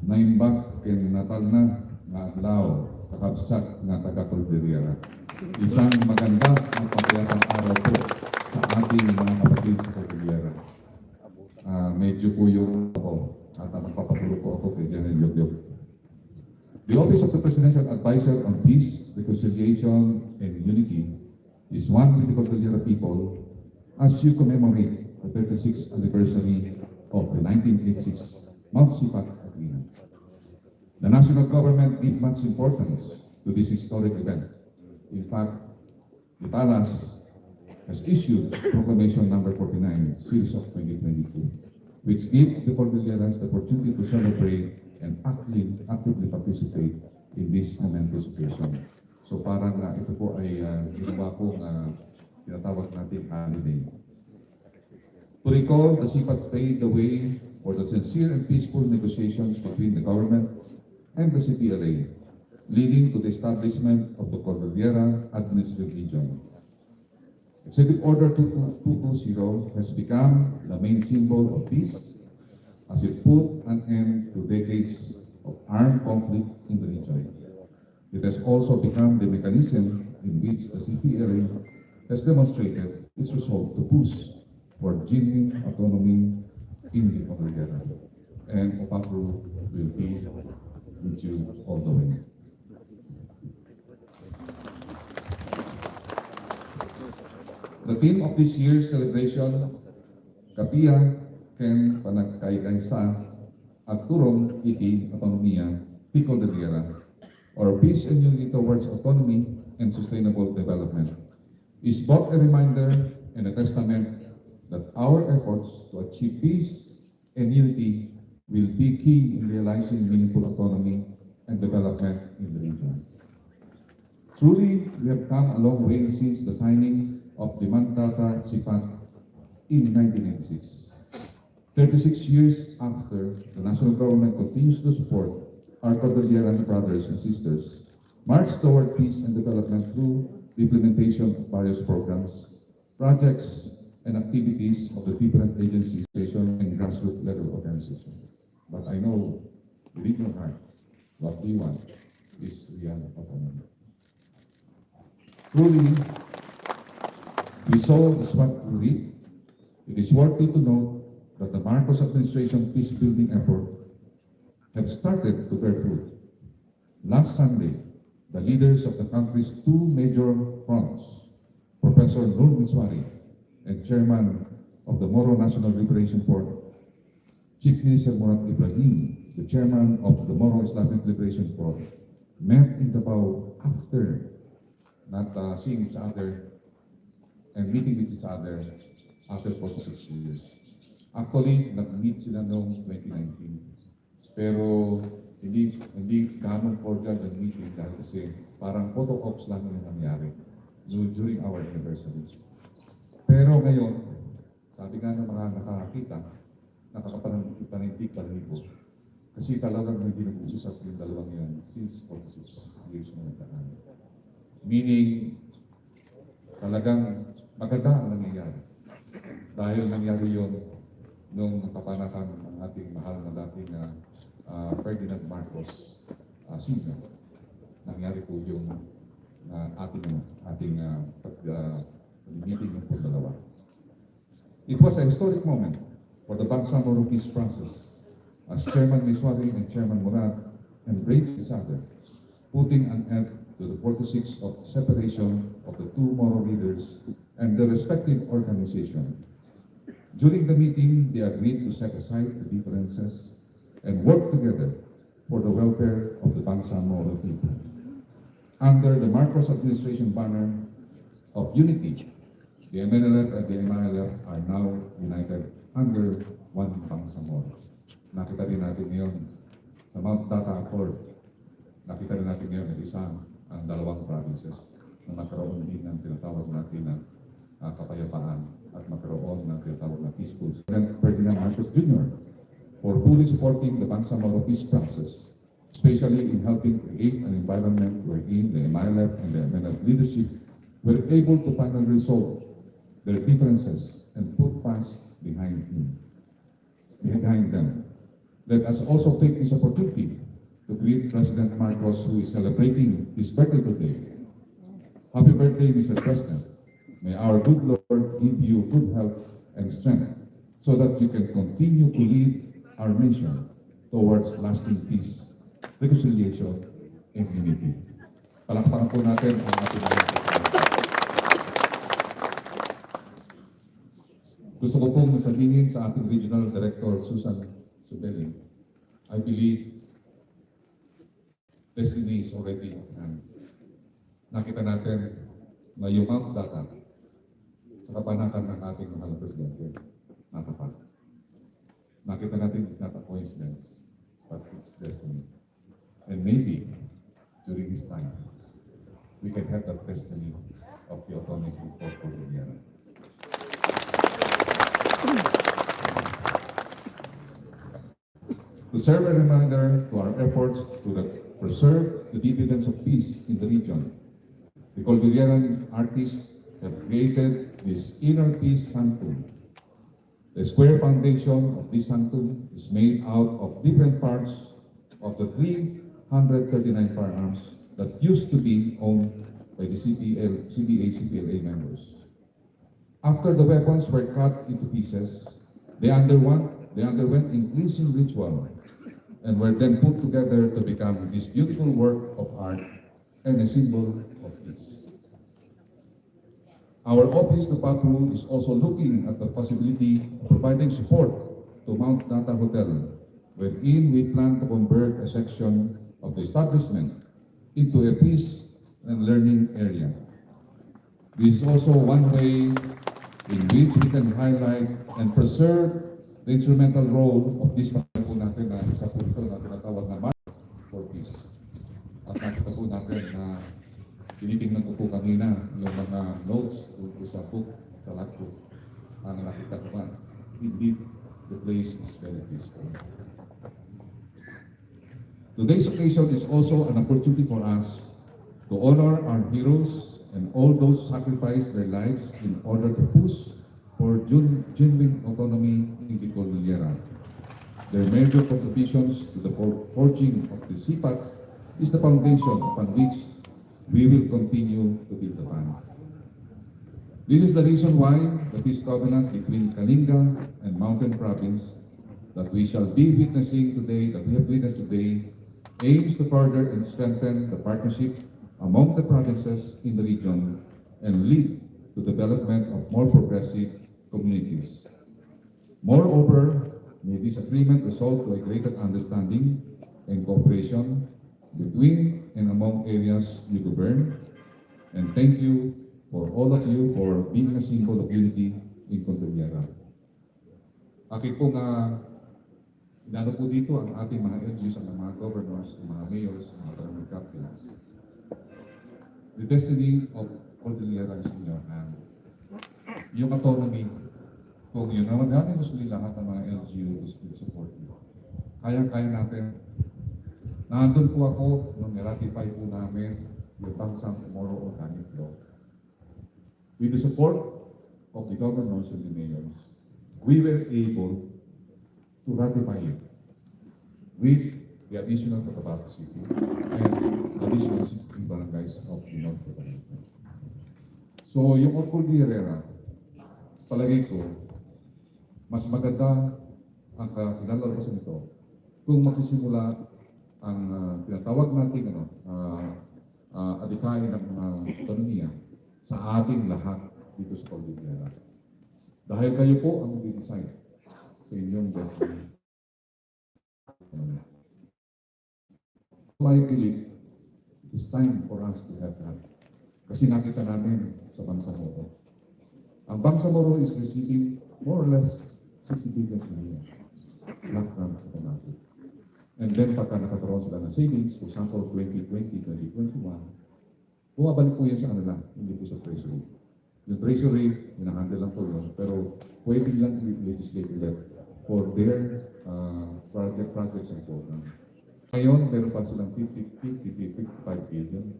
Naimbag ken natal na adlaw kakabsat nga taga Cordillera. Isang maganda at mapayapang araw po sa ating mga kapatid sa Cordillera. Medyo po yung ako at magpapatulo po ako kay General Yogyog. The Office of the Presidential Advisor on Peace, Reconciliation, and Unity is one with the Cordillera people as you commemorate the 36th anniversary of the 1986 Mount Sept Agreement. The national government gives much importance to this historic event. In fact, the Palace has issued Proclamation Number 49, Series of 2022, which gives the Cordilleras the opportunity to celebrate and actively participate in this momentous occasion. So parang ito po ay ginawa po tinatawag natin holiday. To recall, the Sept paved the way for the sincere and peaceful negotiations between the government and the CPLA, leading to the establishment of the Cordillera Administrative Region. Executive Order 2220 has become the main symbol of peace as it put an end to decades of armed conflict in the region. It has also become the mechanism in which the CPLA has demonstrated its resolve to push for genuine autonomy in the Cordillera. And Opapro will be with you all the way. The theme of this year's celebration, Kapiya ken panagkaigaysa at turong iti autonomiya ti Cordillera, or peace and unity towards autonomy and sustainable development, is both a reminder and a testament that our efforts to achieve peace and unity will be key in realizing meaningful autonomy and development in the region. Truly, we have come a long way since the signing of the Mandata Sept in 1996. 36 years after, the national government continues to support our Cordilleran brothers and sisters march toward peace and development through the implementation of various programs, projects, and activities of the different agencies, station, and grassroots level organizations. But I know within your heart, what we want is real autonomy. Truly, we saw the what we read. It is worthy to note that the Marcos administration peace-building effort have started to bear fruit. Last Sunday, the leaders of the country's two major fronts, Professor Nur Miswari and Chairman of the Moro National Liberation Front, Chief Minister Murad Ibrahim, the Chairman of the Moro Islamic Liberation Front, met in Davao after not seeing each other and meeting with each other after 46 years. Actually, nag-meet sila noong 2019. Pero hindi ganong cordial ng meeting dahil kasi parang photo ops lang yung nangyari during our anniversary. Pero ngayon, sabi nga ng mga nakakita, nakakapanindig talahibo. Kasi talagang hindi nag-uusap yung dalawang yan since 46 years na nagdaan. Meaning, talagang maganda ang nangyayari. Dahil nangyari yun nung kapanakan ng ating mahal na dating President Marcos Sr. Nangyari po yung ating meeting ng dalawa. It was a historic moment for the Bangsamoro peace process as Chairman Miswari and Chairman Murad embraced each other, putting an end to the 46 of separation of the two Moro leaders and their respective organization. During the meeting, they agreed to set aside the differences and work together for the welfare of the Bangsamoro people. Under the Marcos administration banner of unity, the MNLF and the MILF are now united under one Bangsamoro. Nakita rin natin ngayon sa Mount Data Accord, nakita rin natin ngayon na isa ang dalawang provinces na magkaroon din ng tinatawag natin na kapayapaan at magkaroon ng tinatawag na peaceful. President Marcos Jr. for fully supporting the Bangsamoro peace process, especially in helping create an environment wherein the MILF and the MNLF leadership were able to finally resolve their differences and put past behind them. Let us also take this opportunity to greet President Marcos, who is celebrating his birthday today. Happy birthday, Mr. President. May our good Lord give you good health and strength so that you can continue to lead our nation towards lasting peace, reconciliation, and unity. Palakpakan po natin ang ating mga. Gusto ko pong sabihin sa ating Regional Director, Susan Subeli, I believe destiny is already at hand. Nakita natin na yung Mount Data sa kapanakan ng ating mahal na Presidente natapat. Nakita natin it's not a coincidence, but it's destiny. And maybe during this time, we can have that destiny of the autonomy of Cordillera. To serve a reminder to our efforts to preserve the dividends of peace in the region, the Cordilleran artists have created this inner peace sanctum. The square foundation of this sanctum is made out of different parts of the 339 firearms that used to be owned by the CPLA members. After the weapons were cut into pieces, they underwent a cleansing ritual and were then put together to become this beautiful work of art and a symbol of peace. Our office department is also looking at the possibility of providing support to Mount Data Hotel, wherein we plan to convert a section of the establishment into a peace and learning area. This is also one way in which we can highlight and preserve the instrumental role of this po natin na isa po ito na tinatawag na March for Peace. po natin na tinitingnan ko po kanina yung mga notes tungkol sa book, sa logbook. Ang nakita ko man, indeed, the place is very peaceful. Today's occasion is also an opportunity for us to honor our heroes and all those sacrificed their lives in order to push for genuine autonomy in the Cordillera. Their major contributions to the forging of the CPAC is the foundation upon which we will continue to build the band. This is the reason why the peace covenant between Kalinga and Mountain Province that we shall be witnessing today, that we have witnessed today, aims to further and strengthen the partnership among the provinces in the region and lead to development of more progressive communities. Moreover, may this agreement result to a greater understanding and cooperation between and among areas you govern. And thank you for all of you for being a symbol of unity in Cordillera. Akin po nga inano po dito ang ating mga LGUs, ang mga governors, ang mga mayors, ang mga barangay captains. The destiny of Cordillera is in your hand. Yung autonomy, kung yun naman natin gusto lahat ng mga LGU to support you. Kaya-kaya natin. Nandun po ako nung niratify po namin yung Bangsang Tomorrow Organic Law. With the support of the governors and the mayors, we were able to ratify it with the additional Cotabato City and additional 16 barangays of the North Cotabato. So yung Cordillera, palagay ko, mas maganda ang kinalalabasan nito kung magsisimula ang tinatawag natin adikain ng autonomiya sa ating lahat dito sa Cordillera. Dahil kayo po ang mag-decide sa inyong destiny. My belief, it is time for us to have that. Kasi nakita namin sa Bangsamoro. Ang Bangsamoro is receiving more or less 60 billion a year. Lahat ng automatic. And then pagka nakataroon sila ng savings, for example, 2020, 2021, bumabalik po yan sa kanila, hindi po sa Treasury. Yung Treasury, hinahandle lang po yun, pero pwede lang i-legislate ulit for their projects and programs. Ngayon, meron pa silang 55 billion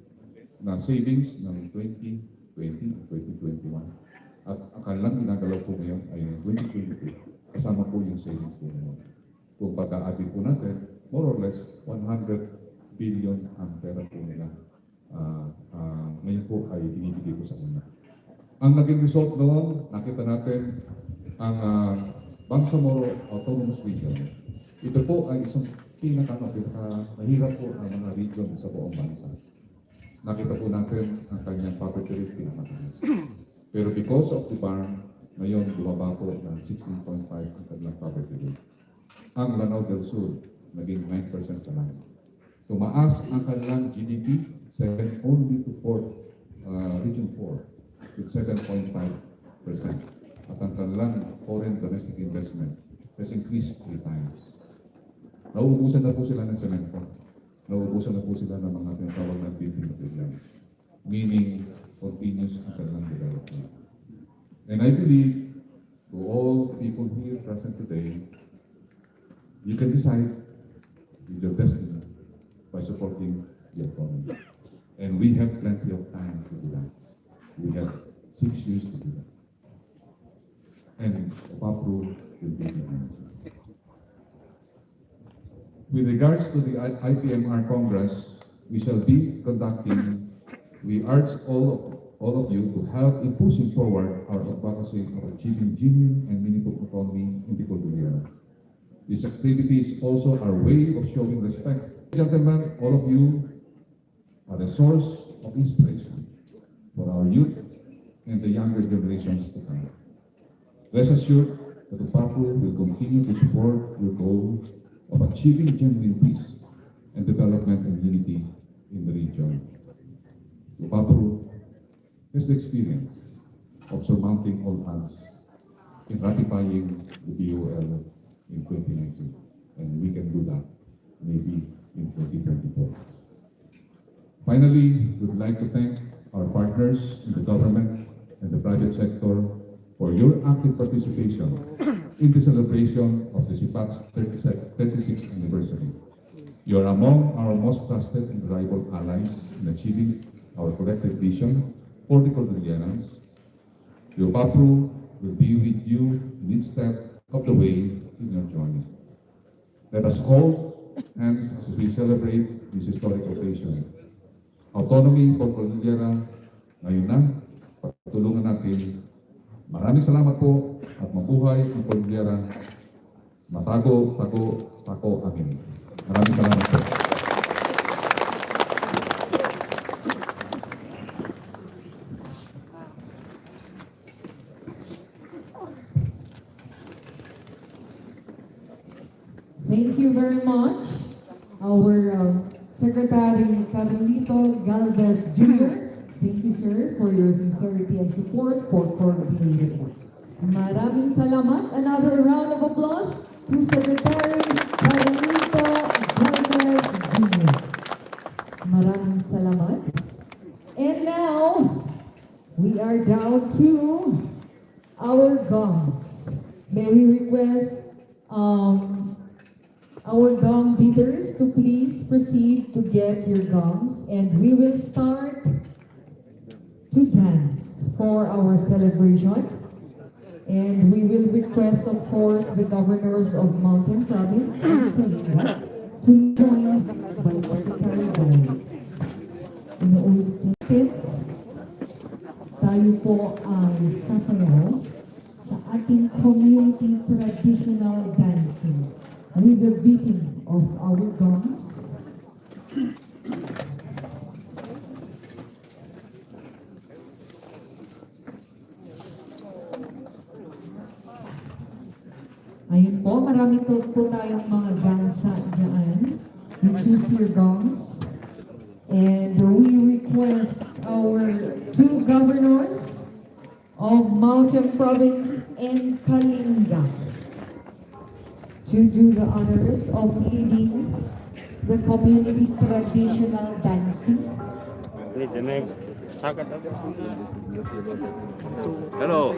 na savings ng 2020 2021. At ang kanilang ginagalaw po ngayon ay 2022. Kasama po yung savings po ngayon. Kung pagka-added po natin, more or less 100 billion ang pera po nila. Ngayon po ay binibigay ko sa kanila. Ang naging result noon, nakita natin ang Bangsamoro Autonomous Region. Ito po ay isang mahirap po ang mga region sa buong bansa. Nakita po natin ang kanyang poverty rate pinakamataas. Pero because of the BARM, ngayon bumaba po ng 16.5 ang kanyang poverty rate. Ang Lanao del Sur, naging 9% na lang. Tumaas ang kanilang GDP, second only to Region 4, with 7.5%. At ang kanilang foreign domestic investment has increased 3 times. Nauubusan na po sila ng semento. Nauubusan na po sila ng mga tinatawag na building materials. Meaning, continuous ang kanilang development. And I believe, to all people here present today, you can decide with your destiny by supporting the economy. And we have plenty of time to do that. We have 6 years to do that. And Papru will be behind you. With regards to the IPMR Congress, we shall be conducting, we urge all of you to help in pushing forward our advocacy of achieving genuine and meaningful autonomy in the Cordillera. This activity is also our way of showing respect. Gentlemen, all of you are a source of inspiration for our youth and the younger generations to come. Rest assured that the Papru will continue to support your goal of achieving genuine peace and development and unity in the region. The Papru has the experience of surmounting all odds in ratifying the BOL in 2019, and we can do that maybe in 2024. Finally, we'd like to thank our partners in the government and the private sector for your active participation in the celebration of the CPAC's 36th anniversary. You are among our most trusted and reliable allies in achieving our collective vision for the Cordilleras. Your PAPRU will be with you in each step of the way in your journey. Let us hold hands as we celebrate this historic occasion. Autonomy for Cordillera, ngayon na, pagtulungan natin. Maraming salamat po at mabuhay ang Cordillera. Matago, tago, tako, amin. Maraming salamat po. Thank you very much, our Secretary Carlito Galvez Jr. Thank you, sir, for your sincerity and support for Cordillera. Maraming salamat. Another round of applause to Secretary Carlito Galvez Jr. Maraming salamat. And now, we are down to our gongs. May we request our gong beaters to please proceed to get your gongs, and we will start to dance for our celebration. And we will request, of course, the governors of Mountain Province and Kalinga to join by Secretary Boyes. Inuulit tayo po ang sasayaw sa ating community traditional dancing with the beating of our gongs. Ayun po, marami po tayong mga gangsa dyan. You choose your gongs. And we request our two governors of Mountain Province and Kalinga to do the honors of leading the community traditional dancing. Hello.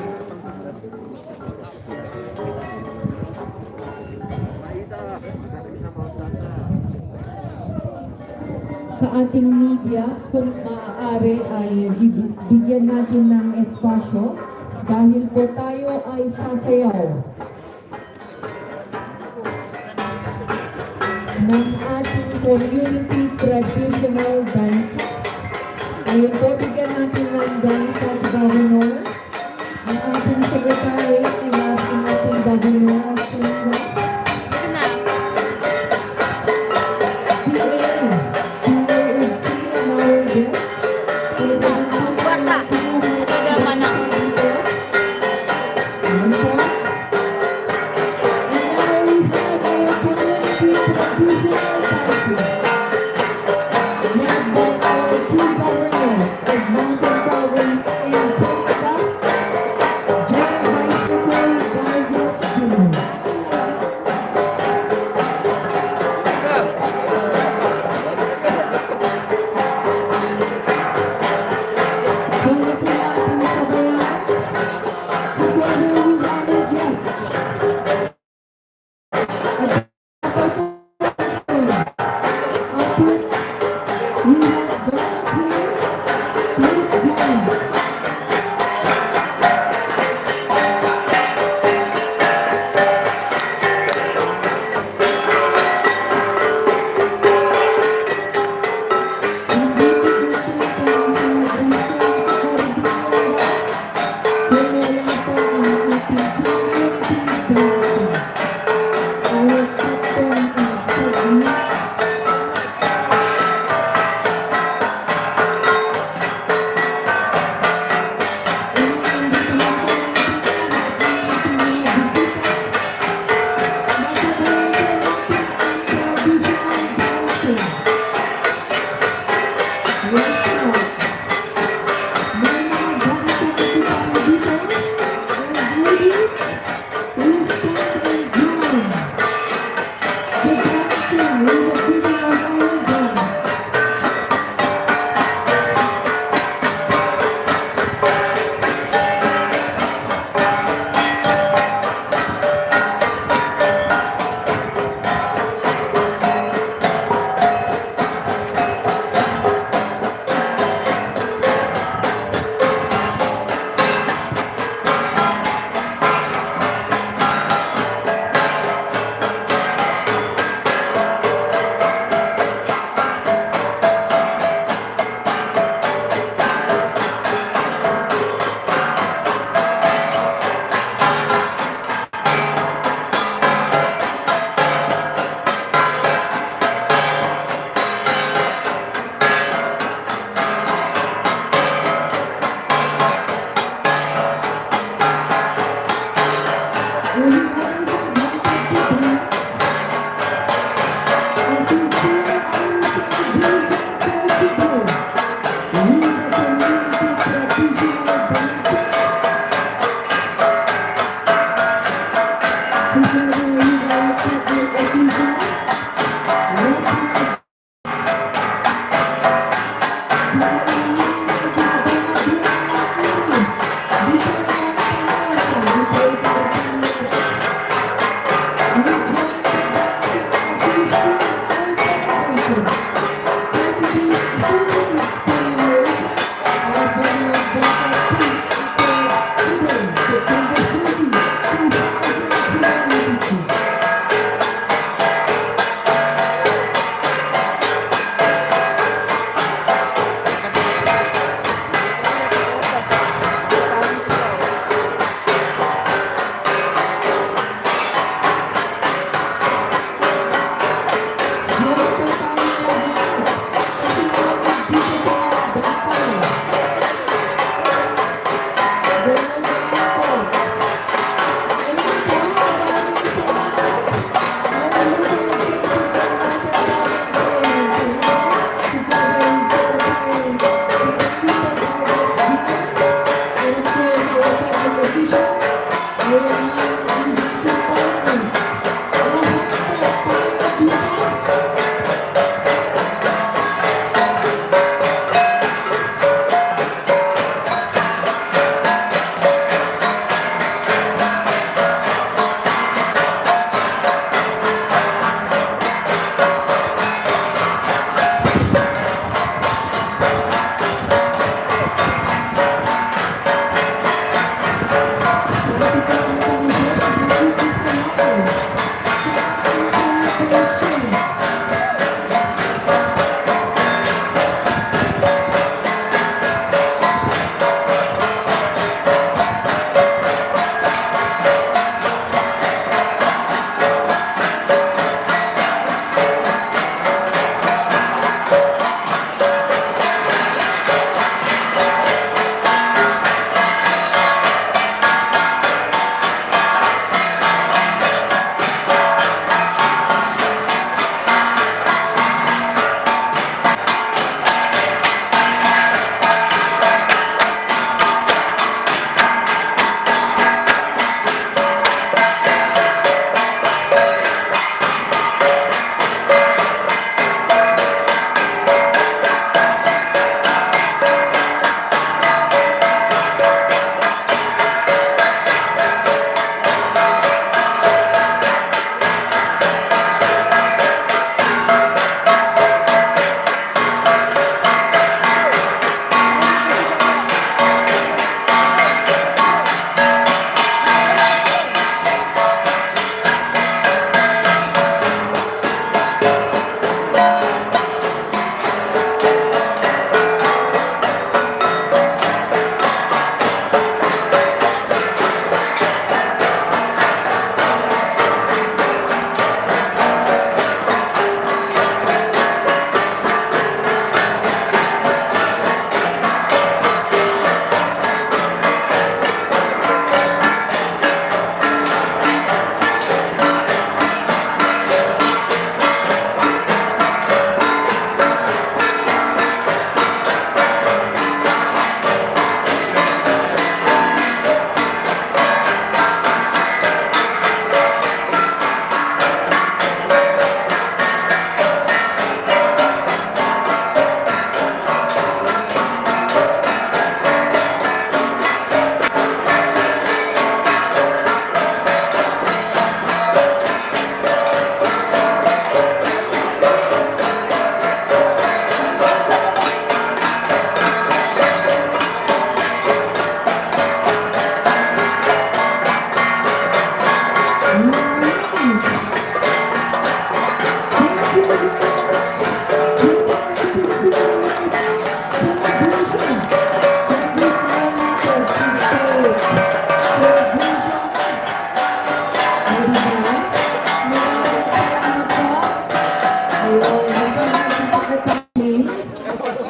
Sa ating media, kung maaari ay bigyan natin ng espasyo dahil po tayo ay sasayaw ng ating community traditional dancing. Ayun po, bigyan natin ng dansa sa governor, ang ating secretary, and ang ating governor of Kalinga. Joined by Secretary Galvez Jr.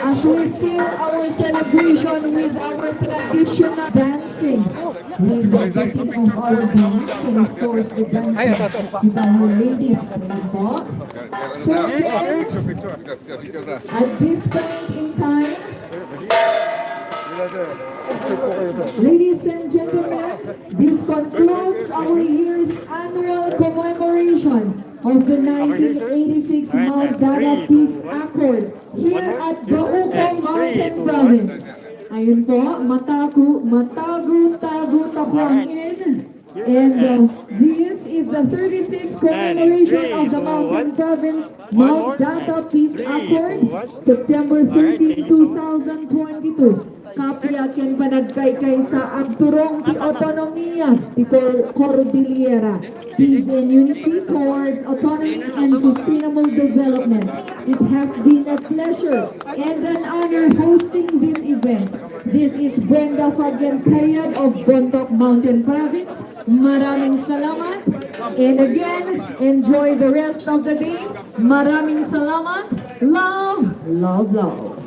As we seal our celebration with our traditional dancing, with the beating of our drums, and of course the dancing with our ladies. So again, at this point in time, ladies and gentlemen, this concludes our year's annual commemoration of the 1986 Mount Dara Peace Accord here at Baukong Mountain Province. Ayun po, matago-tago takwangin. And this is the 36th commemoration of the Mountain Province Mount Dara Peace Accord, September 13, 2022. Kapya ken panagkaykay sa agturong ti autonomiya ti Cordillera, peace and unity towards autonomy and sustainable development. It has been a pleasure and an honor hosting this event. This is Brenda Fagian-Kayad of Bontoc Mountain Province. Maraming salamat. And again, enjoy the rest of the day. Maraming salamat. Love, love, love.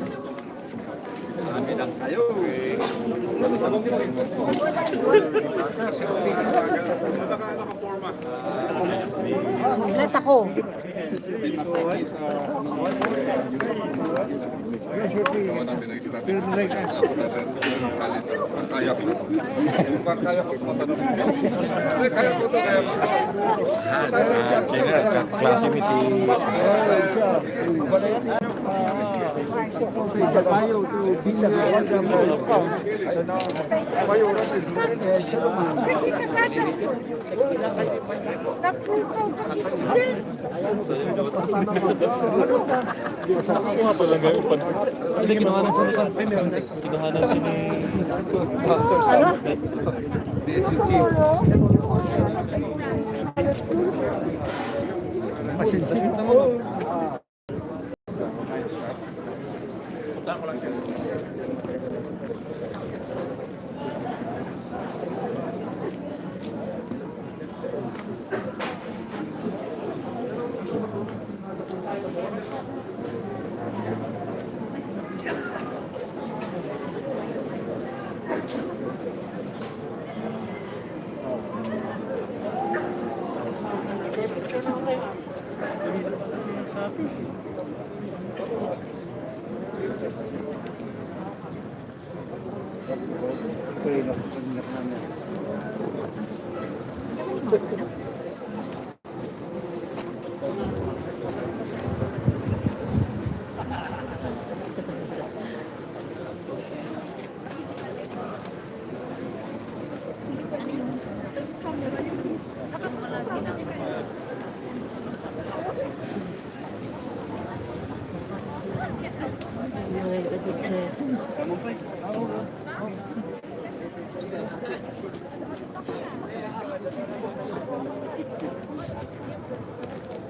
Let ako.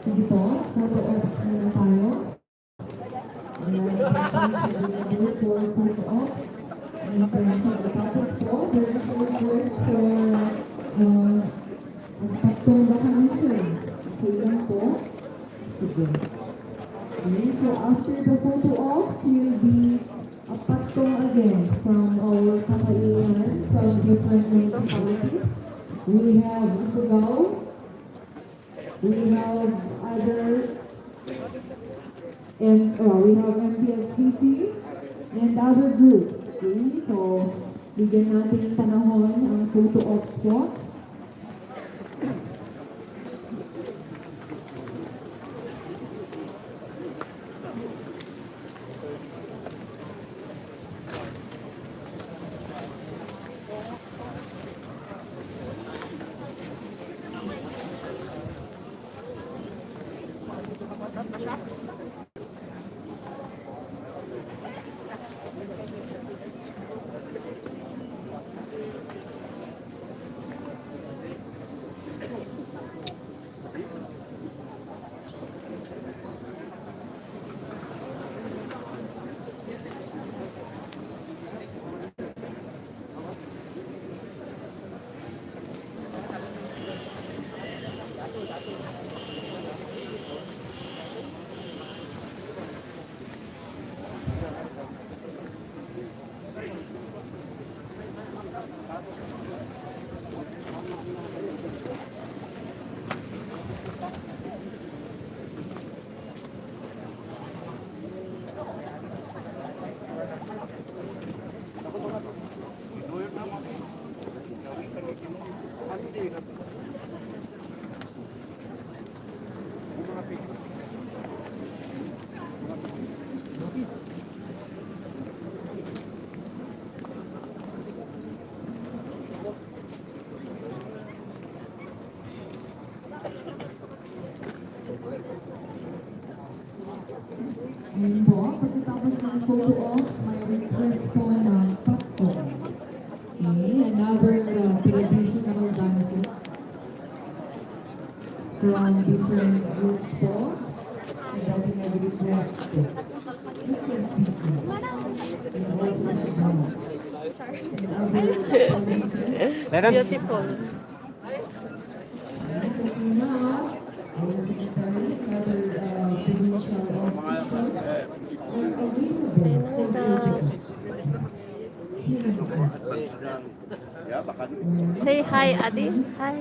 Sige po, photo ops muna tayo. Ayan, for photo ops. And then, pagkatapos po, there is a request for pagtong vacation. Okay lang po. Sige. Okay, so after the photo ops, will be a pagtong again from our kakainan from different municipalities. We have Ifugao. We have other, and we have MPSPC and other groups. Okay? So, bigyan natin panahon ang photo ops po. Ayun po, pagkatapos ng photo ops, may request po ng pakto. Okay, another traditional dances from different groups po. And dati nag-request po. Request this po. And also Beautiful. so now, our secretary, other provincial officials are available for visitors. Say hi, Adi. Hi.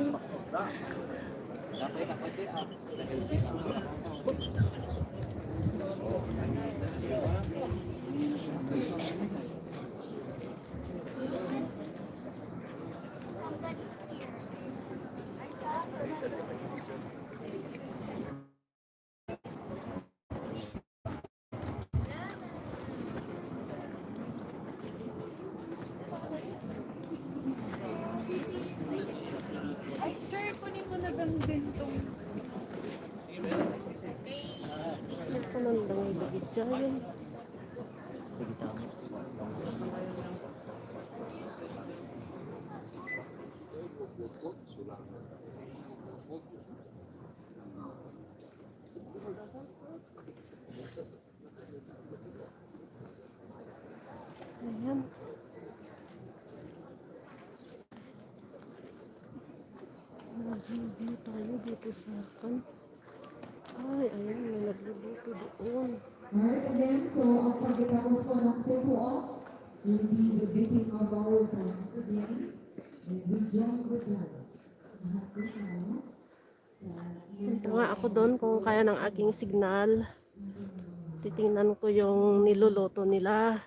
Ay, sir, kunin mo na bang bentong? Ito nandang ibigit dyan. Ayan. Nag-review tayo dito sa kan. Ay, ayun, may nagluluto doon. Alright, again, so ang pagkatapos po ng photo ops will be the beating of our drums again. And we join the drums. Lahat po tayo. Ito nga ako doon kung kaya ng aking signal. Titingnan ko yung niluluto nila.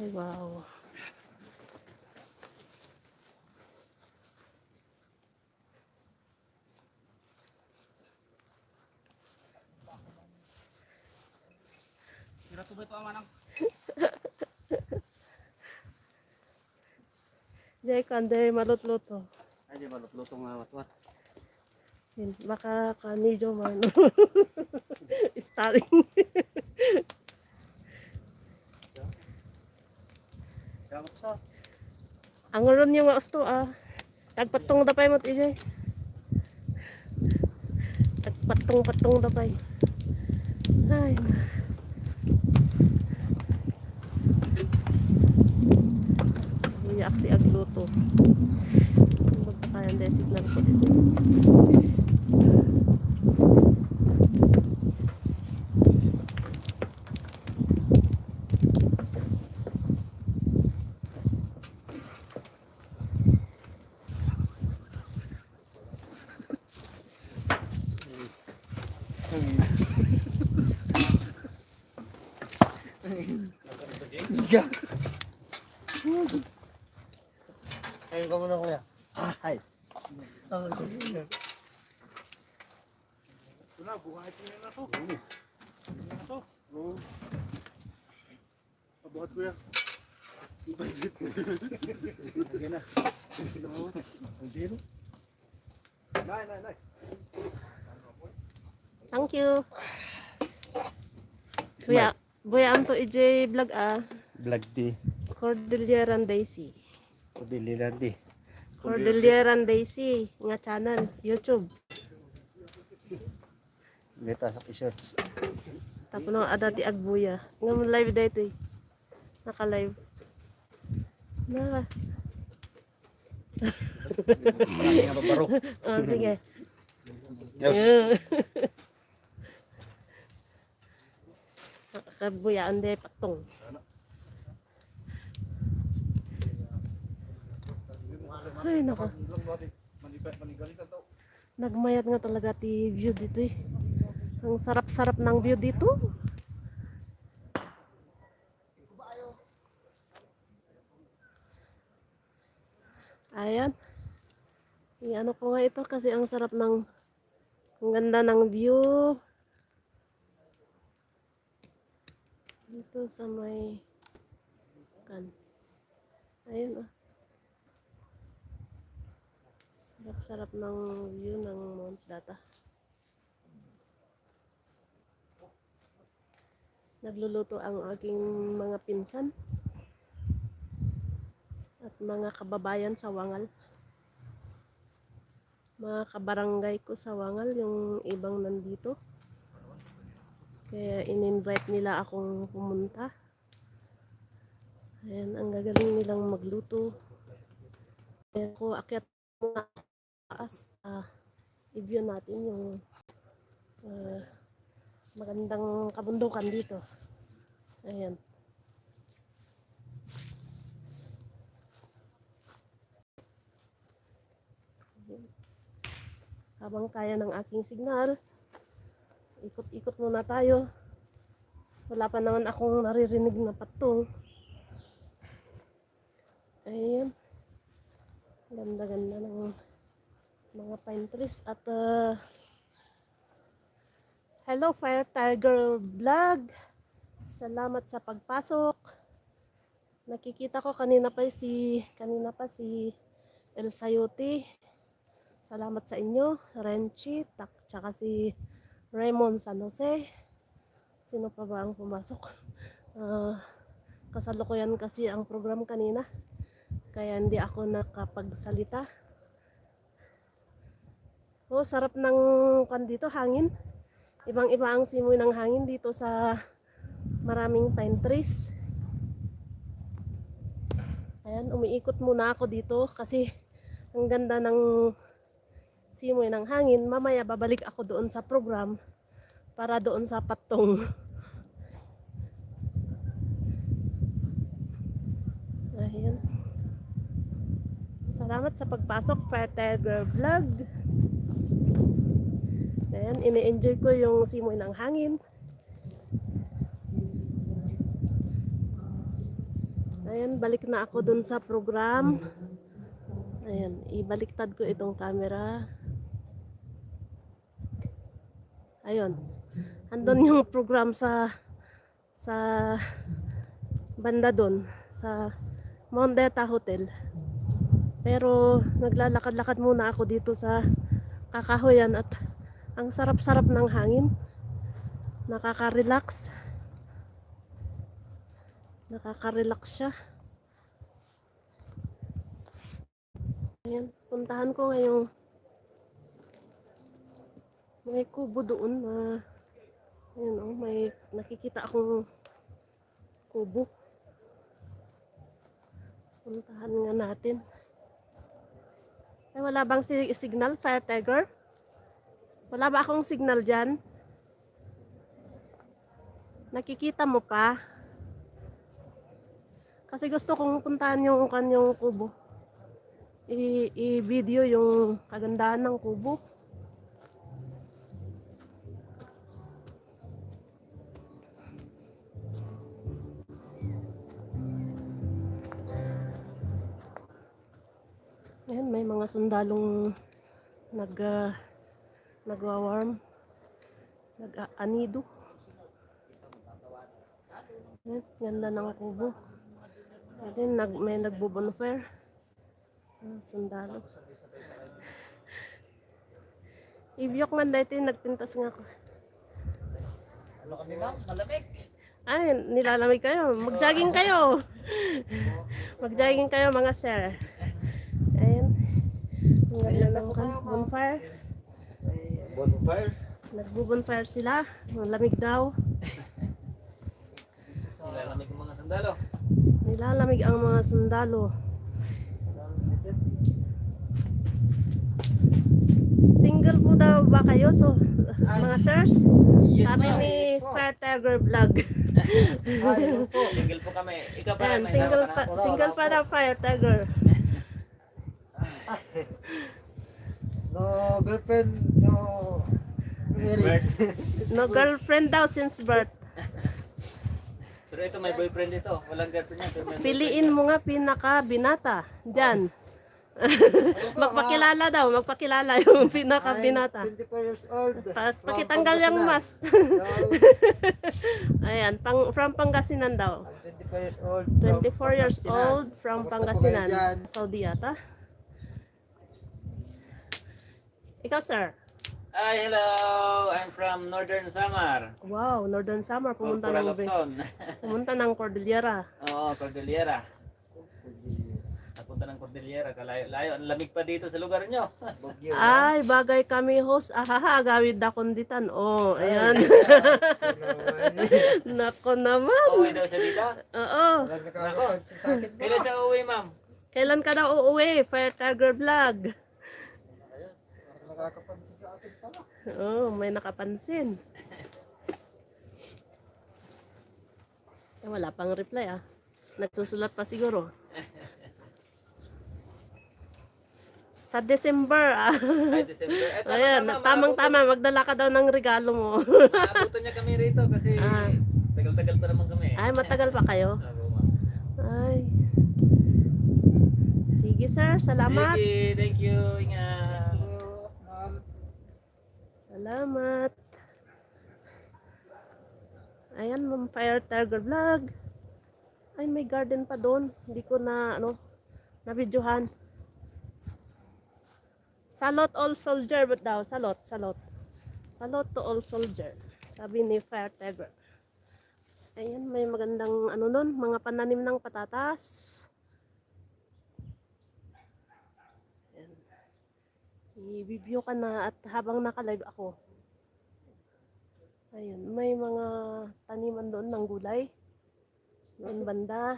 Ay, wow. Sira ito amanang. Jay, kande malutluto. Ay, di malutluto nga watwat. Baka kanidyo man. Starring. Dapat sa. Ang uron yung waos to Tagpatong dapay mo tijay. Tagpatong dapay. Ay. Buyak ti agluto. Magkakayan dahil signal ko dito. Ayun ka muna kuya. Hi. Ito na, buhay ko na to. Pabuhat kuya. Ibazit. Lagyan na. Ang dito. Nay. Thank you. Buya anto ij vlog Vlog di. Cordillera Daisy. Cordillera di. Cordillera Daisy nga channel YouTube. Beta sa t-shirts. Tapos no ada ti agbuya. Nga mo live dito eh. Naka-live. Na. Marami nga babaro. Oh, sige. Yes. Nakakabuyaan de patong. Ay, nako. Nagmayat nga talaga ti view dito eh. Ang sarap-sarap ng view dito. Ayan. Ano ko nga ito kasi ang sarap ng ang ganda ng view. Dito sa may kan. Ayun Sarap ng view ng Mount Data. Nagluluto ang aking mga pinsan at mga kababayan sa Wangal. Mga kabarangay ko sa Wangal, yung ibang nandito. Kaya in-invite nila akong pumunta. Ayan, ang gagaling nilang magluto. Kaya ako akyat muna taas. I-view natin yung magandang kabundukan dito. Ayan. Habang kaya ng aking signal, ikot-ikot muna tayo. Wala pa naman akong naririnig na patong. Ayan. Ganda-ganda ng mga pine trees. At hello Fire Tiger Vlog. Salamat sa pagpasok. Nakikita ko kanina pa si El Sayuti. Salamat sa inyo, Renchi, tsaka si Raymond San Jose. Sino pa ba ang pumasok? Kasalukuyan kasi ang program kanina, kaya hindi ako nakapagsalita. Oh, sarap ng dito, hangin. Ibang-iba ang simoy ng hangin dito sa maraming pine trees. Ayan, umiikot muna ako dito kasi ang ganda ng simoy ng hangin. Mamaya babalik ako doon sa program para doon sa patong. Ayan. Salamat sa pagpasok, Fire Tiger Vlog. Ayan, ini-enjoy ko yung simoy ng hangin. Ayan, balik na ako dun sa program. Ayan, ibaliktad ko itong camera. Ayun. Andun yung program sa banda doon sa Mondeta Hotel. Pero naglalakad-lakad muna ako dito sa kakahuyan at ang sarap-sarap ng hangin. Nakaka-relax. Nakaka-relax siya. Ayan, puntahan ko ngayong may kubo doon na ayun, oh, may nakikita akong kubo. Puntahan nga natin. Ay, wala bang signal, Fire Tiger? Wala ba akong signal dyan? Nakikita mo pa? Kasi gusto kong puntahan yung kanyang kubo. I-video yung kagandahan ng kubo. Ayan, may mga sundalong nagwa-warm, nag-anido. Ayan, ganda ng kubo. Ayan, may nagbo-bonfire. Sundalo. Ibiyok man dahil nagpintas nga ako. Ano kami ma'am? Malamig. Ay, nilalamig kayo. Mag-jogging kayo. Mag-jogging kayo mga sir. Ayan. Ang ganda ng bonfire. Bonfire? Nagbo-bonfire sila. Malamig daw. Nilalamig ang mga sundalo. Nilalamig ang mga sundalo. Single po daw ba kayo? So, mga sirs? Yes, sabi ni Fire Tiger Vlog. Single po kami. Ikaw pa Ayan, single pa daw Fire Tiger. No girlfriend, no married. No girlfriend daw since birth. Pero ito may boyfriend ito. Walang girlfriend niya. Piliin mo nga pinaka-binata. Diyan. Magpakilala daw. Magpakilala yung pinaka-binata. 24 years old. Pakitanggal yung mask. Ayan. From Pangasinan daw. 24 years old. 24 years old from Pangasinan. Saudi yata. Ikaw, sir? Hi, hello! I'm from Northern Samar. Wow, Northern Samar. Pumunta Corporal ng, Locson. pumunta ng Cordillera. Oo, Cordillera. Napunta ng Cordillera, kalayo-layo. Ang lamig pa dito sa lugar nyo. Ay, bagay kami host. Ahaha, gawid da konditan. Oh, ayan. Nako naman. Uuwi daw siya dito? Oo. Nako. Kailan siya uuwi, ma'am? Kailan ka daw uuwi? Fire Tiger Vlog. Oh, may nakapansin. Wala pang reply ah. Nagsusulat pa siguro. Sa December ah. Ay, December. Eh, Ayan, tamang-tama. Magdala ka daw ng regalo mo. Naabutan niya kami rito kasi tagal-tagal pa naman kami. Ay, matagal pa kayo? Oo, ma'am. Ay. Sige sir, salamat. Sige, thank you. Ingat. Salamat. Ayan, Ma'am Fire Tiger Vlog. Ay, may garden pa doon. Hindi ko na, na-videohan. Salot all soldier, but daw, salot. Salot to all soldier. Sabi ni Fire Tiger. Ayan, may magandang, nun, mga pananim ng patatas. Ayan. I-review ka na at habang naka-live ako. Ayun, may mga taniman doon ng gulay. Doon banda.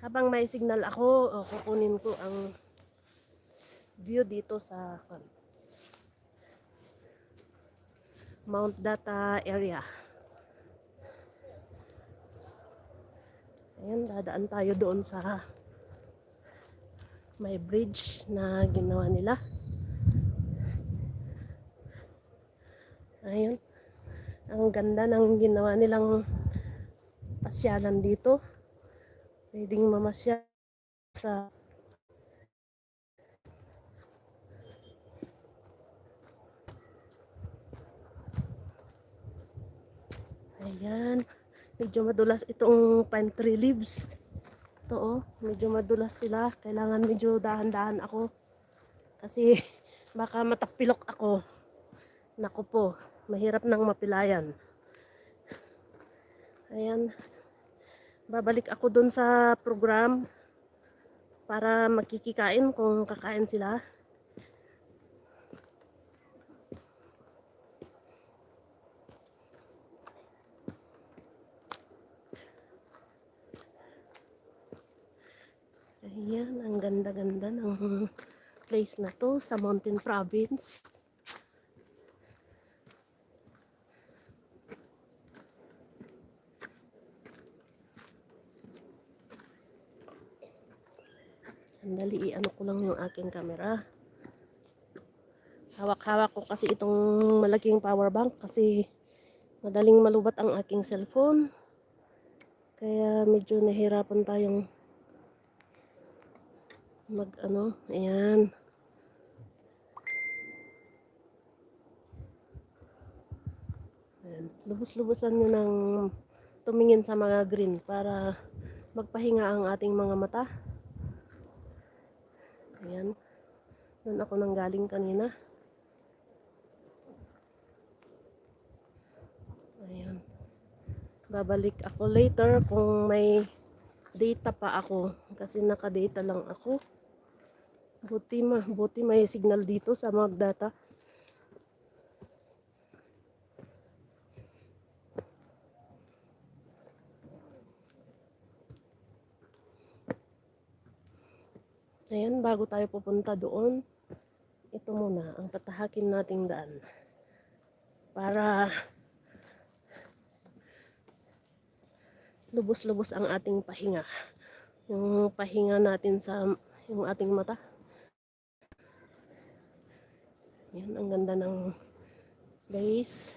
Habang may signal ako, kukunin ko ang view dito sa Mount Data area. Ayan, dadaan tayo doon sa may bridge na ginawa nila. Ayun. Ang ganda ng ginawa nilang pasyalan dito. Pwedeng mamasyal sa ayan. Medyo madulas itong pine tree leaves. Ito medyo madulas sila. Kailangan medyo dahan-dahan ako. Kasi baka matapilok ako. Naku po, mahirap nang mapilayan. Ayan. Babalik ako dun sa program para makikikain kung kakain sila. Ayan, ang ganda-ganda ng place na to sa Mountain Province. Sandali, i-ano ko lang yung aking camera. Hawak-hawak ko kasi itong malaking power bank kasi madaling malubat ang aking cellphone. Kaya medyo nahirapan tayong ayan. Ayan. Lubos-lubosan nyo ng tumingin sa mga green para magpahinga ang ating mga mata. Ayan. Doon ako nang galing kanina. Ayan. Babalik ako later kung may data pa ako. Kasi naka-data lang ako. Buti may signal dito sa mga data. Ayan, bago tayo pupunta doon, ito muna ang tatahakin nating daan. Para lubos-lubos ang ating pahinga. Yung pahinga natin sa yung ating mata. Yan, ang ganda ng place.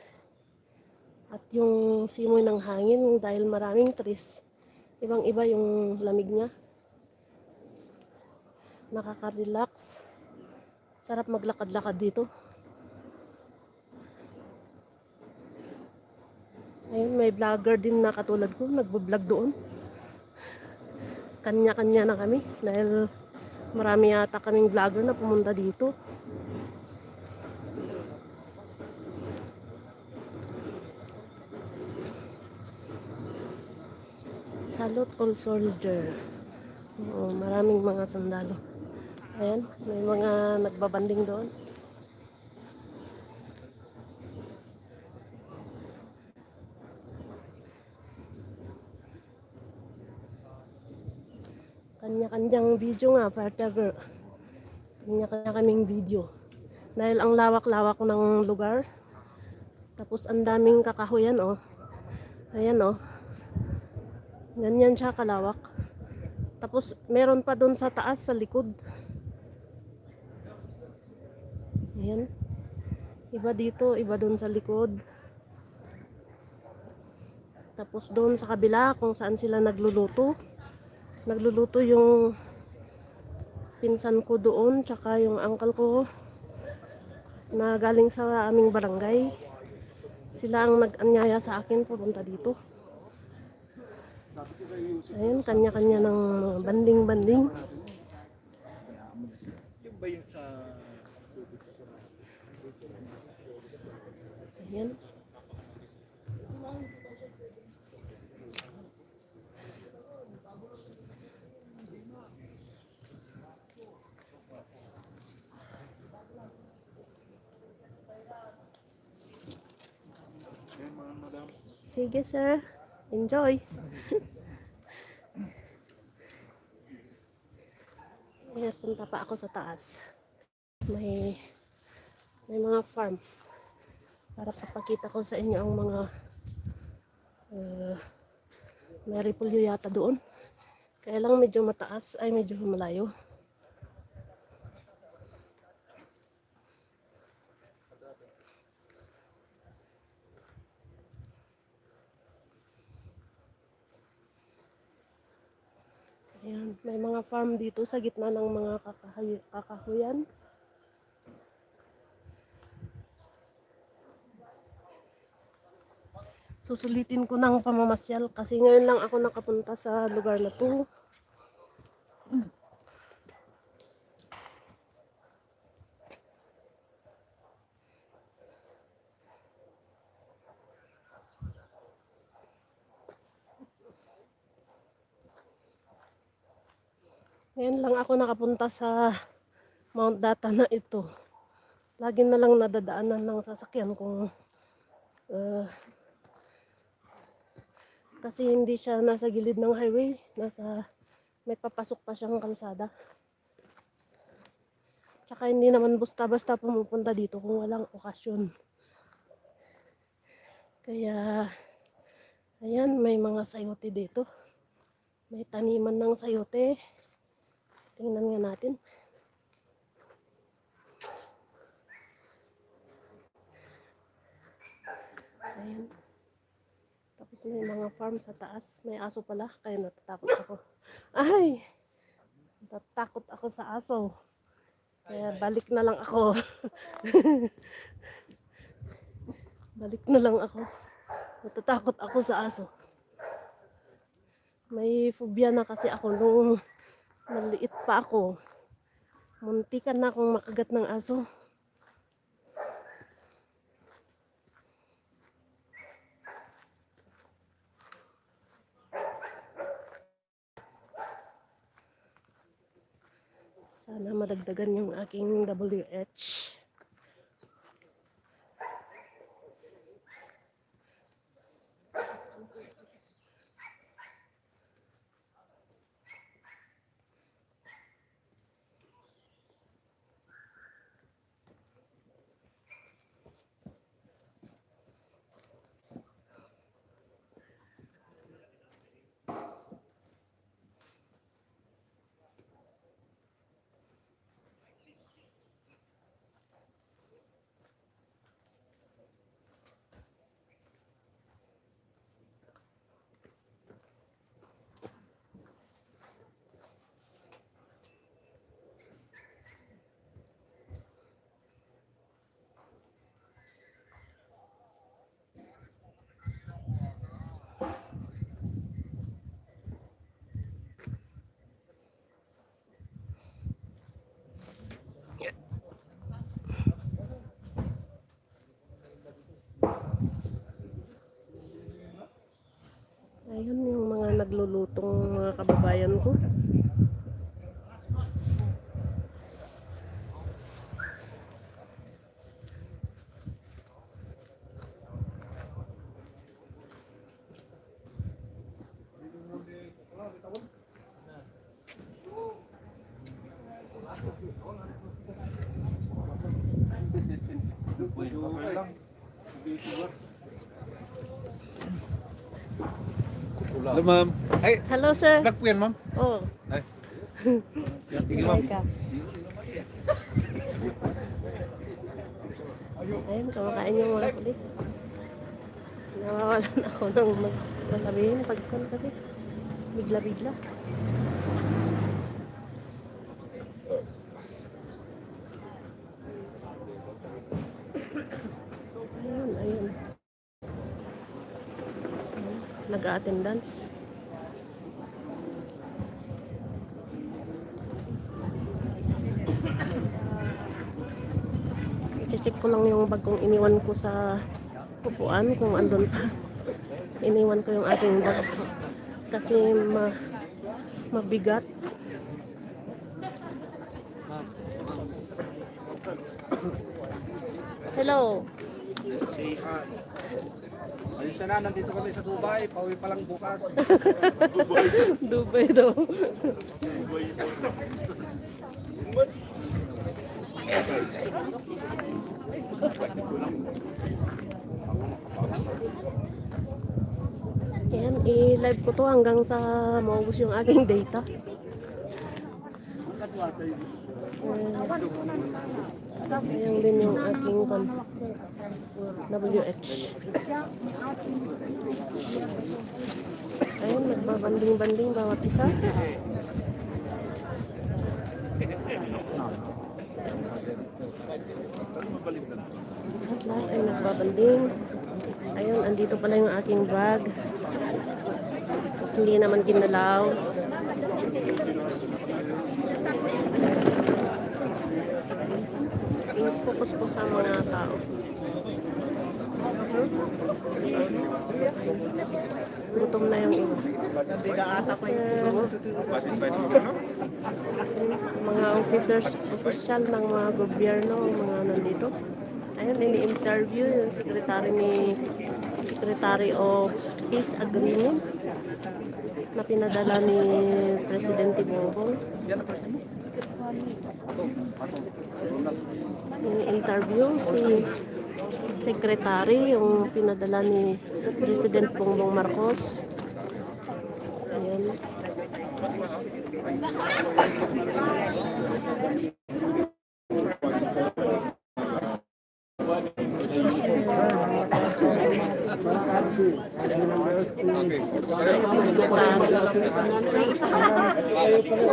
At yung simoy ng hangin dahil maraming trees. Ibang-iba yung lamig niya. Nakaka-relax. Sarap maglakad-lakad dito. Ayun, may vlogger din na katulad ko, nagbo-vlog doon. Kanya-kanya na kami dahil Marami yata kaming vlogger na pumunta dito. Salute all soldier. Oo, maraming mga sundalo. Ayan, may mga nagbabanding doon. Kanya-kanyang video nga, partner. Kanya-kanya kaming video. Dahil ang lawak-lawak ng lugar. Tapos ang daming kakahuyan, oh. Ayan, oh. Ganyan siya kalawak. Tapos meron pa doon sa taas, sa likod. Ayan. Iba dito, iba doon sa likod. Tapos doon sa kabila, kung saan sila nagluluto. Nagluluto yung pinsan ko doon, tsaka yung uncle ko na galing sa aming barangay. Sila ang nag-anyaya sa akin pupunta dito. Ayun, kanya-kanya ng banding-banding. Ayan. Sige sir, enjoy. Ayan, punta pa ako sa taas. May mga farm. Para papakita ko sa inyo ang mga may repolyo yata doon. Kaya lang medyo mataas, ay medyo malayo. Ayan, may mga farm dito sa gitna ng mga kakahuyan. Susulitin ko ng pamamasyal kasi ngayon lang ako nakapunta sa lugar na to. Ngayon lang ako nakapunta sa Mount Data na ito. Lagi na lang nadadaanan ng sasakyan kung kasi hindi siya nasa gilid ng highway, may papasok pa siyang kalsada. Tsaka hindi naman basta-basta pumupunta dito kung walang okasyon. Kaya ayan, may mga sayote dito. May taniman ng sayote. Tingnan nga natin. Ayan. Tapos may mga farm sa taas. May aso pala, kaya natatakot ako. Ay! Natatakot ako sa aso. Kaya balik na lang ako. Balik na lang ako. Natatakot ako sa aso. May phobia na kasi ako nung maliit pa ako. Muntikan na akong makagat ng aso. Sana madagdagan yung aking WH. naglulutong mga kababayan ko. Hello, ma'am. Ay, hello, sir. vlog po yan, ma'am. Oh. Ay. Sige, ma'am. Ayun, kumakain yung mga pulis. Nawawalan ako ng sasabihin pagkon kasi bigla-bigla. Ayun. Nag-attendance. I-check ko lang yung bag kong iniwan ko sa upuan kung andun pa. Iniwan ko yung aking bag kasi mabigat. Hello. Say hi. Ayos na, nandito kami sa Dubai. Pauwi pa lang bukas. Dubai daw. Yan, i-live ko to hanggang sa maubos yung aking data. Sayang din yung aking WH. Ayun, nagbabanding-banding bawat isa. Lahat ay nagbabanding. Ayun, andito pala yung aking bag. Hindi naman kinalaw. Focus ko sa mga tao. Gutom na yung iba. Mga officers, official ng mga gobyerno, mga nandito. Ayun, ini-interview yung Secretary of Peace Agreement na pinadala ni President BBM. Ini-interview si Secretary yung pinadala ni President Bongbong Marcos. Ayan.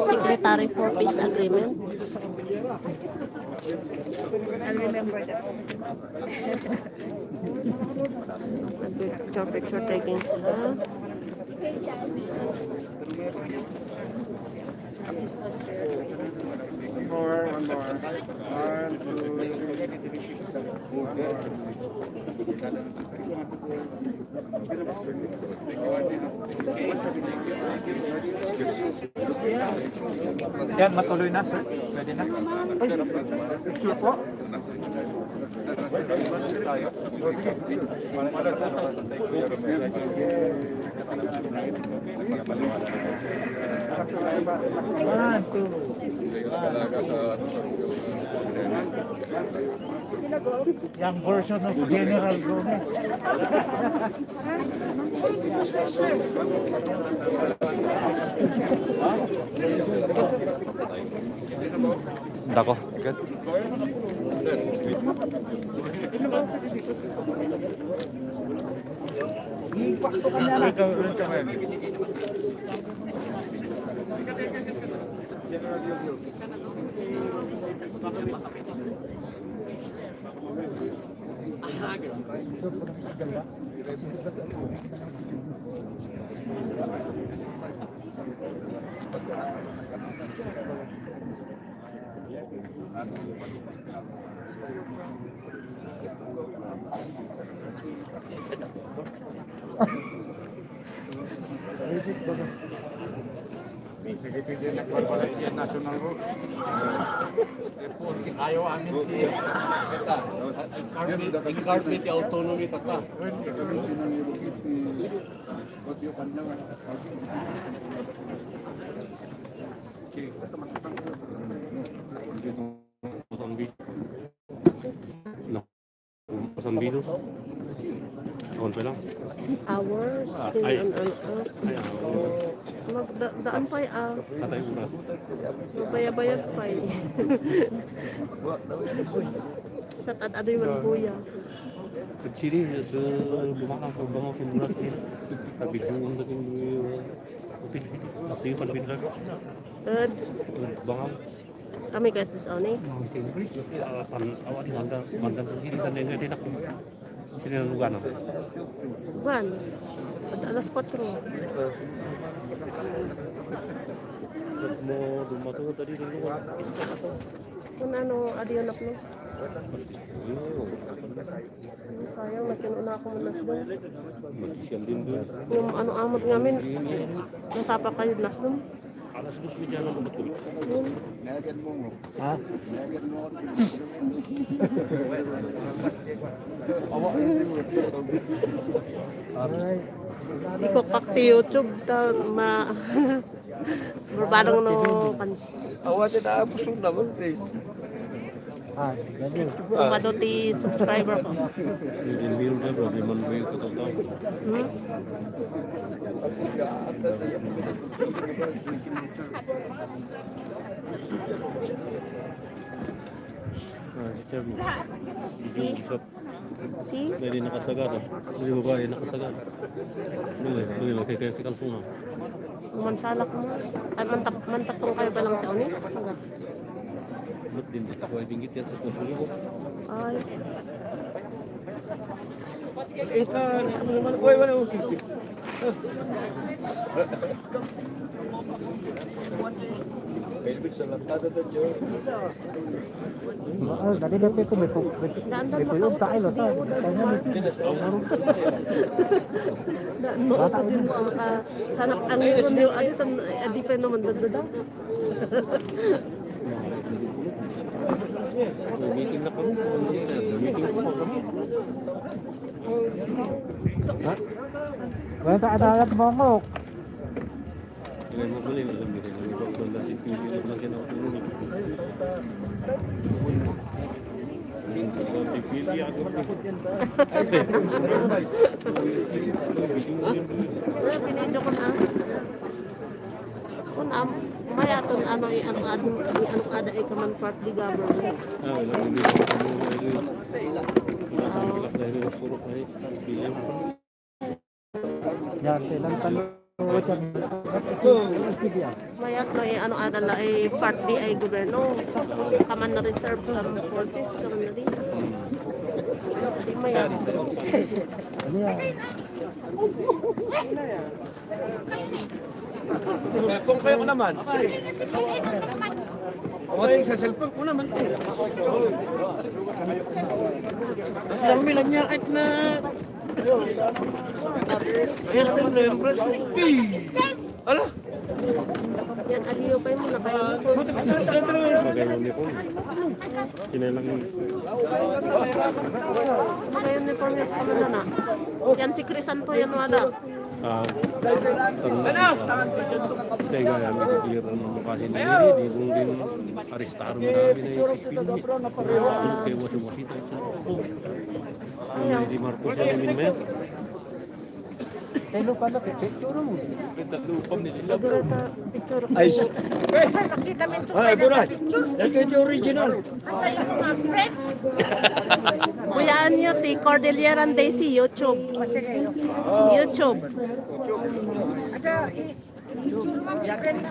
Secretary for Peace Agreement. I'll remember that. Picture taking sila. One more. One, Yan, matuloy na, sir. Pwede na. Picture po. Yung version of General Gomez. Dako, good. national road. Ayaw amin i-carbate yung autonomy tata. Hours, magdaan pa bayad pa sa tad-adoy man buya. Kecil ke rumah ke bangun simulasi tapi dulu untuk masih pan bangun Kami guys this one awak di mandan sini dan yang enak sini lugan apa Buwan, alas 4. mau rumah tu tadi dulu Kung ano, adiyanap no? Sayang, nakinuna ako manas doon. Yung ano amot ngamin, nasapa kayo nas doon. alas dos jalan betul Ha? Iko kakti YouTube ta berbareng no kan. Awak tidak busuk naman guys. Umado ti subscriber ko. Din biru dah berapa manual tu tahu. Si? Dari nakasagad. Dari babae nakasagad. Dili kaya si kalsuna. Mansalak mo. Ay mantapong kayo ba lang sa uni? Lut din kuai binggit ya 30,000. Ay. Ikan, kuai mana? Tadi DP ko may tuyog tayo sa. Daan mo ako din mo hanap ang yun yung adi pa naman daw. Meeting na kami. Meeting ko kami. Ha? Wala ka adalat mo mo. Kaya mo balik alam gitu. Kalau dari situ itu lagi nak turun. Dipilih aku. Pinindyo ko na. Kung may aton ano anong ada ay kaman part di government. Lebih dari suruh dari pilih. Yan, ilang tanong. Mayat may ano adala ay part di ay gobyerno. Kaman na reserve kam forces kaman na di. Di mayat. Cellphone kayo ko naman. Okay, sa cellphone ko naman. Ang bilang niya kahit na Ayan naman na yung press. Ala? Yan aliyo pa mo na kayo. Pakai uniform. Kinilang Kayo uniform yung sa na. Yan si Crisanto yan wala. Saya gaya mikir lokasi sendiri di mungkin Aristar kami na yung kayak wasi-wasi di Marcos yang min Telo ka na, picture mo. Picture. Ay, Nakita mo ito. ay, buray. Ito yung original. Kuyaan nyo ti Cordillera Daisy YouTube. YouTube.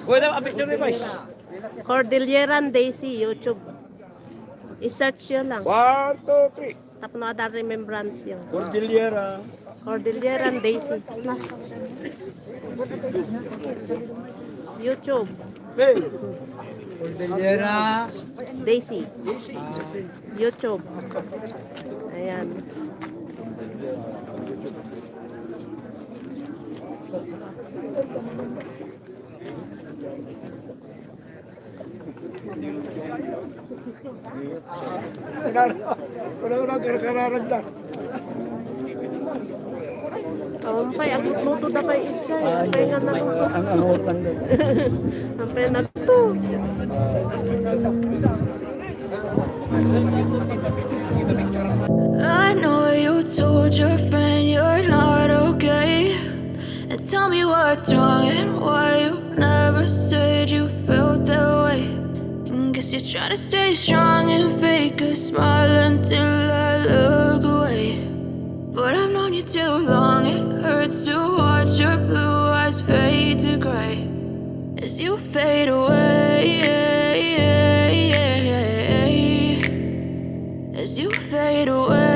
Kuya na, apit nyo rin ba? Cordillera Daisy YouTube. I-search yun lang. 1, 2, 3. Tapos na ada remembrance yun. Cordillera. Cordillera Daisy. Mas. YouTube. Cordillera. Daisy. YouTube. Ayan. Ampay, ako luto na pa itchay. Ampay nga na. Ang lang din. Ampay na to. I know you told your friend you're not okay, and tell me what's wrong and why you never said you felt that way. And guess you're trying to stay strong and fake a smile until I look away. But I've known you too long, it hurts to watch your blue eyes fade to gray as you fade away. As you fade away.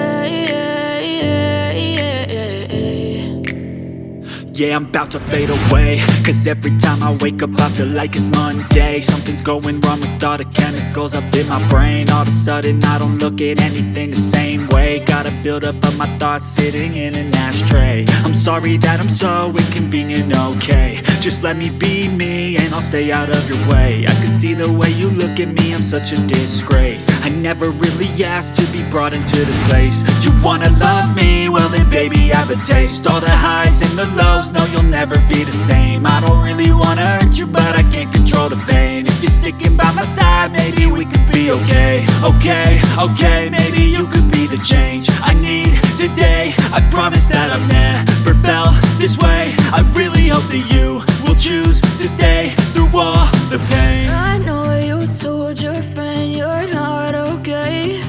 Yeah, I'm about to fade away, cause every time I wake up I feel like it's Monday. Something's going wrong with all the chemicals up in my brain. All of a sudden I don't look at anything the same way. Gotta build up of my thoughts sitting in an ashtray. I'm sorry that I'm so inconvenient, okay. Just let me be me and I'll stay out of your way. I can see the way you look at me, I'm such a disgrace. I never really asked to be brought into this place. You wanna love me? Well then baby I have a taste. All the highs and the lows, no you'll never be the same. I don't really wanna hurt you but I can't control the pain. If you're sticking by my side maybe we could be okay. Okay, maybe you could be the change I need today. I promise that I've never felt this way. I really hope that you will choose to stay through all the pain. I know you told your friend you're not okay,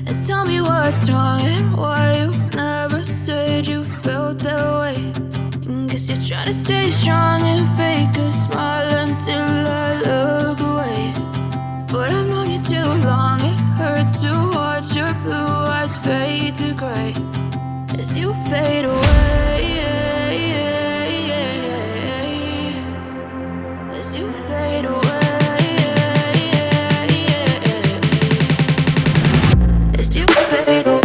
and tell me what's wrong and why you never said you felt that way. And guess you're trying to stay strong and fake a smile until I look away. But I've known you too long, it hurts to watch your blue eyes fade to gray as you fade away. As you fade away. As you fade away.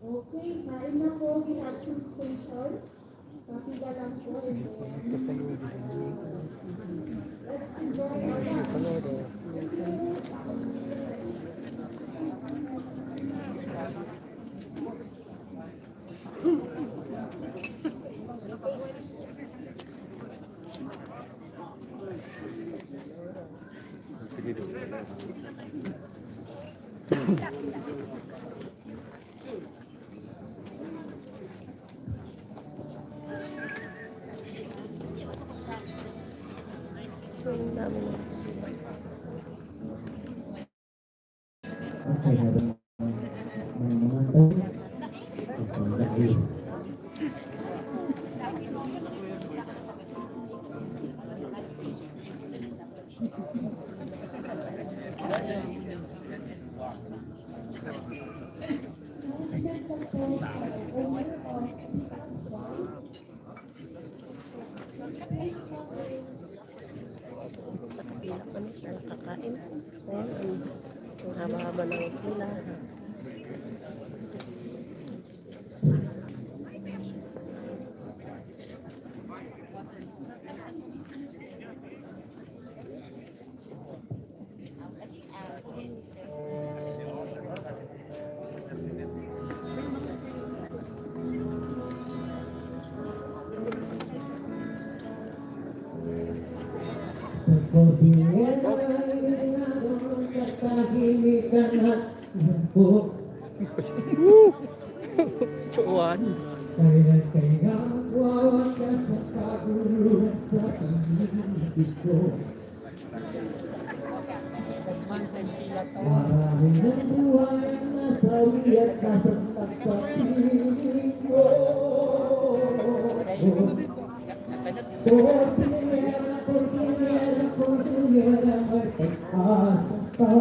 Okay, kain na po. We have 2 stations. Kapila lang po. Let's enjoy our lunch. Ang dami Okay, have a Pila pa na siya nakakain. Ayan, ang haba-haba ng pila. Sa Cordillera, katahimikan at lungkot. Chuan. Kaya wawas ka sa kaguluhan sa paligid ko. Marami ng buhay ang nasawi at nasantak sa piling ko. Cordillera, Cordillera, Cordillera, may pag-asa pa.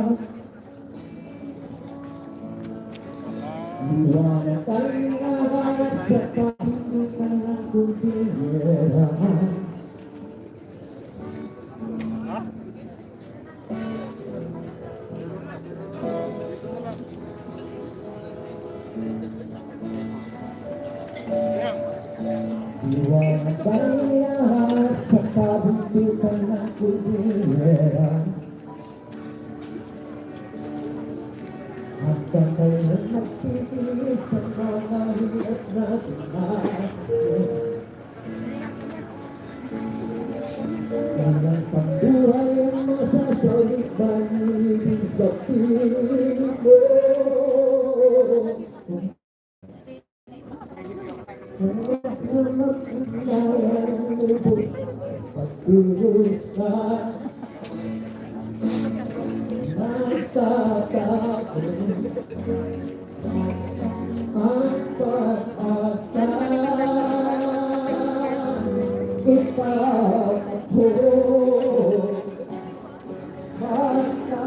Liwanag ang hinahanap sa kahingitan ng Cordillera. Liwanag ang hinahanap sa kabundukan ng Cordillera. At kapay na nagtitiis sa mga hirap na tumasin. Kailan pang buhay ang masasalit ba nilibig sa piling mo? Hanap-hanap ang kayang lubos pag-urusan. Nagtatapon ang pag-asa. Ikaw ako magkaisa.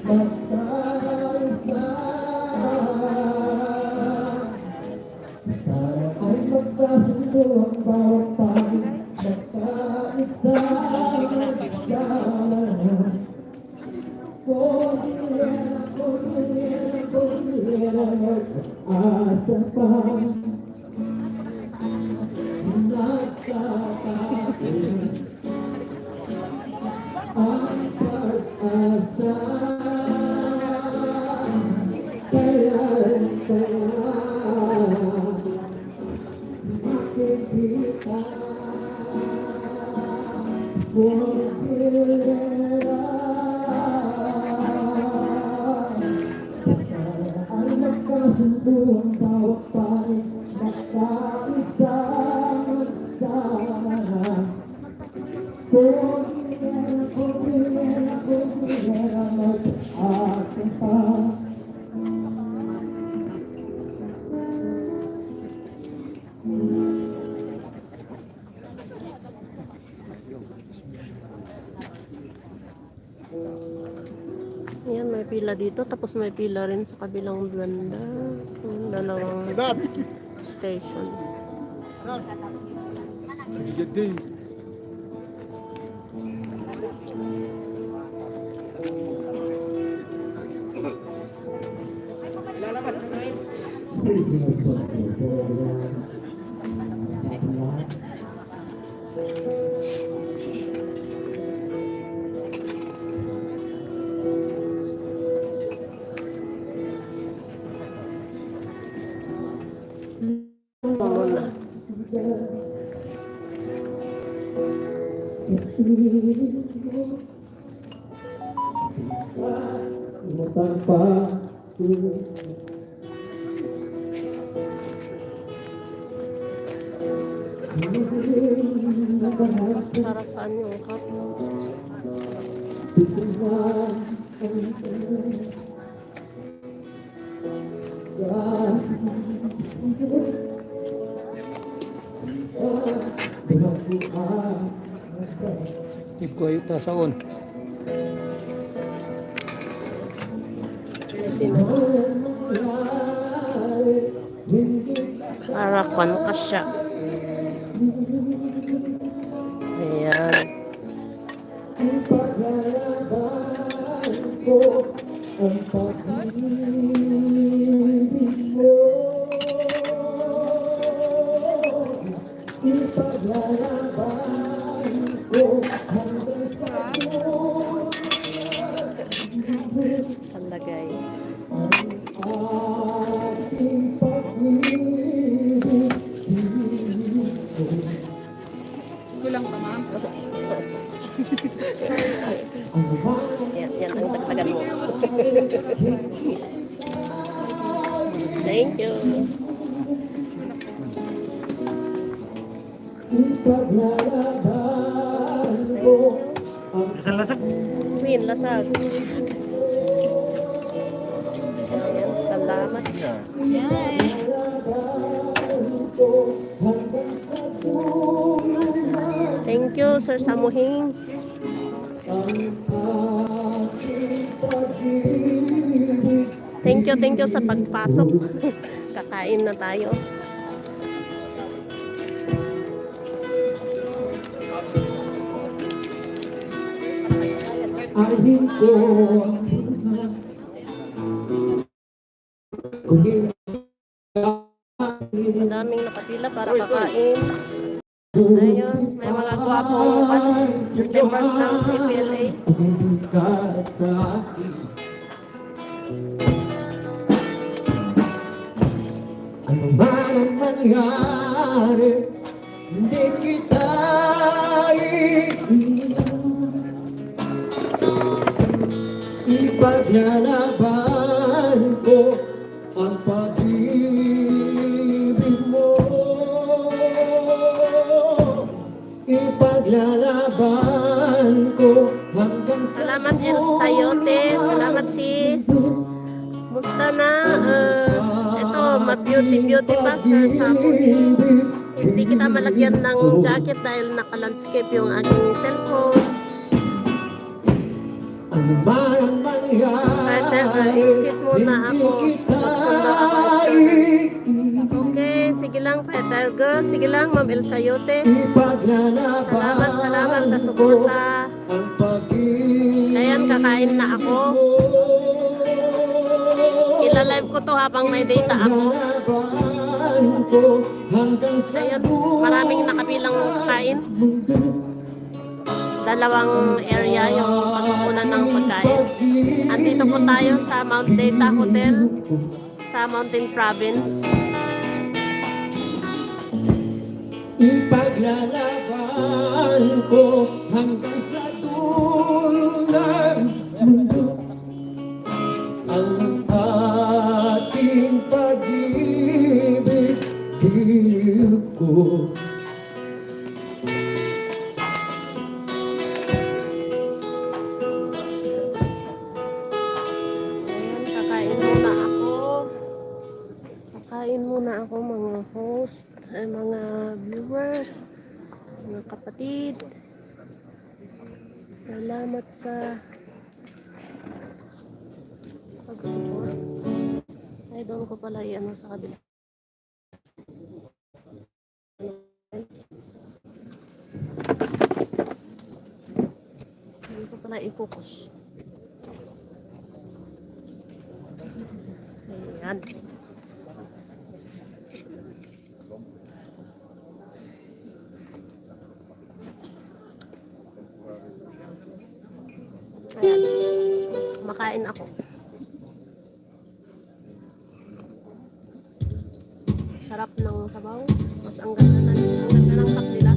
Magkaisa. Sana ay magkasundo ang bawat pangit. Magkaisa. Cordillera, Cordillera, Cordillera, asa pa. Nagtatapon ang pag-asa. Kaya makikita Cordillera. Sana ay magkasundo ang bawat panig. Magkaisa, magsama. Cordillera, Cordillera, Cordillera, mag-asa pa. Ayan, may pila dito, tapos may pila rin sa kabilang banda. Yung dalawang station. Para saan yung cup? Keep quiet na saon. Para kon ka siya. Ayan. Palagay. Kulang pa, ma'am. Yan ang dagdagan mo. Thank you. Isang lasag. Min, lasag. Ayan, salamat. Thank you, Sir Samuhing. Thank you sa pagpasok. Kakain na tayo. Ahin ko Madaming nakapila para kakain. Ayun, may mga gwapong members ng CPLA. Ano man ang mangyari, hindi kita ipaglalaban ko ang pag-ibig mo. Ipaglalaban ko hanggang sa Salamat Sayote, salamat sis. Musta na? Ito, ma-beauty pa Sir Samuel. Hindi kita malagyan ng jacket dahil naka-landscape yung aking cellphone. ano man ang mangyari, Exit muna ako. Magsundo ako. Okay, sige lang Peter Girl. Sige lang Ma'am El Sayote. Salamat sa suporta. Ayan, kakain na ako. Ilalive ko to habang may data ako. Ayan, maraming nakabilang kain. Dalawang area yung pagkukunan ng pagkain. Andito po tayo sa Mount Data Hotel sa Mountain Province. Ipaglalaban ko hanggang sa dulo ng mundo ang ating pag-ibig, tinig ko. Kakain muna ako mga host, mga viewers, mga kapatid. Salamat sa pag-support. Ay, doon ko pala yan sa kabila. Doon ko pala i-focus. Ayan. Ayan. Makain ako. Sarap ng sabaw. Mas ang ganda ng sak nila.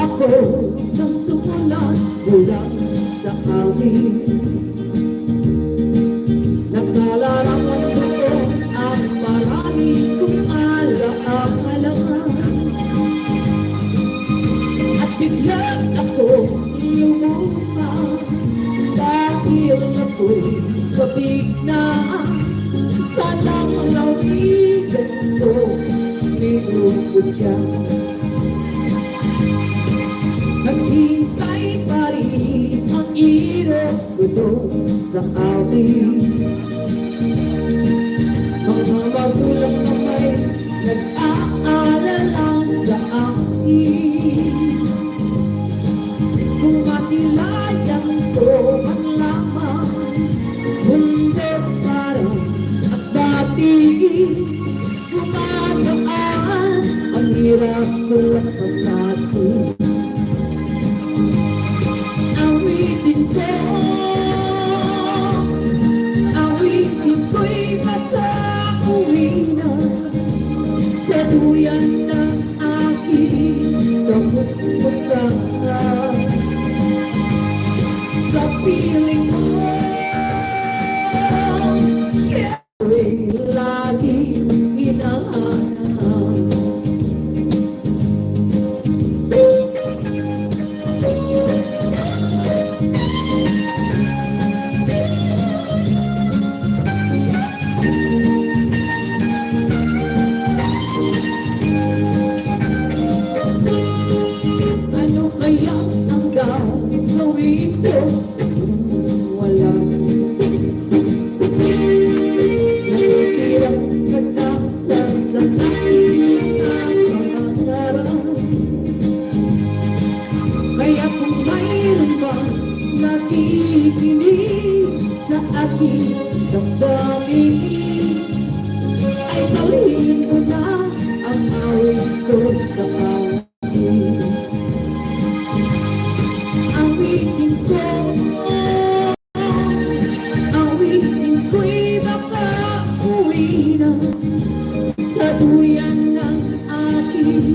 Ako ng sumulat mula sa amin. Nakalaraman ko ang marami kong alaala. At biglang ako lumukas dahil ako'y sabik na. Salang lawigan ko, pinupod siya. Naghintay pa rin ang irog ko doon sa amin. Mga magulang kamay nag-aalala sa akin. Kung masilayan ko ang lamang mundo parang at dati. Gumagaan ang hirap ko lang pasati. Awitin ko'y matauwi na sa duyan ng aking kamusmusan. Sa piling mo nakikinig sa aking damdamin ay dalhin mo na ang awit ko sa akin. Awitin ko, awitin ko'y makauwi na sa duyan ng aking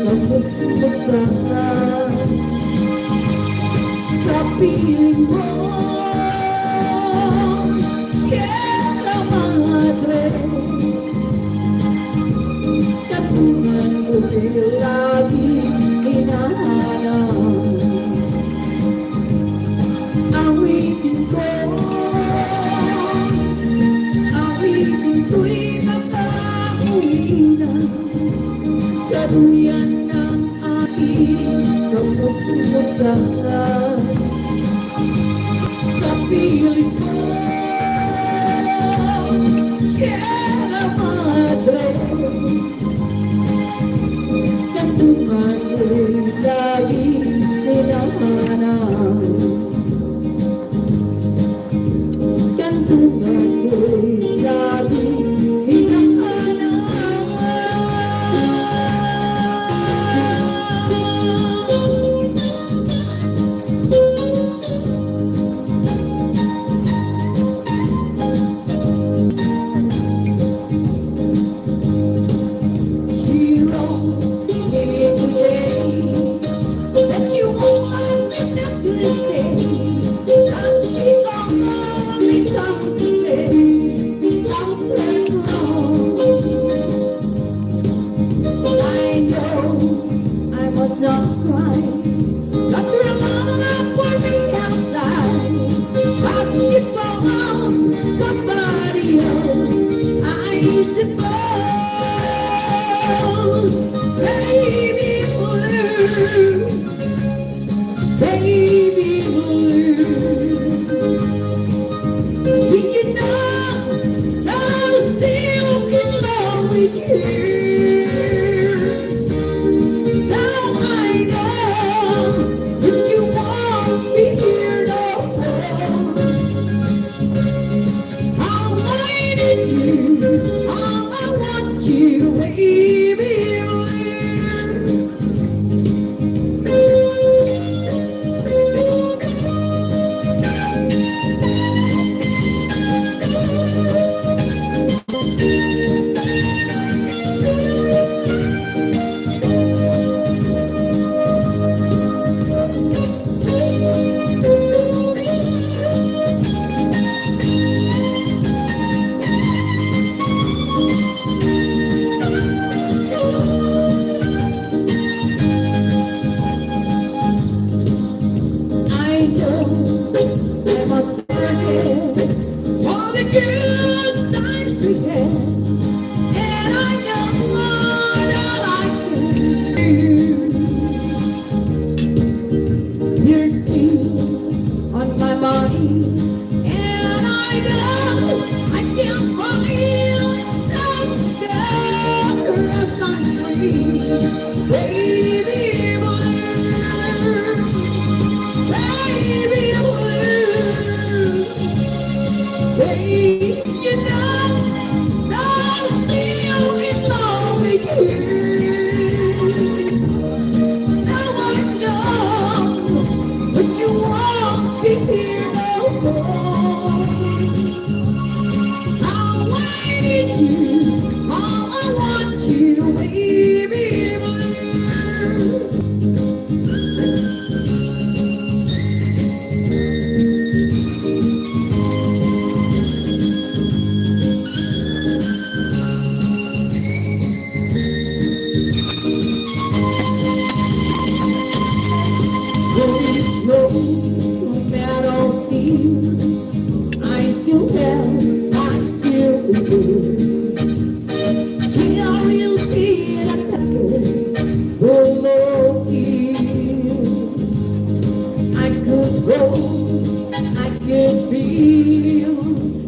kapuspusan. Sa piling mo, Sierra Madre, katungan mo'y lagi hinahanap. Awitin ko, awitin ko'y makauwi na sa duyan ng aking kapuspusan. Sa piling ko, Sierra Madre, katungan mo'y lagi hinahanap. Kantungan mo'y lagi hinahanap. She wrote me today that you want me to stay. That she's only someday, something wrong. I know I must not cry, but you're love for me outside. But she found somebody else, I suppose. Baby blue, baby blue. Do you know I'm still in love with you? Now I know that you won't be here no more. I need you, I want you, baby blue. I know I must forget all the good times we had, and I know what all I can do. You're still on my mind, and I know I can find some rest on sleep, baby blue. Baby blue, baby, you know I'm still in love with you. Now I know, but you won't be here no more. Now I need you, I want you, baby blue. There is no battlefields, I still have, I still believe. Till we'll see the packet, the low hills. I could roll, I could feel,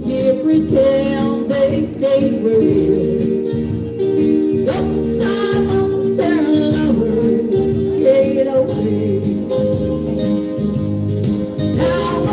every tale they were real. Those are their lovers stayed away. Now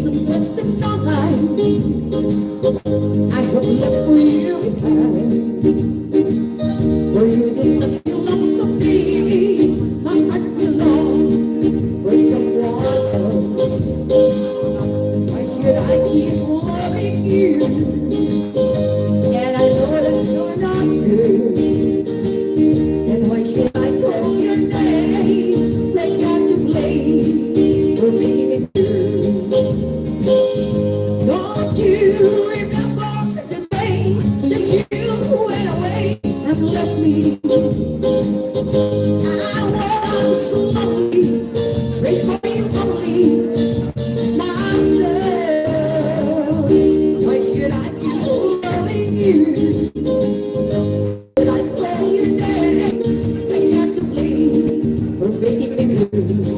supposed to die. I have left really behind. For you did not belong to me. My heart belongs with someone else. Why should I keep loving you? And I know that you're not good. And why should I call your name? Like I'm to blame for being true. Don't you remember the day that you went away and left me? I was so lonely, right for you only, myself. Why should I keep loving you? Should I call your name? Like I'm to blame for making me blue.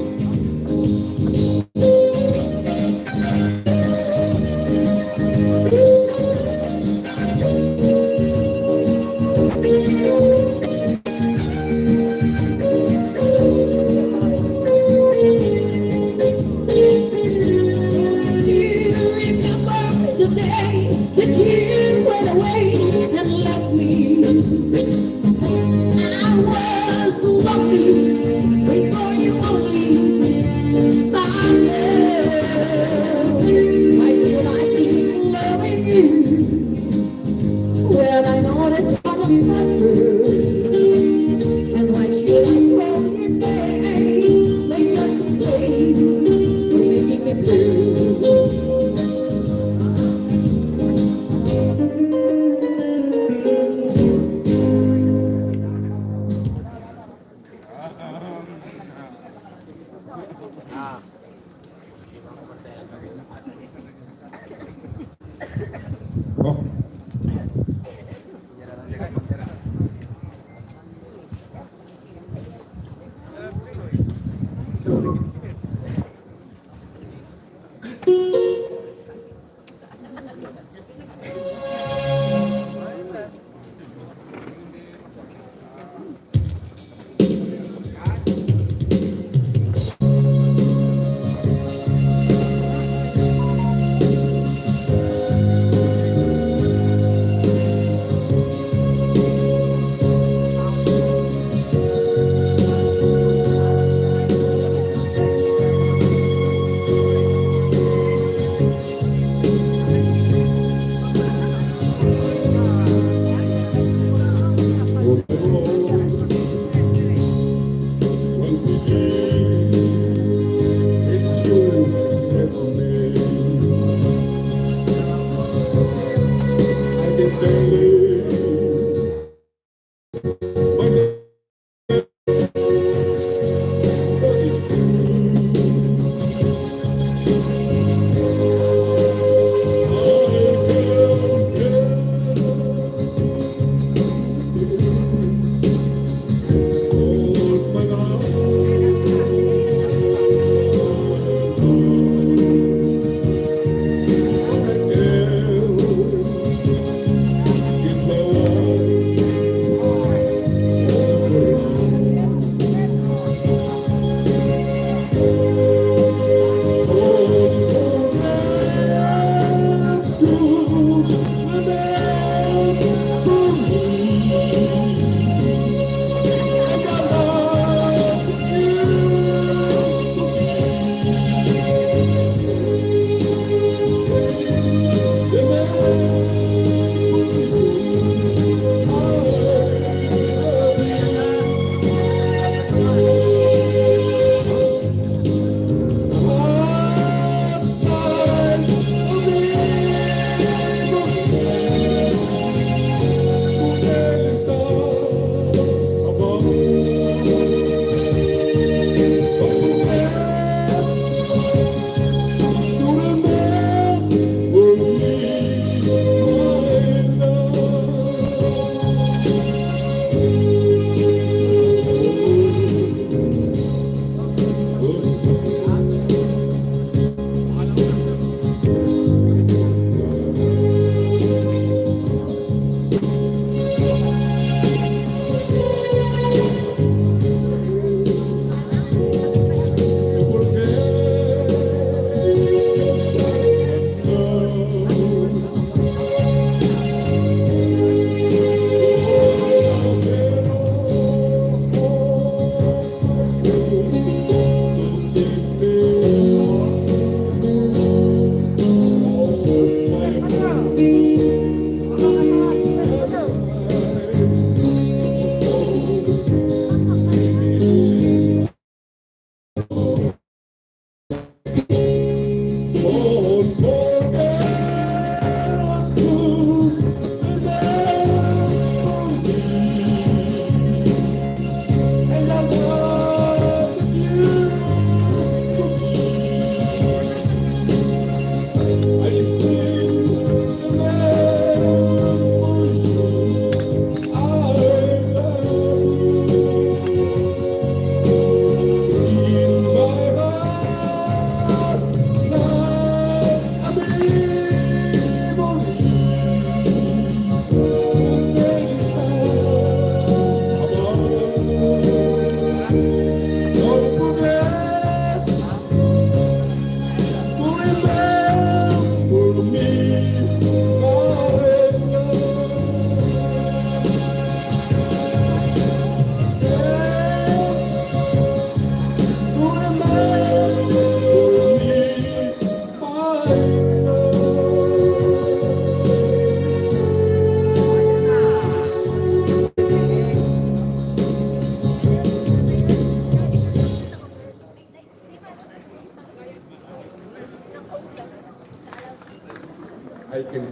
I can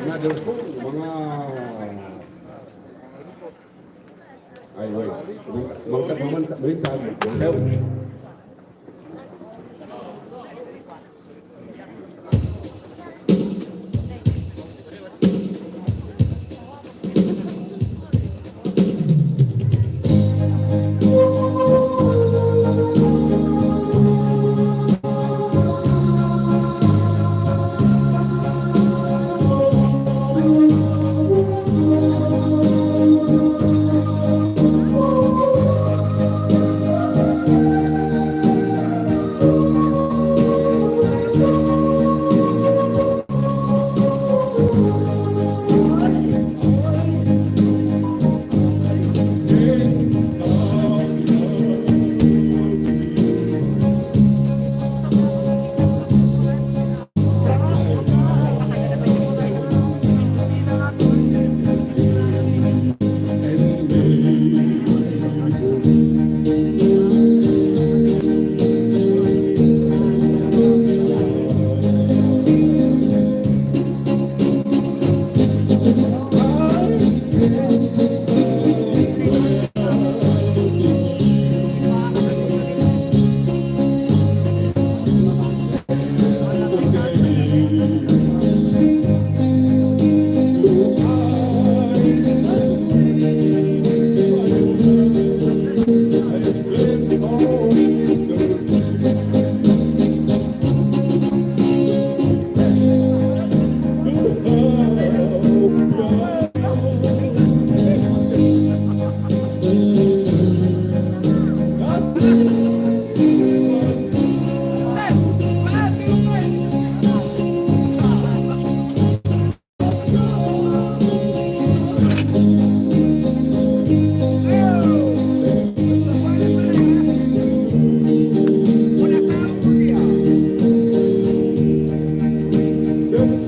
another song, mga ay wait, magkakaman sa wait sa help.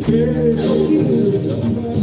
Yes.